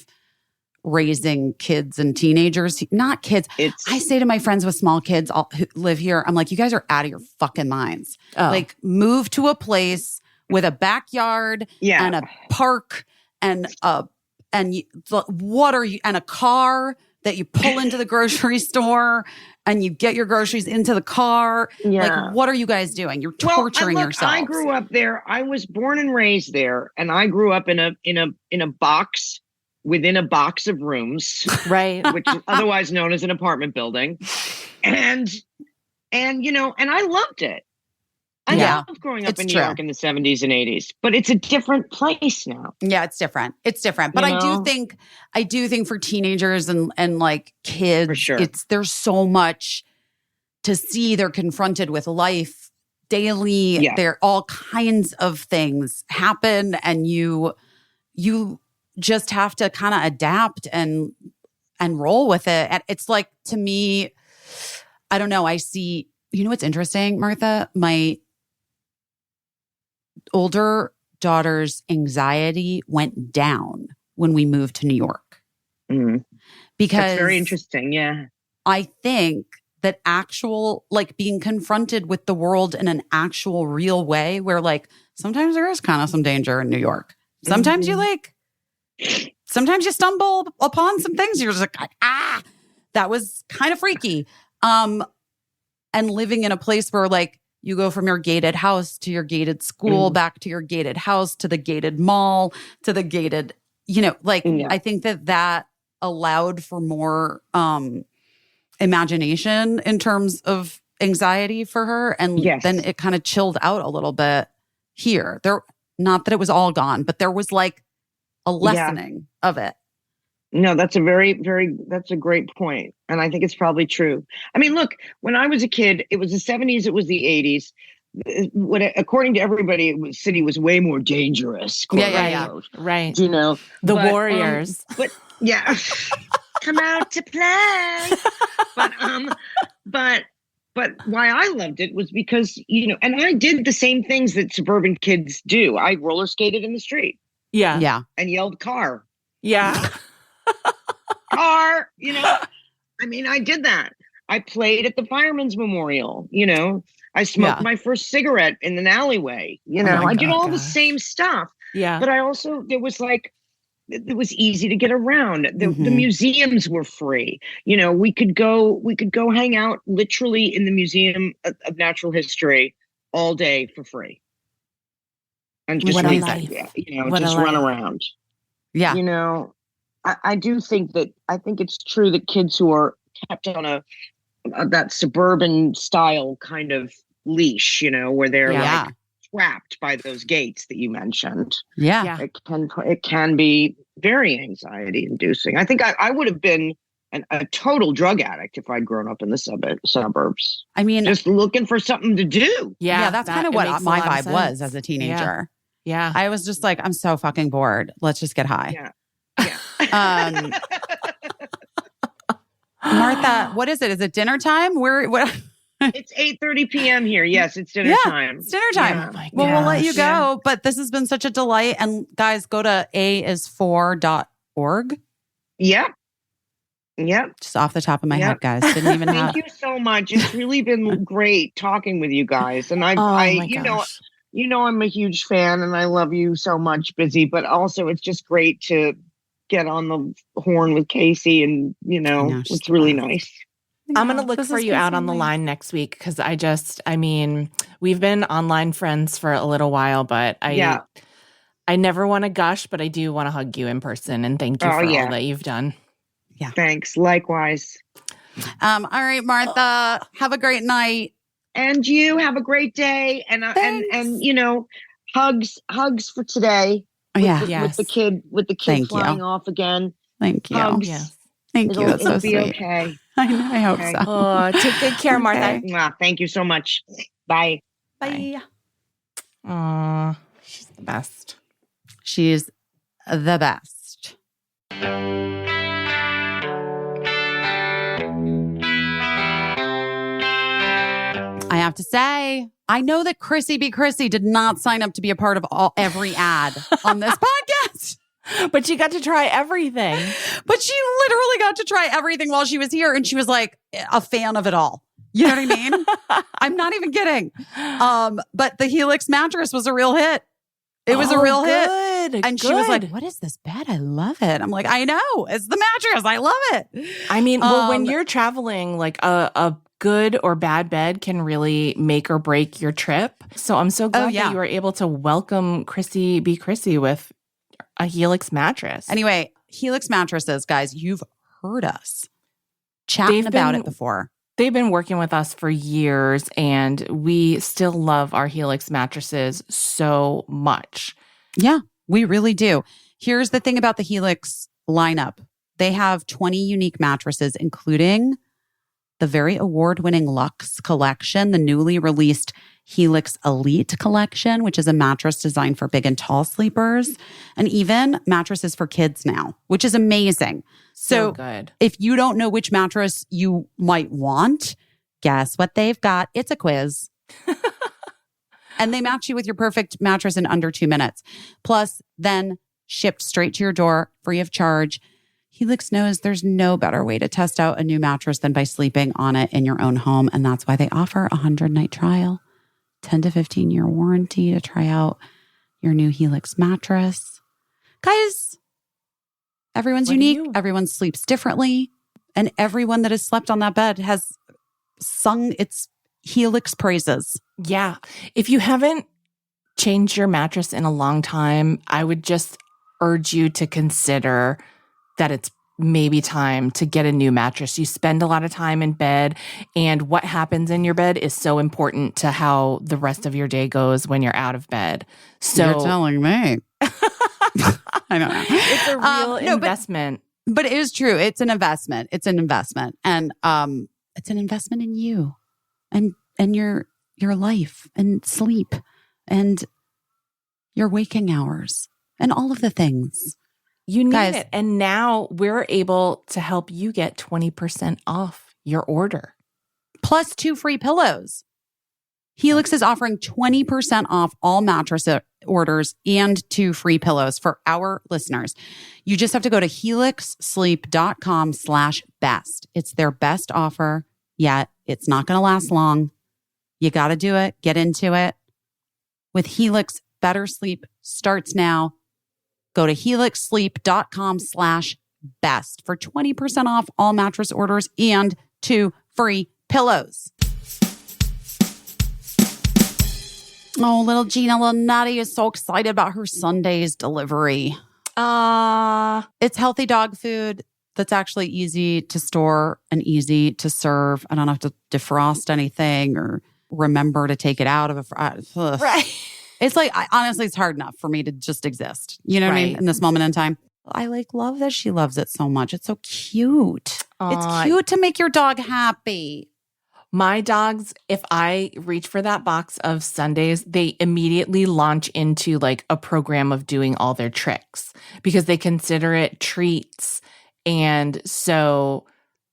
raising kids and teenagers. Not kids. I say to my friends with small kids who live here, I'm like, you guys are out of your fucking minds. Like, move to a place with a backyard and a park and and a car that you pull into the grocery store and you get your groceries into the car. Yeah. Like, what are you guys doing? You're torturing yourselves. I grew up there. I was born and raised there, and I grew up in a box within a box of rooms, right? Which is otherwise known as an apartment building. And I loved it. I loved growing up in New York in the 70s and 80s, but it's a different place now. Yeah, it's different. But I do think for teenagers and like kids, for sure. There's so much to see. They're confronted with life daily. Yeah. There all kinds of things happen, and you just have to kind of adapt and roll with it. And it's like, to me, I don't know. I see, what's interesting, Martha? My older daughter's anxiety went down when we moved to New York. Because that's very interesting. Yeah. I think that being confronted with the world in an actual real way, where like sometimes there is kind of some danger in New York. Sometimes sometimes you stumble upon some things. You're just like, that was kind of freaky. And and living in a place where like you go from your gated house to your gated school, back to your gated house, to the gated mall, to the gated, I think that allowed for more imagination in terms of anxiety for her. And then it kind of chilled out a little bit here. Not that it was all gone, but there was like a lessening of it. No, that's a that's a great point. And I think it's probably true. I mean, look, when I was a kid, it was the 70s, it was the 80s. According to everybody, the city was way more dangerous. Right. You know, the Warriors. But yeah, come out to play. But why I loved it was because, and I did the same things that suburban kids do. I roller skated in the street. Yeah. Yeah. And yelled car. Yeah. Car, I mean, I did that. I played at the Firemen's Memorial, I smoked my first cigarette in an alleyway, I did all the same stuff. Yeah. But it was easy to get around. The museums were free. We could go hang out literally in the Museum of Natural History all day for free. And just run around. Yeah. I do think it's true that kids who are kept on that suburban style kind of leash, where they're like trapped by those gates that you mentioned. Yeah. It can be very anxiety inducing. I think I would have been a total drug addict if I'd grown up in the suburbs. I mean, just looking for something to do. Yeah, that's kind of what my vibe was as a teenager. Yeah. I was just like, I'm so fucking bored. Let's just get high. Yeah. Martha, what is it? Is it dinner time? It's 8:30 p.m. here. Yes, it's dinner time. It's dinner time. Yeah. Oh my well, we'll let you go. Yeah. But this has been such a delight. And guys, go to ais4.org. Yep. Just off the top of my head, guys. Didn't even Thank you so much. It's really been great talking with you guys. And I'm a huge fan and I love you so much, Busy. But also it's just great to get on the horn with Caissie and, it's really nice. I'm going to look for you out on the line next week because we've been online friends for a little while, but I never want to gush, but I do want to hug you in person and thank you for all that you've done. Yeah. Thanks. Likewise. All right, Martha, have a great night. And you have a great day. And hugs for today. With the kid flying off again. Thank you. Hugs. Yes. Thank you. That's so sweet. It'll be okay. I know. I hope so. Oh, take good care, Martha. Thank you so much. Bye. Bye. Aw, she's the best. She's the best. I have to say, I know that Caissie B. Caissie did not sign up to be a part of every ad on this podcast. But she got to try everything. But she literally got to try everything while she was here. And she was like a fan of it all. You know what I mean? I'm not even kidding. But the Helix mattress was a real hit. It was a real hit. And she was like, what is this bed? I love it. I'm like, I know. It's the mattress. I love it. I mean, well, when you're traveling, like a good or bad bed can really make or break your trip. So I'm so glad that you were able to welcome Caissie B. Caissie with a Helix mattress. Anyway, Helix mattresses, guys, you've heard us chatting about it before. They've been working with us for years, and we still love our Helix mattresses so much. Yeah, we really do. Here's the thing about the Helix lineup. They have 20 unique mattresses, including the very award-winning Luxe collection, the newly released Helix Elite collection, which is a mattress designed for big and tall sleepers, and even mattresses for kids now, which is amazing. So good. If you don't know which mattress you might want, guess what they've got? It's a quiz. And they match you with your perfect mattress in under 2 minutes. Plus, then shipped straight to your door, free of charge. Helix knows there's no better way to test out a new mattress than by sleeping on it in your own home. And that's why they offer a 100-night trial, 10 to 15-year warranty to try out your new Helix mattress. Guys, everyone's unique. Everyone sleeps differently. And everyone that has slept on that bed has sung its Helix praises. Yeah. If you haven't changed your mattress in a long time, I would just urge you to consider that it's maybe time to get a new mattress. You spend a lot of time in bed, and what happens in your bed is so important to how the rest of your day goes when you're out of bed. So You're telling me. I don't know. it's a real investment. But it is true. It's an investment. It's an investment. And it's an investment in you and your life and sleep and your waking hours and all of the things. You need Guys, it. And now we're able to help you get 20% off your order. Plus 2 free pillows. Helix is offering 20% off all mattress orders and 2 free pillows for our listeners. You just have to go to helixsleep.com/best. It's their best offer yet. It's not going to last long. You got to do it. Get into it. With Helix, better sleep starts now. Go to helixsleep.com/best for 20% off all mattress orders and 2 free pillows. Oh, little Gina, little Natty is so excited about her Sunday's delivery. It's healthy dog food that's actually easy to store and easy to serve. I don't have to defrost anything or remember to take it out of a Right. It's like, honestly, it's hard enough for me to just exist. You know what I mean? Right. In this moment in time. I love that she loves it so much. It's so cute. It's cute to make your dog happy. My dogs, if I reach for that box of sundaes, they immediately launch into like a program of doing all their tricks because they consider it treats. And so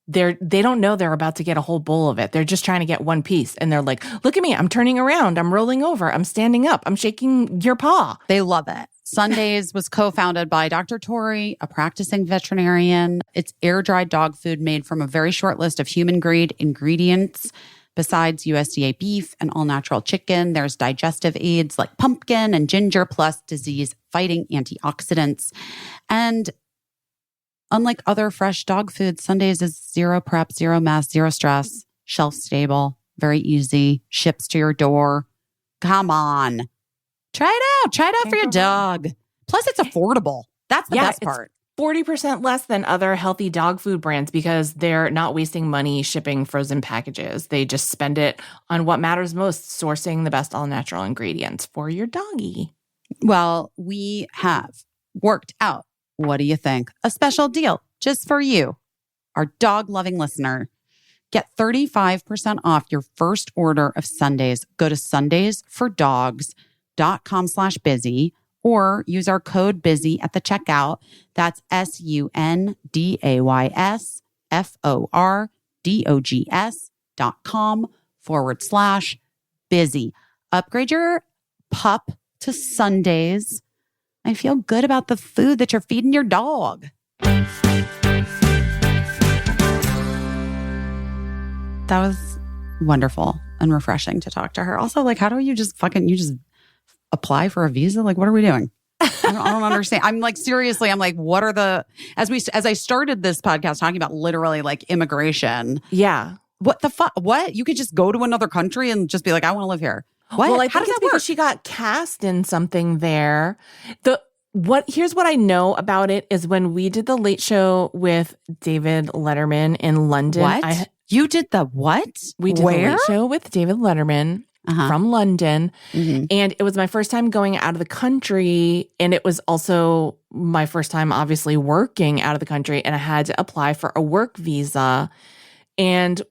they don't know they're about to get a whole bowl of it. They're just trying to get one piece. And they're like, look at me. I'm turning around. I'm rolling over. I'm standing up. I'm shaking your paw. They love it. Sundays was co-founded by Dr. Tori, a practicing veterinarian. It's air-dried dog food made from a very short list of human-grade ingredients. Besides USDA beef and all-natural chicken, there's digestive aids like pumpkin and ginger, plus disease-fighting antioxidants. And unlike other fresh dog foods, Sundays is zero prep, zero mess, zero stress, shelf-stable, very easy, ships to your door. Come on. Try it out. Try it out for your dog. Plus, it's affordable. That's the best part. 40% less than other healthy dog food brands because they're not wasting money shipping frozen packages. They just spend it on what matters most, sourcing the best all-natural ingredients for your doggy. Well, we have worked out, what do you think? A special deal just for you, our dog-loving listener. Get 35% off your first order of Sundays. Go to sundaysfordogs.com/busy or use our code busy at the checkout. That's sundaysfordogs.com/busy. Upgrade your pup to Sundays and feel good about the food that you're feeding your dog. That was wonderful and refreshing to talk to her. Also, like, how do you just apply for a visa? Like, what are we doing? I don't understand. I'm like, seriously, I'm like, what are the, as I started this podcast talking about literally like immigration. Yeah. What the fuck? What? You could just go to another country and just be like, I want to live here. What? Well, I How think does it's that work? because she got cast in something there. Here's what I know about it is when we did the Late Show with David Letterman in London. What? You did the what? We did the Late Show with David Letterman from London. Mm-hmm. And it was my first time going out of the country. And it was also my first time, obviously, working out of the country. And I had to apply for a work visa. And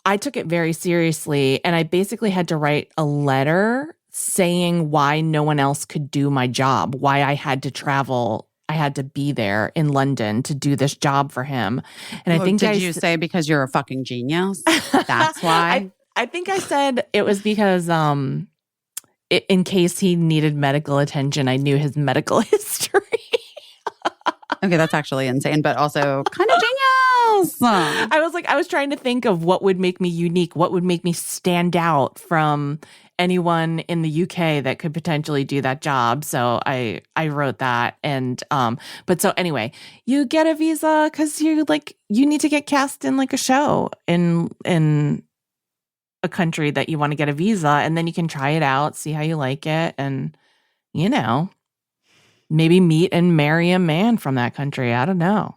I took it very seriously. And I basically had to write a letter saying why no one else could do my job, why I had to travel. I had to be there in London to do this job for him. And I think did you say because you're a fucking genius? That's why. I think I said it was because in case he needed medical attention, I knew his medical history. Okay, that's actually insane, but also kind of genius. I was trying to think of what would make me unique, what would make me stand out from anyone in the UK that could potentially do that job. So I wrote that. And but so anyway, you get a visa because you need to get cast in like a show in a country that you want to get a visa, and then you can try it out, see how you like it, and, you know, maybe meet and marry a man from that country. I don't know.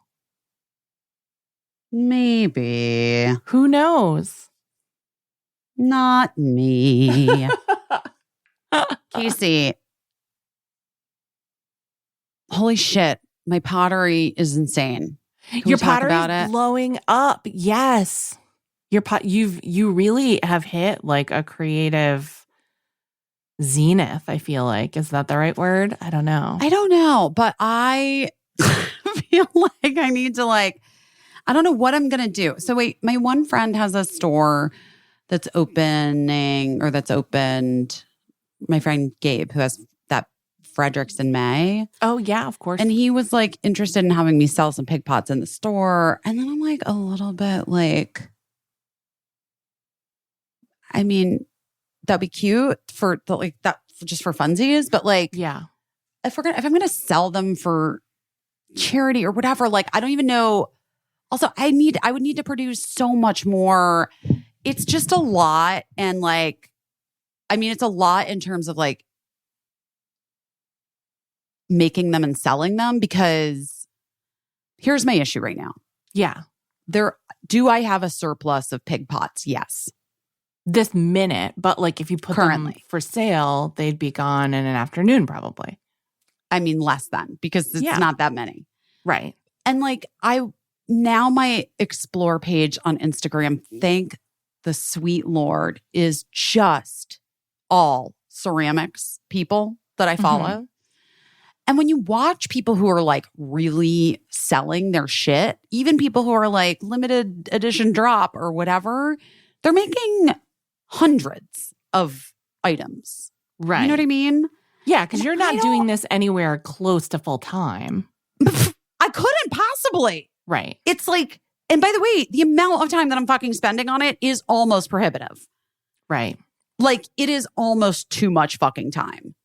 Maybe. Who knows? Not me. Caissie. Holy shit. My pottery is insane. Your pottery is blowing up. Yes. You really have hit like a creative zenith, I feel like. Is that the right word? I don't know. I don't know, but I feel like I need to like, I don't know what I'm going to do. So wait, my one friend has a store that's opening or that's opened. My friend Gabe, who has that Fredericks in May. Oh yeah, of course. And he was like interested in having me sell some pig pots in the store. And then I'm like a little bit like, I mean, that'd be cute for the, like that just for funsies, but like, yeah, if I'm gonna sell them for charity or whatever, like I don't even know. Also, I would need to produce so much more. It's just a lot, and like, I mean, it's a lot in terms of like making them and selling them. Because here's my issue right now. Yeah, do I have a surplus of pig pots? Yes. This minute, but like if you put them for sale, they'd be gone in an afternoon probably. I mean, less than, because it's not that many. Right. And like now my explore page on Instagram, thank the sweet Lord, is just all ceramics people that I follow. Mm-hmm. And when you watch people who are like really selling their shit, even people who are like limited edition drop or whatever, they're making hundreds of items. Right. You know what I mean? Yeah, because you're not doing this anywhere close to full time. I couldn't possibly. Right. It's like, and by the way, the amount of time that I'm fucking spending on it is almost prohibitive. Right. Like it is almost too much fucking time.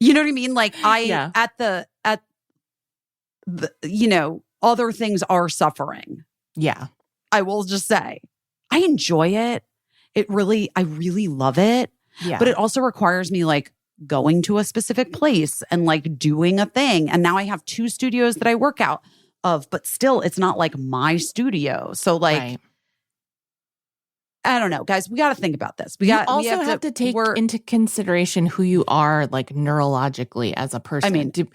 You know what I mean? Like at the, you know, other things are suffering. Yeah. I will just say, I enjoy it. I really love it. Yeah. But it also requires me like going to a specific place and like doing a thing. And now I have 2 studios that I work out of, but still it's not like my studio. So like, I don't know, guys, we got to think about this. We also have to take into consideration who you are like neurologically as a person. I mean, did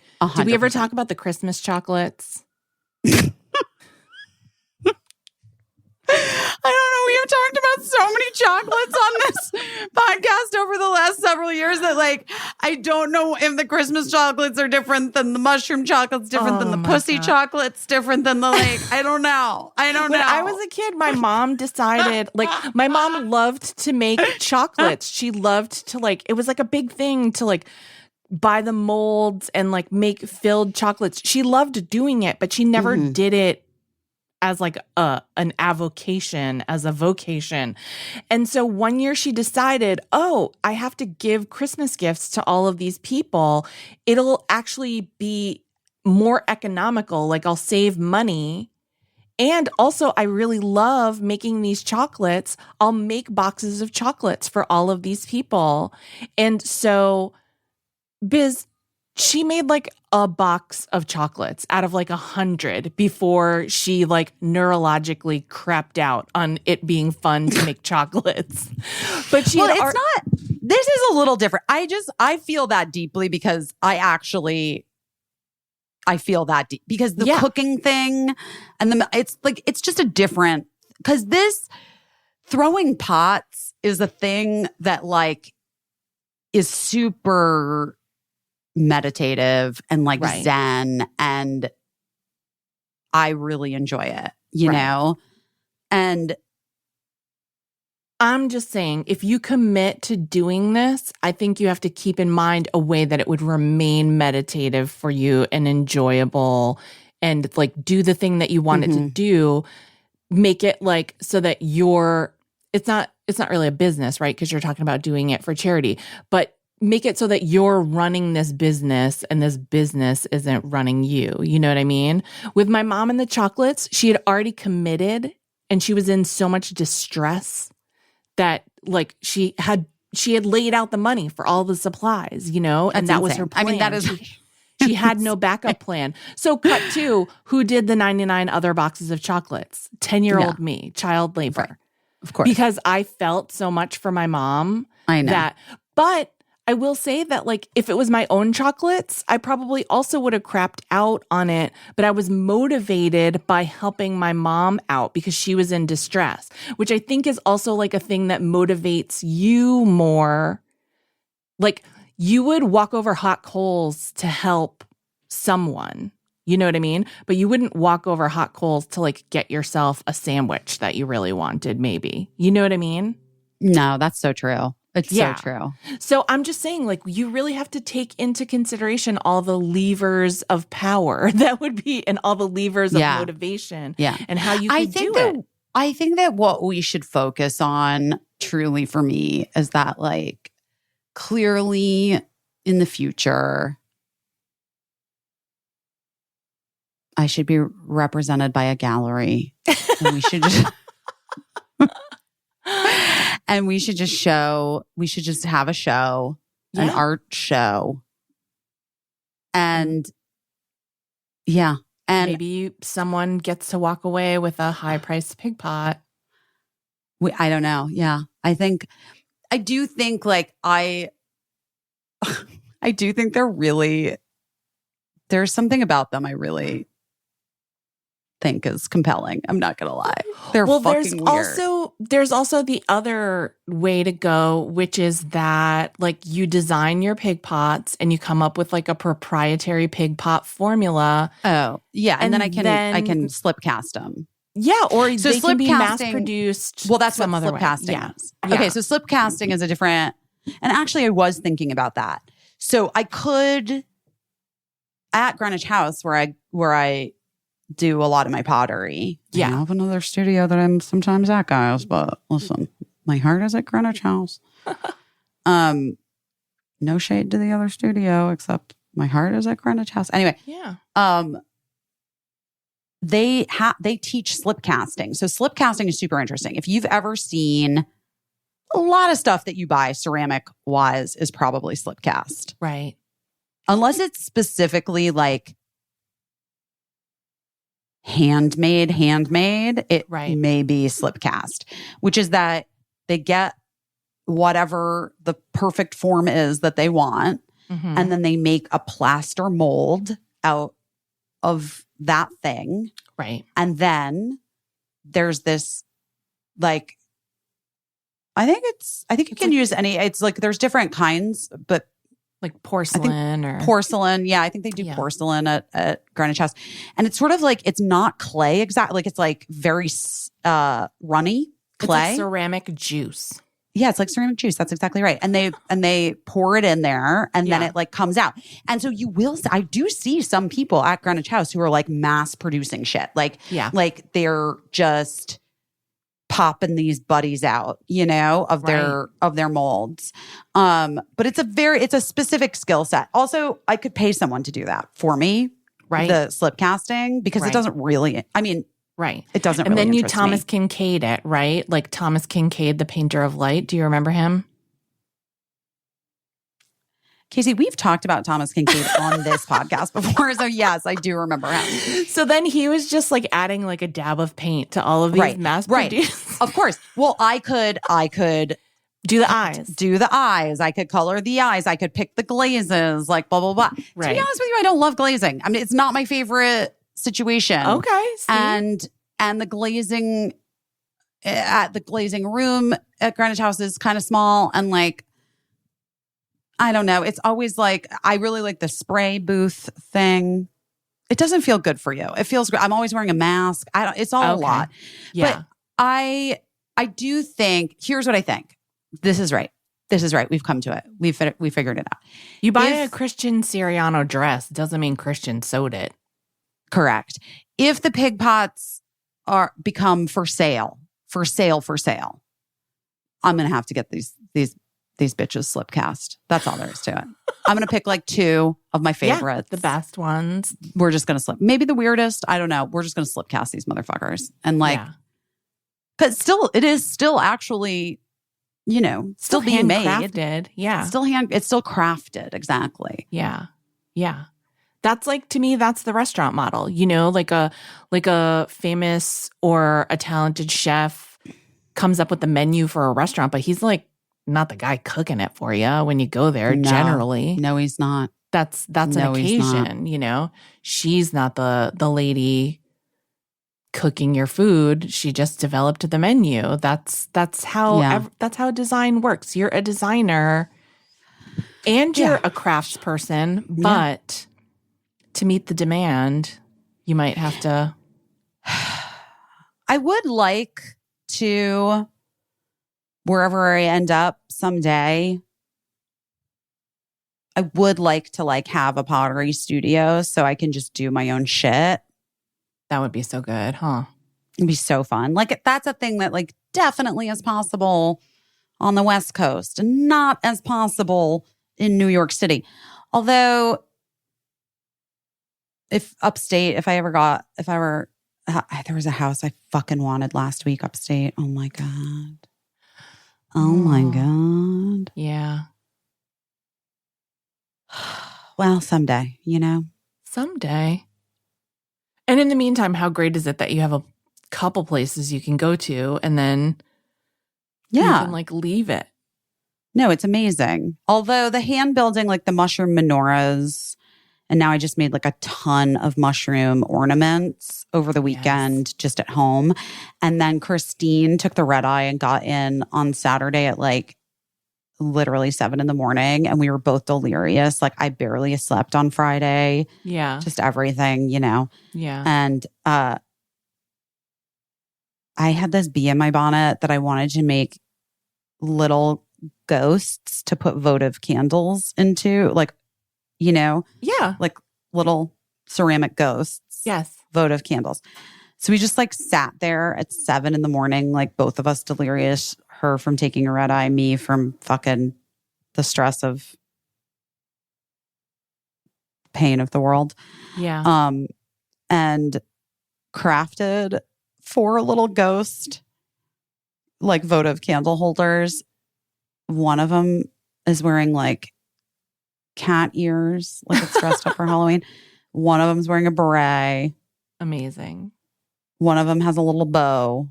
we ever talk about the Christmas chocolates? I don't know. We have talked about so many chocolates on this podcast over the last several years that like, I don't know if the Christmas chocolates are different than the mushroom chocolates, different than the pussy chocolates, different than the like, I don't know. When I was a kid, my mom decided, like, my mom loved to make chocolates. She loved to like, it was like a big thing to like, buy the molds and like make filled chocolates. She loved doing it, but she never did it as like an avocation, as a vocation. And so one year she decided, I have to give Christmas gifts to all of these people. It'll actually be more economical. Like I'll save money. And also I really love making these chocolates. I'll make boxes of chocolates for all of these people. And so she made like a box of chocolates out of like 100 before she like neurologically crapped out on it being fun to make chocolates. But this is a little different. I feel that deeply because I feel that deep because the cooking thing and it's just a different, because this throwing pots is a thing that like is super meditative and like zen, and I really enjoy it, you know? And I'm just saying, if you commit to doing this, I think you have to keep in mind a way that it would remain meditative for you and enjoyable, and like do the thing that you want it to do. Make it like so that it's not really a business, right? Because you're talking about doing it for charity, but make it so that you're running this business and this business isn't running you. You know what I mean? With my mom and the chocolates, she had already committed and she was in so much distress that like she had laid out the money for all the supplies, you know, and that was her plan. I mean, that is she had no backup plan. So cut to who did the 99 other boxes of chocolates? 10-year-old me, child labor. Right. Of course. Because I felt so much for my mom. I know. But I will say that, like, if it was my own chocolates, I probably also would have crapped out on it. But I was motivated by helping my mom out because she was in distress, which I think is also like a thing that motivates you more. Like, you would walk over hot coals to help someone. You know what I mean? But you wouldn't walk over hot coals to like get yourself a sandwich that you really wanted, maybe. You know what I mean? No, that's so true. It's so true. So I'm just saying, like, you really have to take into consideration all the levers of power that would be, and all the levers of motivation, and how you can do it. I think that what we should focus on, truly for me, is that, like, clearly in the future, I should be represented by a gallery, and we should just. And we should just have a show, an art show. And and maybe someone gets to walk away with a high-priced pig pot. I don't know. Yeah. I do think like I do think there's something about them I really think is compelling. I'm not gonna lie. They're fucking weird. There's also the other way to go, which is that like you design your pig pots and you come up with like a proprietary pig pot formula. Oh, yeah. And then I can slip cast them. Yeah, or so they can be mass produced. Well, that's some what other slip way. casting is. Okay, so slip casting is a different, and actually I was thinking about that. So I could, at Greenwich House where I do a lot of my pottery. Yeah. I have another studio that I'm sometimes at, guys, but listen, my heart is at Greenwich House. No shade to the other studio, except my heart is at Greenwich House. Anyway. Yeah. They teach slip casting. So slip casting is super interesting. If you've ever seen a lot of stuff that you buy ceramic wise is probably slip cast. Right. Unless it's specifically like handmade, it may be slip cast, which is that they get whatever the perfect form is that they want, and then they make a plaster mold out of that thing. Right. And then there's this like, I think you can use any, it's like there's different kinds, but like porcelain or porcelain. Yeah, I think they do porcelain at Greenwich House. And it's sort of like, it's not clay exactly. Like it's like very runny clay. It's like ceramic juice. Yeah, it's like ceramic juice. That's exactly right. And they pour it in there and then it like comes out. And so I do see some people at Greenwich House who are like mass producing shit. Like they're just popping these buddies out, you know, of their molds. But it's a specific skill set. Also, I could pay someone to do that for me. Right. The slip casting, because it doesn't really, I mean, right. It doesn't and really then you interest Thomas me. Kincaid it, right? Like Thomas Kincaid, the painter of light. Do you remember him? Caissie, we've talked about Thomas Kincaid on this podcast before. So yes, I do remember him. So then he was just like adding like a dab of paint to all of these mass produced. Of course. Well, I could do the eyes. Do the eyes. I could color the eyes. I could pick the glazes, like blah, blah, blah. Right. To be honest with you, I don't love glazing. I mean, it's not my favorite situation. Okay. See? And the glazing at the glazing room at Greenwich House is kind of small. And like, I don't know. It's always like, I really like the spray booth thing. It doesn't feel good for you. It feels, I'm always wearing a mask. It's all a lot. Yeah. But I do think, here's what I think. This is right. We've come to it. We figured it out. You buy a Christian Siriano dress doesn't mean Christian sewed it. Correct. If the pig pots become for sale, I'm going to have to get these bitches slip cast. That's all there is to it. I'm going to pick like 2 of my favorites. The best ones. We're just going to slip. Maybe the weirdest. I don't know. We're just going to slip cast these motherfuckers. And like, because it is still actually you know, still being made. Handcrafted. Yeah. It's still crafted. Exactly. Yeah. Yeah. That's like, to me, that's the restaurant model, you know, like a famous or a talented chef comes up with the menu for a restaurant, but he's like not the guy cooking it for you when you go there. Generally. No, he's not. That's an occasion, you know. She's not the lady cooking your food. She just developed the menu. That's how design works. You're a designer and you're a craftsperson, but to meet the demand, you might have to. I would like to, wherever I end up someday, I would like to like have a pottery studio so I can just do my own shit. That would be so good, huh? It'd be so fun. Like that's a thing that like definitely is possible on the West Coast and not as possible in New York City. Although if upstate, there was a house I fucking wanted last week upstate. Oh my God. Oh my God. Yeah. Well, someday, you know? Someday. And in the meantime, how great is it that you have a couple places you can go to and then you can like leave it? No, it's amazing. Although the hand building, like the mushroom menorahs, and now I just made like a ton of mushroom ornaments over the weekend just at home. And then Christine took the red eye and got in on Saturday at like literally 7 a.m. and we were both delirious. Like I barely slept on Friday. Yeah. Just everything, you know. Yeah. And I had this bee in my bonnet that I wanted to make little ghosts to put votive candles into, like, you know. Yeah. Like little ceramic ghosts. Yes. Votive candles. So we just like sat there at 7 a.m, like both of us delirious, her from taking a red eye, me from fucking the stress of pain of the world. Yeah. And crafted 4 little ghost, like votive candle holders. One of them is wearing like cat ears, like it's dressed up for Halloween. One of them's wearing a beret. Amazing. One of them has a little bow.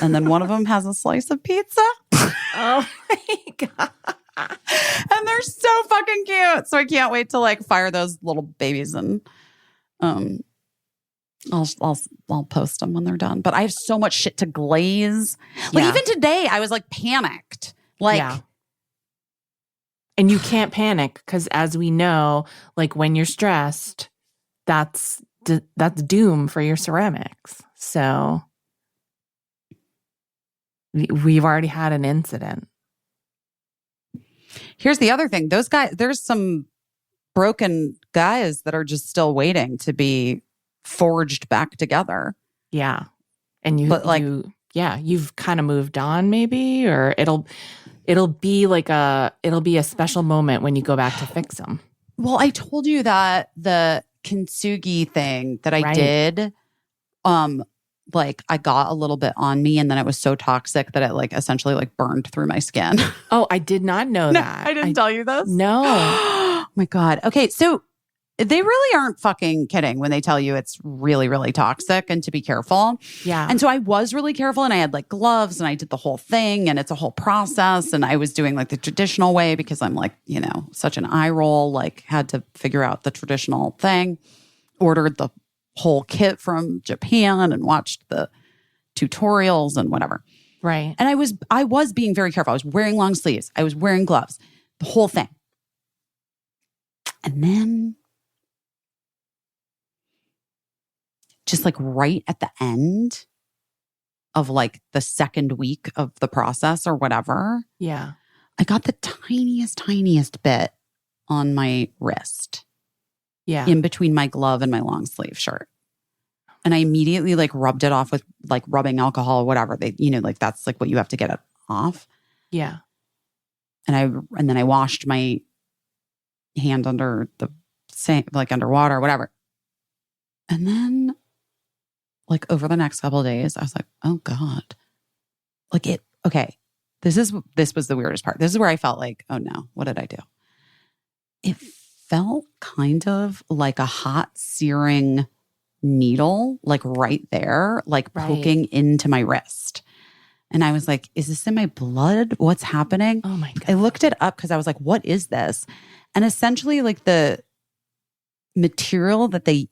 And then one of them has a slice of pizza. Oh my God. And they're so fucking cute. So I can't wait to like fire those little babies and I'll post them when they're done. But I have so much shit to glaze. Like even today I was like panicked. Like and you can't panic because as we know, like when you're stressed, that's doom for your ceramics. So we've already had an incident. Here's the other thing. Those guys, there's some broken guys that are just still waiting to be forged back together. Yeah. And you've kind of moved on maybe, or it'll be a special moment when you go back to fix them. Well, I told you that the kintsugi thing that I did, like I got a little bit on me and then it was so toxic that it like essentially like burned through my skin. Oh, I did not know that. I didn't tell you this. No. Oh my God. Okay. So they really aren't fucking kidding when they tell you it's really, really toxic and to be careful. Yeah. And so I was really careful and I had like gloves and I did the whole thing and it's a whole process. And I was doing like the traditional way because I'm like, you know, such an eye roll, like had to figure out the traditional thing, ordered the whole kit from Japan and watched the tutorials and whatever. Right. And I was being very careful. I was wearing long sleeves. I was wearing gloves, the whole thing. And then just like right at the end of like the second week of the process or whatever. Yeah. I got the tiniest bit on my wrist. Yeah. In between my glove and my long sleeve shirt. And I immediately like rubbed it off with like rubbing alcohol or whatever. They, you know, like that's like what you have to get it off. Yeah. And then I washed my hand under the sink, like underwater or whatever. And then like over the next couple of days, I was like, oh God. Like the this was the weirdest part. This is where I felt like, oh no, what did I do? It felt kind of like a hot searing needle, like right there, like poking into my wrist. And I was like, is this in my blood? What's happening? Oh my God. I looked it up because I was like, what is this? And essentially like the material that they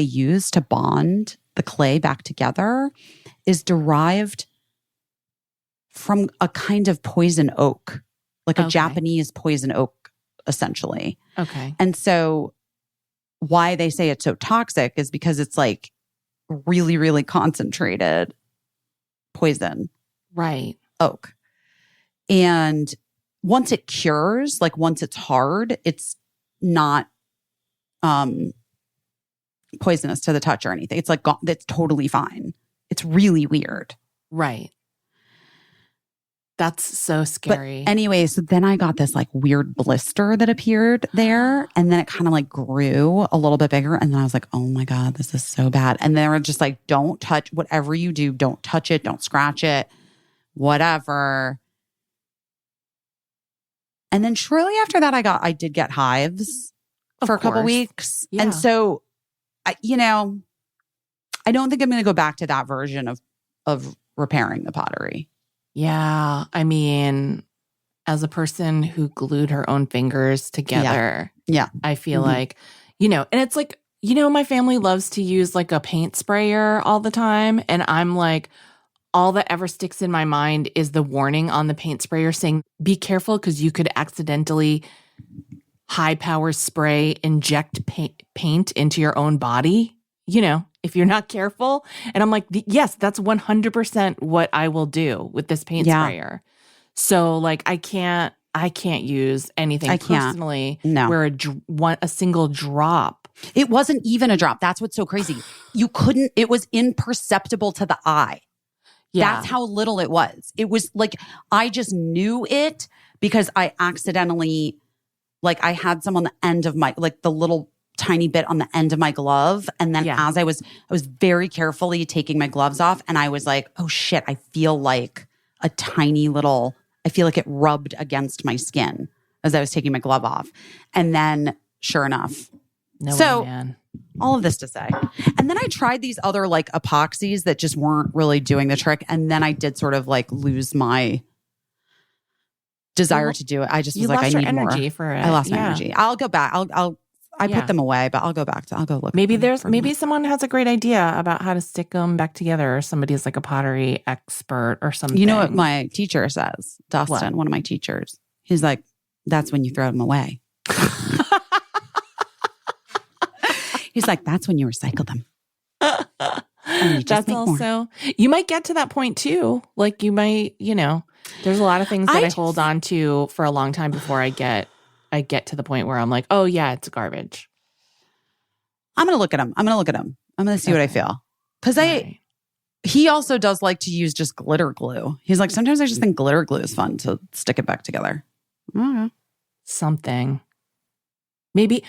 use to bond the clay back together is derived from a kind of poison oak, like a Japanese poison oak, essentially. Okay. And so why they say it's so toxic is because it's like really, really concentrated poison. Right. Oak. And once it cures, like once it's hard, it's not poisonous to the touch or anything. It's like it's totally fine. It's really weird. Right. That's so scary. But anyway, so then I got this like weird blister that appeared there. And then it kind of like grew a little bit bigger. And then I was like, oh my God, this is so bad. And they were just like, don't touch whatever you do. Don't touch it. Don't scratch it. Whatever. And then shortly after that, I did get hives for a couple weeks. Yeah. And so, I don't think I'm going to go back to that version of repairing the pottery. Yeah. I mean, as a person who glued her own fingers together, I feel like, and it's like, my family loves to use like a paint sprayer all the time. And I'm like, all that ever sticks in my mind is the warning on the paint sprayer saying, be careful because you could accidentally high power spray, inject paint into your own body, if you're not careful. And I'm like, yes, that's 100% what I will do with this paint sprayer. So like, I can't use anything personally where a single drop. It wasn't even a drop. That's what's so crazy. It was imperceptible to the eye. Yeah. That's how little it was. It was like, I just knew it because I accidentally, like I had some on the end of my, like the little tiny bit on the end of my glove. And then as I was very carefully taking my gloves off and I was like, oh shit, I feel like a tiny little, I feel like it rubbed against my skin as I was taking my glove off. And then sure enough. All of this to say. And then I tried these other like epoxies that just weren't really doing the trick. And then I did sort of like lose my desire to do it. I just was like, I need more energy for it. I lost my energy. I'll go back. I put them away, but I'll go look. Maybe someone has a great idea about how to stick them back together. Or somebody's like a pottery expert or something. You know what my teacher says? Dustin, one of my teachers. He's like, that's when you throw them away. He's like, that's when you recycle them. That's also, you might get to that point too. Like you might, there's a lot of things that I hold on to for a long time before I get to the point where I'm like, oh yeah, it's garbage. I'm going to look at them. I'm going to see what I feel. Because he also does like to use just glitter glue. He's like, sometimes I just think glitter glue is fun to stick it back together. Something. Maybe.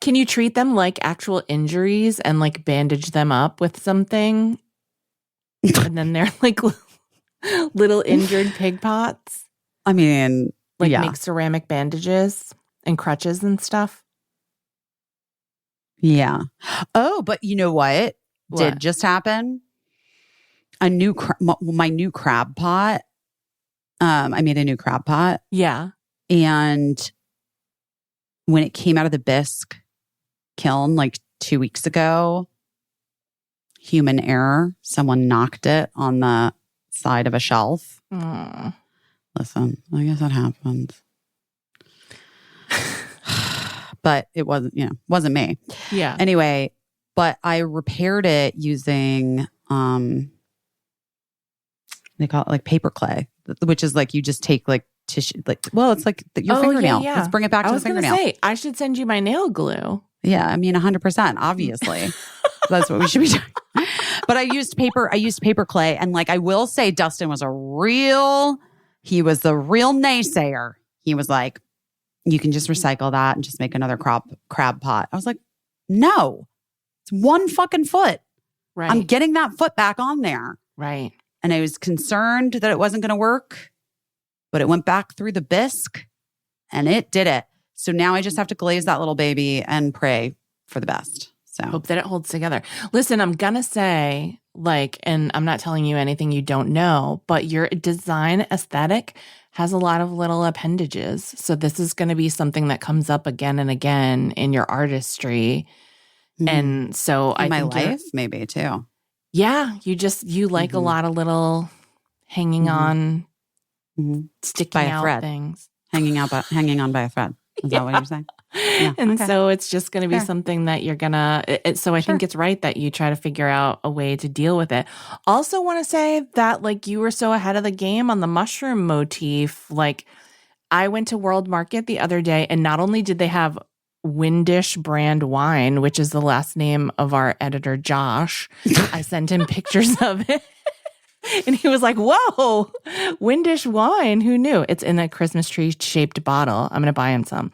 Can you treat them like actual injuries and like bandage them up with something? And then they're like little injured pig pots. I mean, make ceramic bandages and crutches and stuff. Yeah. Oh, but you know what did just happen? My new crab pot. I made a new crab pot. Yeah. And when it came out of the bisque kiln like 2 weeks ago, human error, someone knocked it on the side of a shelf. Listen, I guess that happens. But it wasn't me. Yeah. Anyway, but I repaired it using they call it like paper clay, which is like you just take like tissue, like, well, it's like your fingernail. Yeah. Let's bring it back to the fingernail. I was going to say, I should send you my nail glue. Yeah, I mean 100%, obviously. That's what we should be doing. But I used paper clay, and like I will say Dustin was the real naysayer. He was like, you can just recycle that and just make another crab pot. I was like, no. It's one fucking foot. Right. I'm getting that foot back on there. Right. and I was concerned that it wasn't going to work, but it went back through the bisque and it did it. So now I just have to glaze that little baby and pray for the best. So hope that it holds together. Listen, I'm going to say, like, and I'm not telling you anything you don't know, but your design aesthetic has a lot of little appendages. So this is going to be something that comes up again and again in your artistry. And so in my life, maybe too. Yeah. You like a lot of little hanging on, sticking by a out thread. Things. Hanging on by a thread. Is that what you're saying? Yeah. And so it's just going to be something that you're going to, so I think it's right that you try to figure out a way to deal with it. Also want to say that like you were so ahead of the game on the mushroom motif. Like I went to World Market the other day and not only did they have Windish brand wine, which is the last name of our editor, Josh, I sent him pictures of it. And he was like, whoa, Windish wine. Who knew? It's in a Christmas tree shaped bottle. I'm going to buy him some.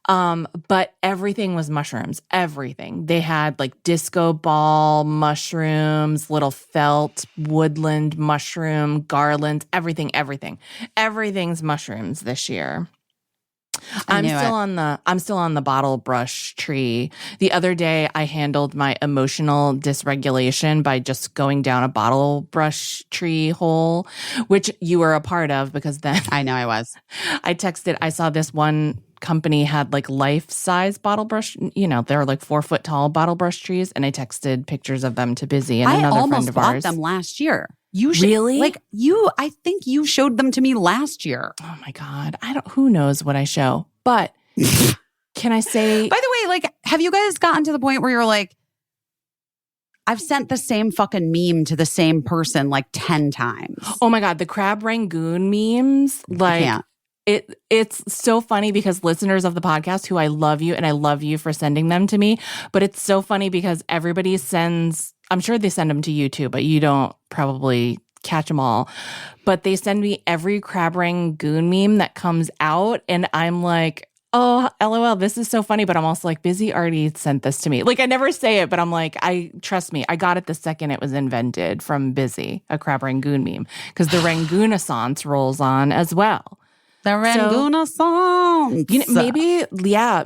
But everything was mushrooms. Everything. They had like disco ball mushrooms, little felt, woodland mushroom, garlands, everything. Everything's mushrooms this year. I'm still on the bottle brush tree. The other day I handled my emotional dysregulation by just going down a bottle brush tree hole, which you were a part of because then I know I was. I texted, I saw this one company had like life-size bottle brush, they're like 4-foot tall bottle brush trees, and I texted pictures of them to Busy and another friend of ours. I almost bought them last year. Really? I think you showed them to me last year. Oh my God. Who knows what I show, but can I say, by the way, like, have you guys gotten to the point where you're like, I've sent the same fucking meme to the same person like 10 times. Oh my God. The crab rangoon memes. Like it's so funny because listeners of the podcast who I love you and I love you for sending them to me, but it's so funny because everybody sends, I'm sure they send them to you too, but you don't probably catch them all. But they send me every crab rangoon meme that comes out. And I'm like, oh, LOL, this is so funny. But I'm also like, Busy already sent this to me. Like I never say it, but I'm like, trust me, I got it the second it was invented from Busy, a crab rangoon meme. Because the Rangoonaissance rolls on as well. The Rangoonaissance.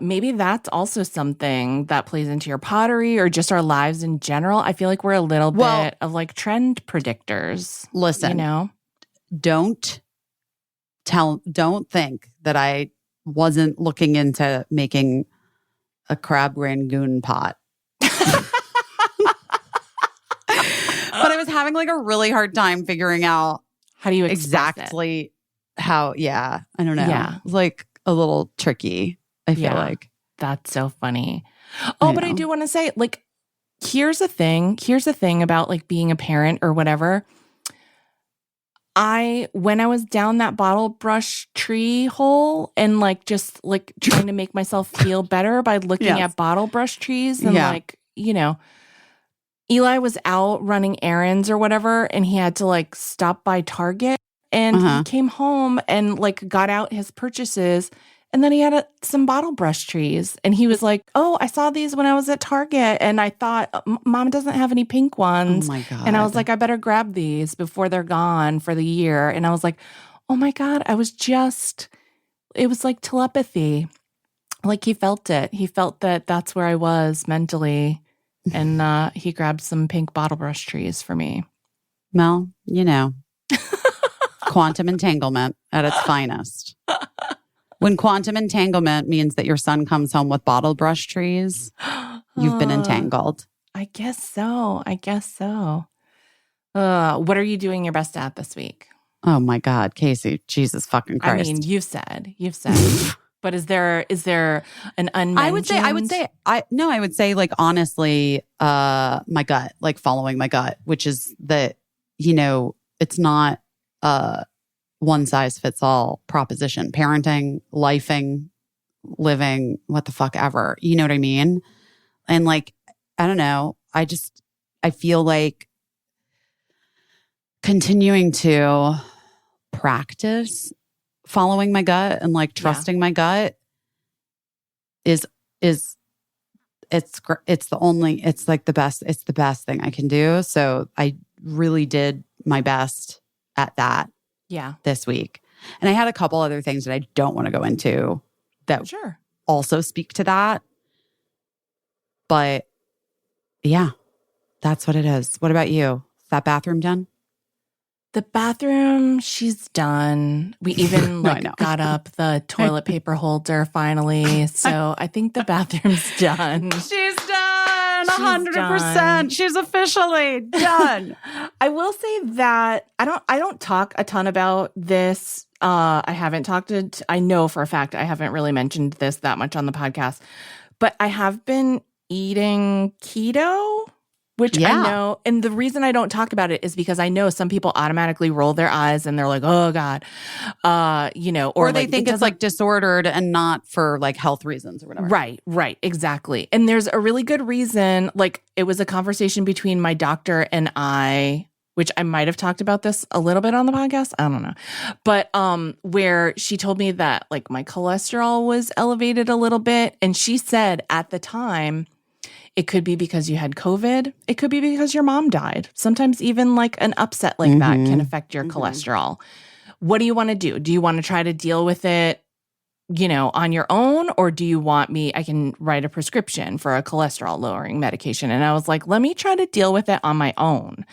Maybe that's also something that plays into your pottery or just our lives in general. I feel like we're a little bit of like trend predictors. Listen, don't think that I wasn't looking into making a crab rangoon pot. But I was having like a really hard time figuring out how do you exactly how, I don't know. Yeah. It's like a little tricky, I feel like. That's so funny. Oh, but I do want to say, like, here's the thing about like being a parent or whatever. When I was down that bottle brush tree hole and like just like trying to make myself feel better by looking at bottle brush trees and like, Eli was out running errands or whatever and he had to like stop by Target and he came home and like got out his purchases. And then he had some bottle brush trees. And he was like, oh, I saw these when I was at Target. And I thought, Mom doesn't have any pink ones. Oh, my God. And I was like, I better grab these before they're gone for the year. And I was like, oh, my God, it was like telepathy. Like he felt it. He felt that that's where I was mentally. And he grabbed some pink bottle brush trees for me. Mel, quantum entanglement at its finest. When quantum entanglement means that your son comes home with bottle brush trees, you've been entangled. I guess so. What are you doing your best at this week? Oh my God, Caissie, Jesus fucking Christ. I mean, you've said. But is there an unmentioned? I would say like honestly, my gut, like following my gut, which is that, it's not one size fits all proposition. Parenting, lifing, living, what the fuck ever. You know what I mean? And like, I don't know. I feel like continuing to practice following my gut and like trusting my gut it's like the best thing I can do. So I really did my best at that this week. And I had a couple other things that I don't want to go into that also speak to that. But yeah, that's what it is. What about you? Is that bathroom done? The bathroom, she's done. We even got up the toilet paper holder finally. So I think the bathroom's done. She's done. 100%. She's officially done. I will say that I don't talk a ton about this. I know for a fact I haven't really mentioned this that much on the podcast, but I have been eating keto, which I know. And the reason I don't talk about it is because I know some people automatically roll their eyes and they're like, oh God, or they think it's like disordered and not for like health reasons or whatever. Right, exactly. And there's a really good reason. Like it was a conversation between my doctor and I, which I might have talked about this a little bit on the podcast. I don't know. But where she told me that like my cholesterol was elevated a little bit. And she said at the time, it could be because you had COVID. It could be because your mom died. Sometimes even like an upset like that can affect your cholesterol. What do you want to do? Do you want to try to deal with it, on your own? Or do you want me, I can write a prescription for a cholesterol lowering medication. And I was like, let me try to deal with it on my own.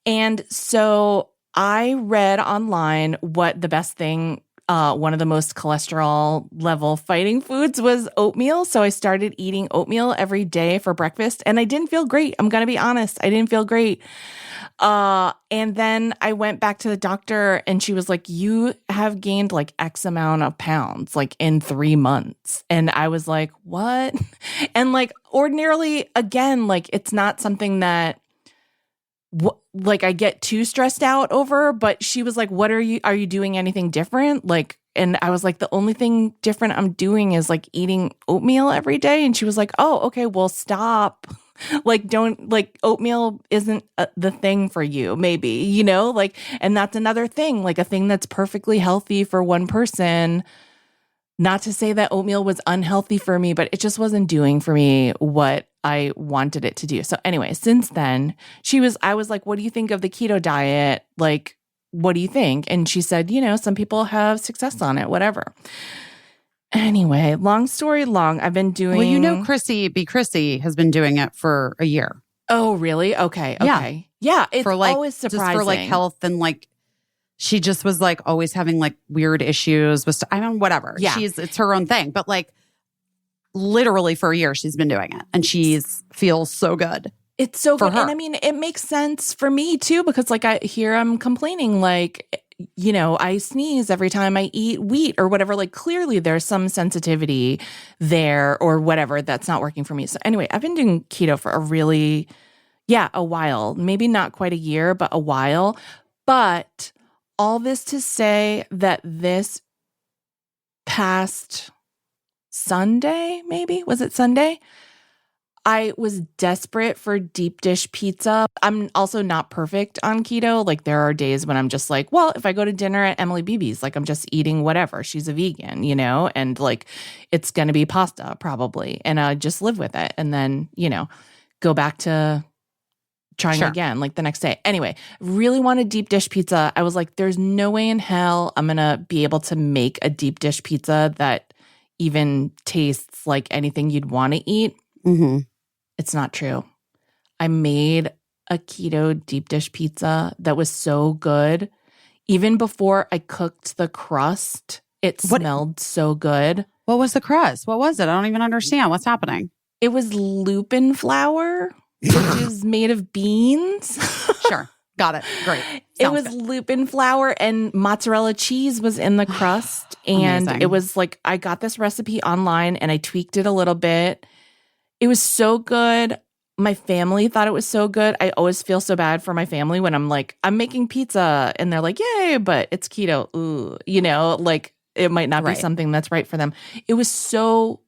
And so I read online what the best thing, one of the most cholesterol level fighting foods was oatmeal. So I started eating oatmeal every day for breakfast and I didn't feel great. I'm going to be honest. I didn't feel great. And then I went back to the doctor and she was like, you have gained like X amount of pounds, like in 3 months. And I was like, what? And like ordinarily, again, like it's not something that like I get too stressed out over, but she was like, are you doing anything different? Like, and I was like, the only thing different I'm doing is like eating oatmeal every day. And she was like, oh, okay, well, stop. Like, don't like oatmeal isn't the thing for you, maybe, like, and that's another thing, like a thing that's perfectly healthy for one person. Not to say that oatmeal was unhealthy for me, but it just wasn't doing for me what I wanted it to do. So anyway, since then, I was like, what do you think of the keto diet? Like, what do you think? And she said, some people have success on it, whatever. Anyway, long story long, I've been doing... Well, Chrissy has been doing it for a year. Oh, really? Okay. Yeah, it's for like, always surprising. Just for like health and like, she just was like always having like weird issues with, whatever. Yeah. It's her own thing. But like literally for a year, she's been doing it and feels so good. It's so good. Her. And I mean, it makes sense for me too, because like I'm complaining, like, I sneeze every time I eat wheat or whatever. Like clearly there's some sensitivity there or whatever that's not working for me. So anyway, I've been doing keto for a while, maybe not quite a year, but a while. But all this to say that this past Sunday, was it Sunday? I was desperate for deep dish pizza. I'm also not perfect on keto. Like there are days when I'm just like, well, if I go to dinner at Emily Beebe's, like I'm just eating whatever. She's a vegan, and like it's going to be pasta probably. And I just live with it. And then, go back to trying again, like the next day. Anyway, really wanted deep dish pizza. I was like, there's no way in hell I'm going to be able to make a deep dish pizza that even tastes like anything you'd want to eat. Mm-hmm. It's not true. I made a keto deep dish pizza that was so good. Even before I cooked the crust, it smelled so good. What was the crust? What was it? I don't even understand. What's happening? It was lupin flour, which is made of beans. Sure. Got it. Great. It was lupin flour and mozzarella cheese was in the crust. And Amazing. It was like, I got this recipe online and I tweaked it a little bit. It was so good. My family thought it was so good. I always feel so bad for my family when I'm like, I'm making pizza and they're like, yay, but it's keto. Ooh, like it might not be something that's right for them. It was so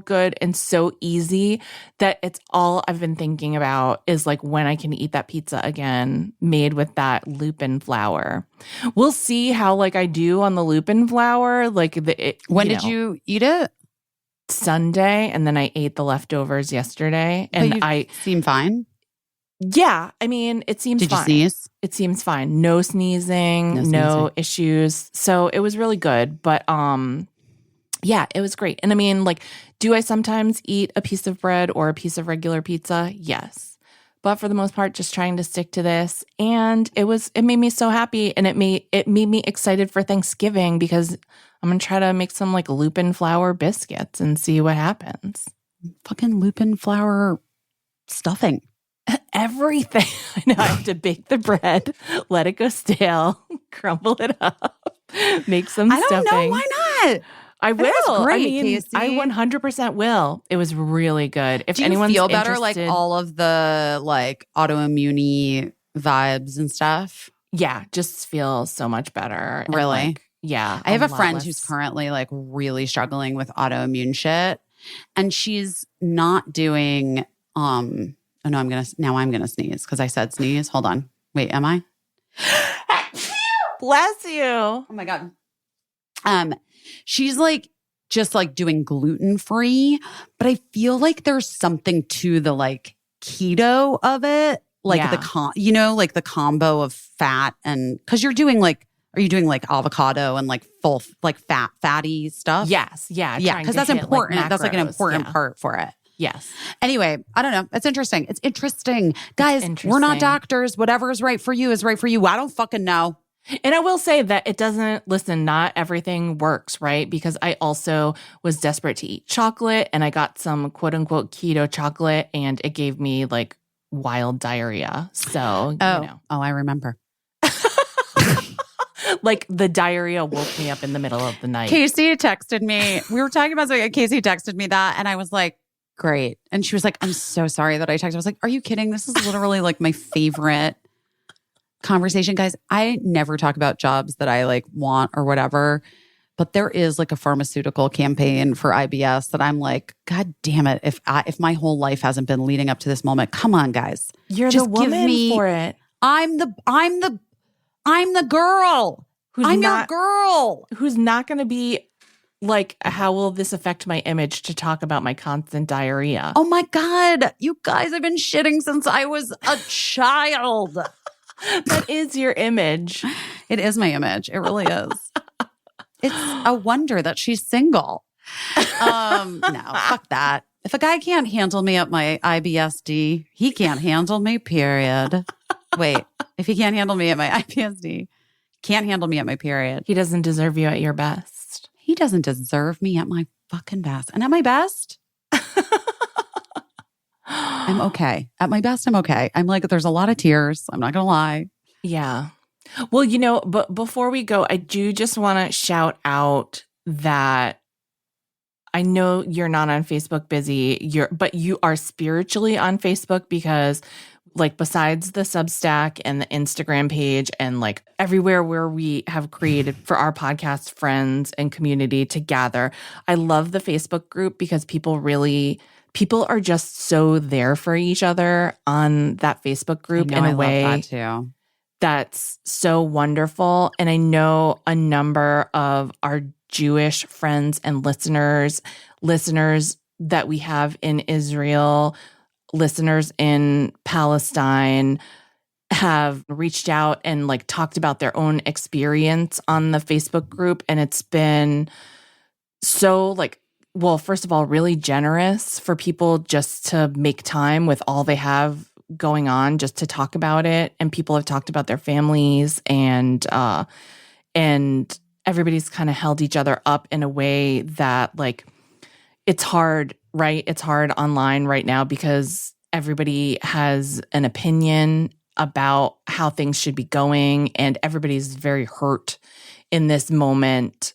good and so easy that it's all I've been thinking about is like when I can eat that pizza again made with that lupin flour. We'll see how like I do on the lupin flour. Like when did you eat it? Sunday, and then I ate the leftovers yesterday. And I seem fine. Yeah, I mean, it seems Did fine. you sneeze? It seems fine. No sneezing, no issues. So it was really good. But yeah, it was great. And I mean, like, do I sometimes eat a piece of bread or a piece of regular pizza? Yes. But for the most part, just trying to stick to this. And it made me so happy. And it made me excited for Thanksgiving because I'm going to try to make some like lupin flour biscuits and see what happens. Fucking lupin flour stuffing. Everything. I know. I have to bake the bread, let it go stale, crumble it up, make some stuffing. I don't know. Why not? I will. Great, I mean, Caissie. I 100% will. It was really good. If Do you anyone's feel better, interested, like all of the like autoimmune vibes and stuff? Yeah, just feel so much better. And, Really? like, yeah. I have a lot friend less- who's currently like really struggling with autoimmune shit, and she's not doing. Oh no, I'm gonna sneeze because I said sneeze. Hold on. Wait, am I? Bless you. Oh my God. She's like just like doing gluten free, but I feel like there's something to the like keto of it, like Yeah. like the combo of fat and because you're doing like, are you doing like avocado and like full like fatty stuff? Yes. Yeah. Yeah, trying because to that's hit, important. Like, That's like an macros. important Yeah. part for it. Yes. Anyway, I don't know. It's interesting. It's interesting. Guys, we're interesting. not doctors. Whatever is right for you is right for you. I don't fucking know. And I will say that it doesn't, listen, not everything works, right? Because I also was desperate to eat chocolate and I got some quote unquote keto chocolate and it gave me like wild diarrhea. So, you know. Oh, I remember. Like the diarrhea woke me up in the middle of the night. Caissie texted me. We were talking about something. And Caissie texted me that, and I was like, "Great." And she was like, "I'm so sorry that I texted." I was like, "Are you kidding? This is literally like my favorite conversation, guys. I never talk about jobs that I like want or whatever, but there is like a pharmaceutical campaign for IBS that I'm like, God damn it! If my whole life hasn't been leading up to this moment, come on, guys, You're just the woman for it. I'm the girl. I'm your girl. Who's not going to be like, how will this affect my image to talk about my constant diarrhea? Oh my God. You guys have been shitting since I was a child. That is your image. It is my image. It really is. It's a wonder that she's single. No, fuck that. If a guy can't handle me at my IBSD, he can't handle me, period. Wait, if he can't handle me at my IBSD, can't handle me at my period. He doesn't deserve you at your best. He doesn't deserve me at my fucking best. And at my best, I'm okay. At my best, I'm okay. I'm like, there's a lot of tears. I'm not going to lie. Yeah. Well, you know, but before we go, I do just want to shout out that I know you're not on Facebook busy, but you are spiritually on Facebook because like besides the Substack and the Instagram page and like everywhere where we have created for our podcast friends and community to gather, I love the Facebook group because people are just so there for each other on that Facebook group in a way love that too. That's so wonderful. And I know a number of our Jewish friends and listeners that we have in Israel, listeners in Palestine have reached out and like talked about their own experience on the Facebook group. And it's been so like, well, first of all, really generous for people just to make time with all they have going on just to talk about it. And people have talked about their families and everybody's kind of held each other up in a way that like, it's hard, right? It's hard online right now because everybody has an opinion about how things should be going and everybody's very hurt in this moment.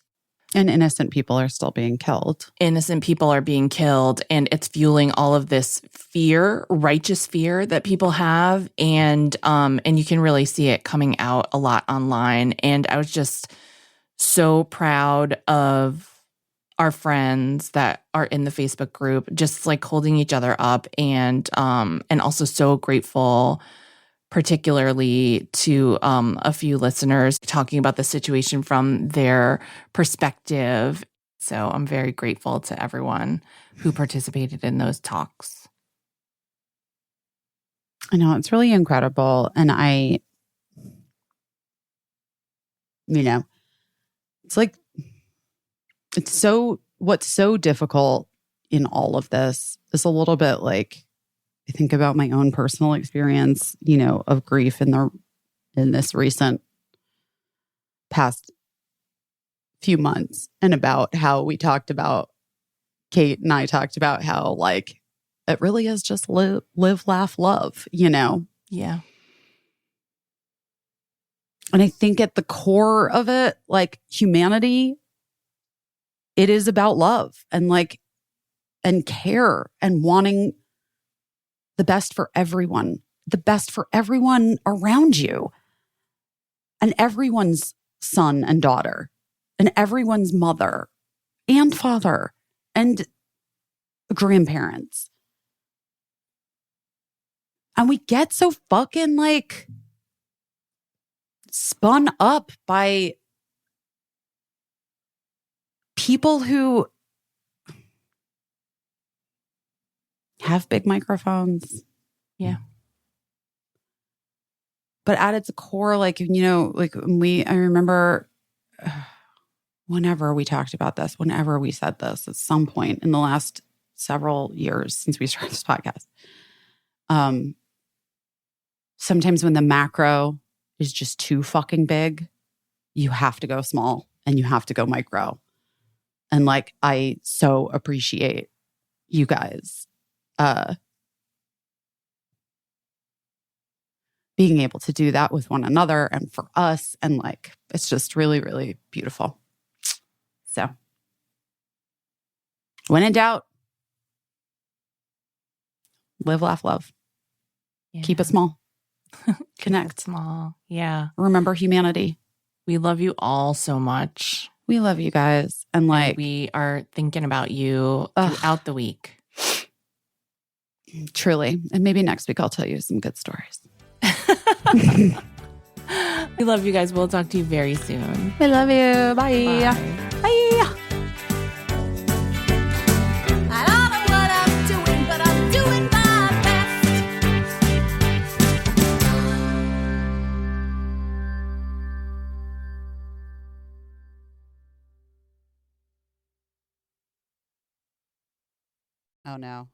And innocent people are still being killed. Innocent people are being killed and it's fueling all of this fear, righteous fear that people have. And you can really see it coming out a lot online. And I was just so proud of our friends that are in the Facebook group, just like holding each other up and also so grateful, particularly to a few listeners talking about the situation from their perspective. So I'm very grateful to everyone who participated in those talks. I know, it's really incredible. And it's like, what's so difficult in all of this is a little bit like, I think about my own personal experience, of grief in this recent past few months, and about how Kate and I talked about how like it really is just live, laugh, love, Yeah. And I think at the core of it, like humanity, it is about love and care and wanting the best for everyone around you, and everyone's son and daughter, and everyone's mother and father and grandparents. And we get so fucking like spun up by people who have big microphones. Yeah. But at its core, like, I remember whenever we talked about this, whenever we said this at some point in the last several years since we started this podcast, sometimes when the macro is just too fucking big, you have to go small and you have to go micro. And like, I so appreciate you guys being able to do that with one another and for us. And like, it's just really, really beautiful. So when in doubt, live, laugh, love. Yeah. Keep it small. Connect. Keep it small. Yeah. Remember humanity. We love you all so much. We love you guys. And like, we are thinking about you throughout the week. Truly. And maybe next week I'll tell you some good stories. We love you guys. We'll talk to you very soon. I love you. Bye. Bye. Bye. I don't know what I'm doing, but I'm doing my best. Oh no.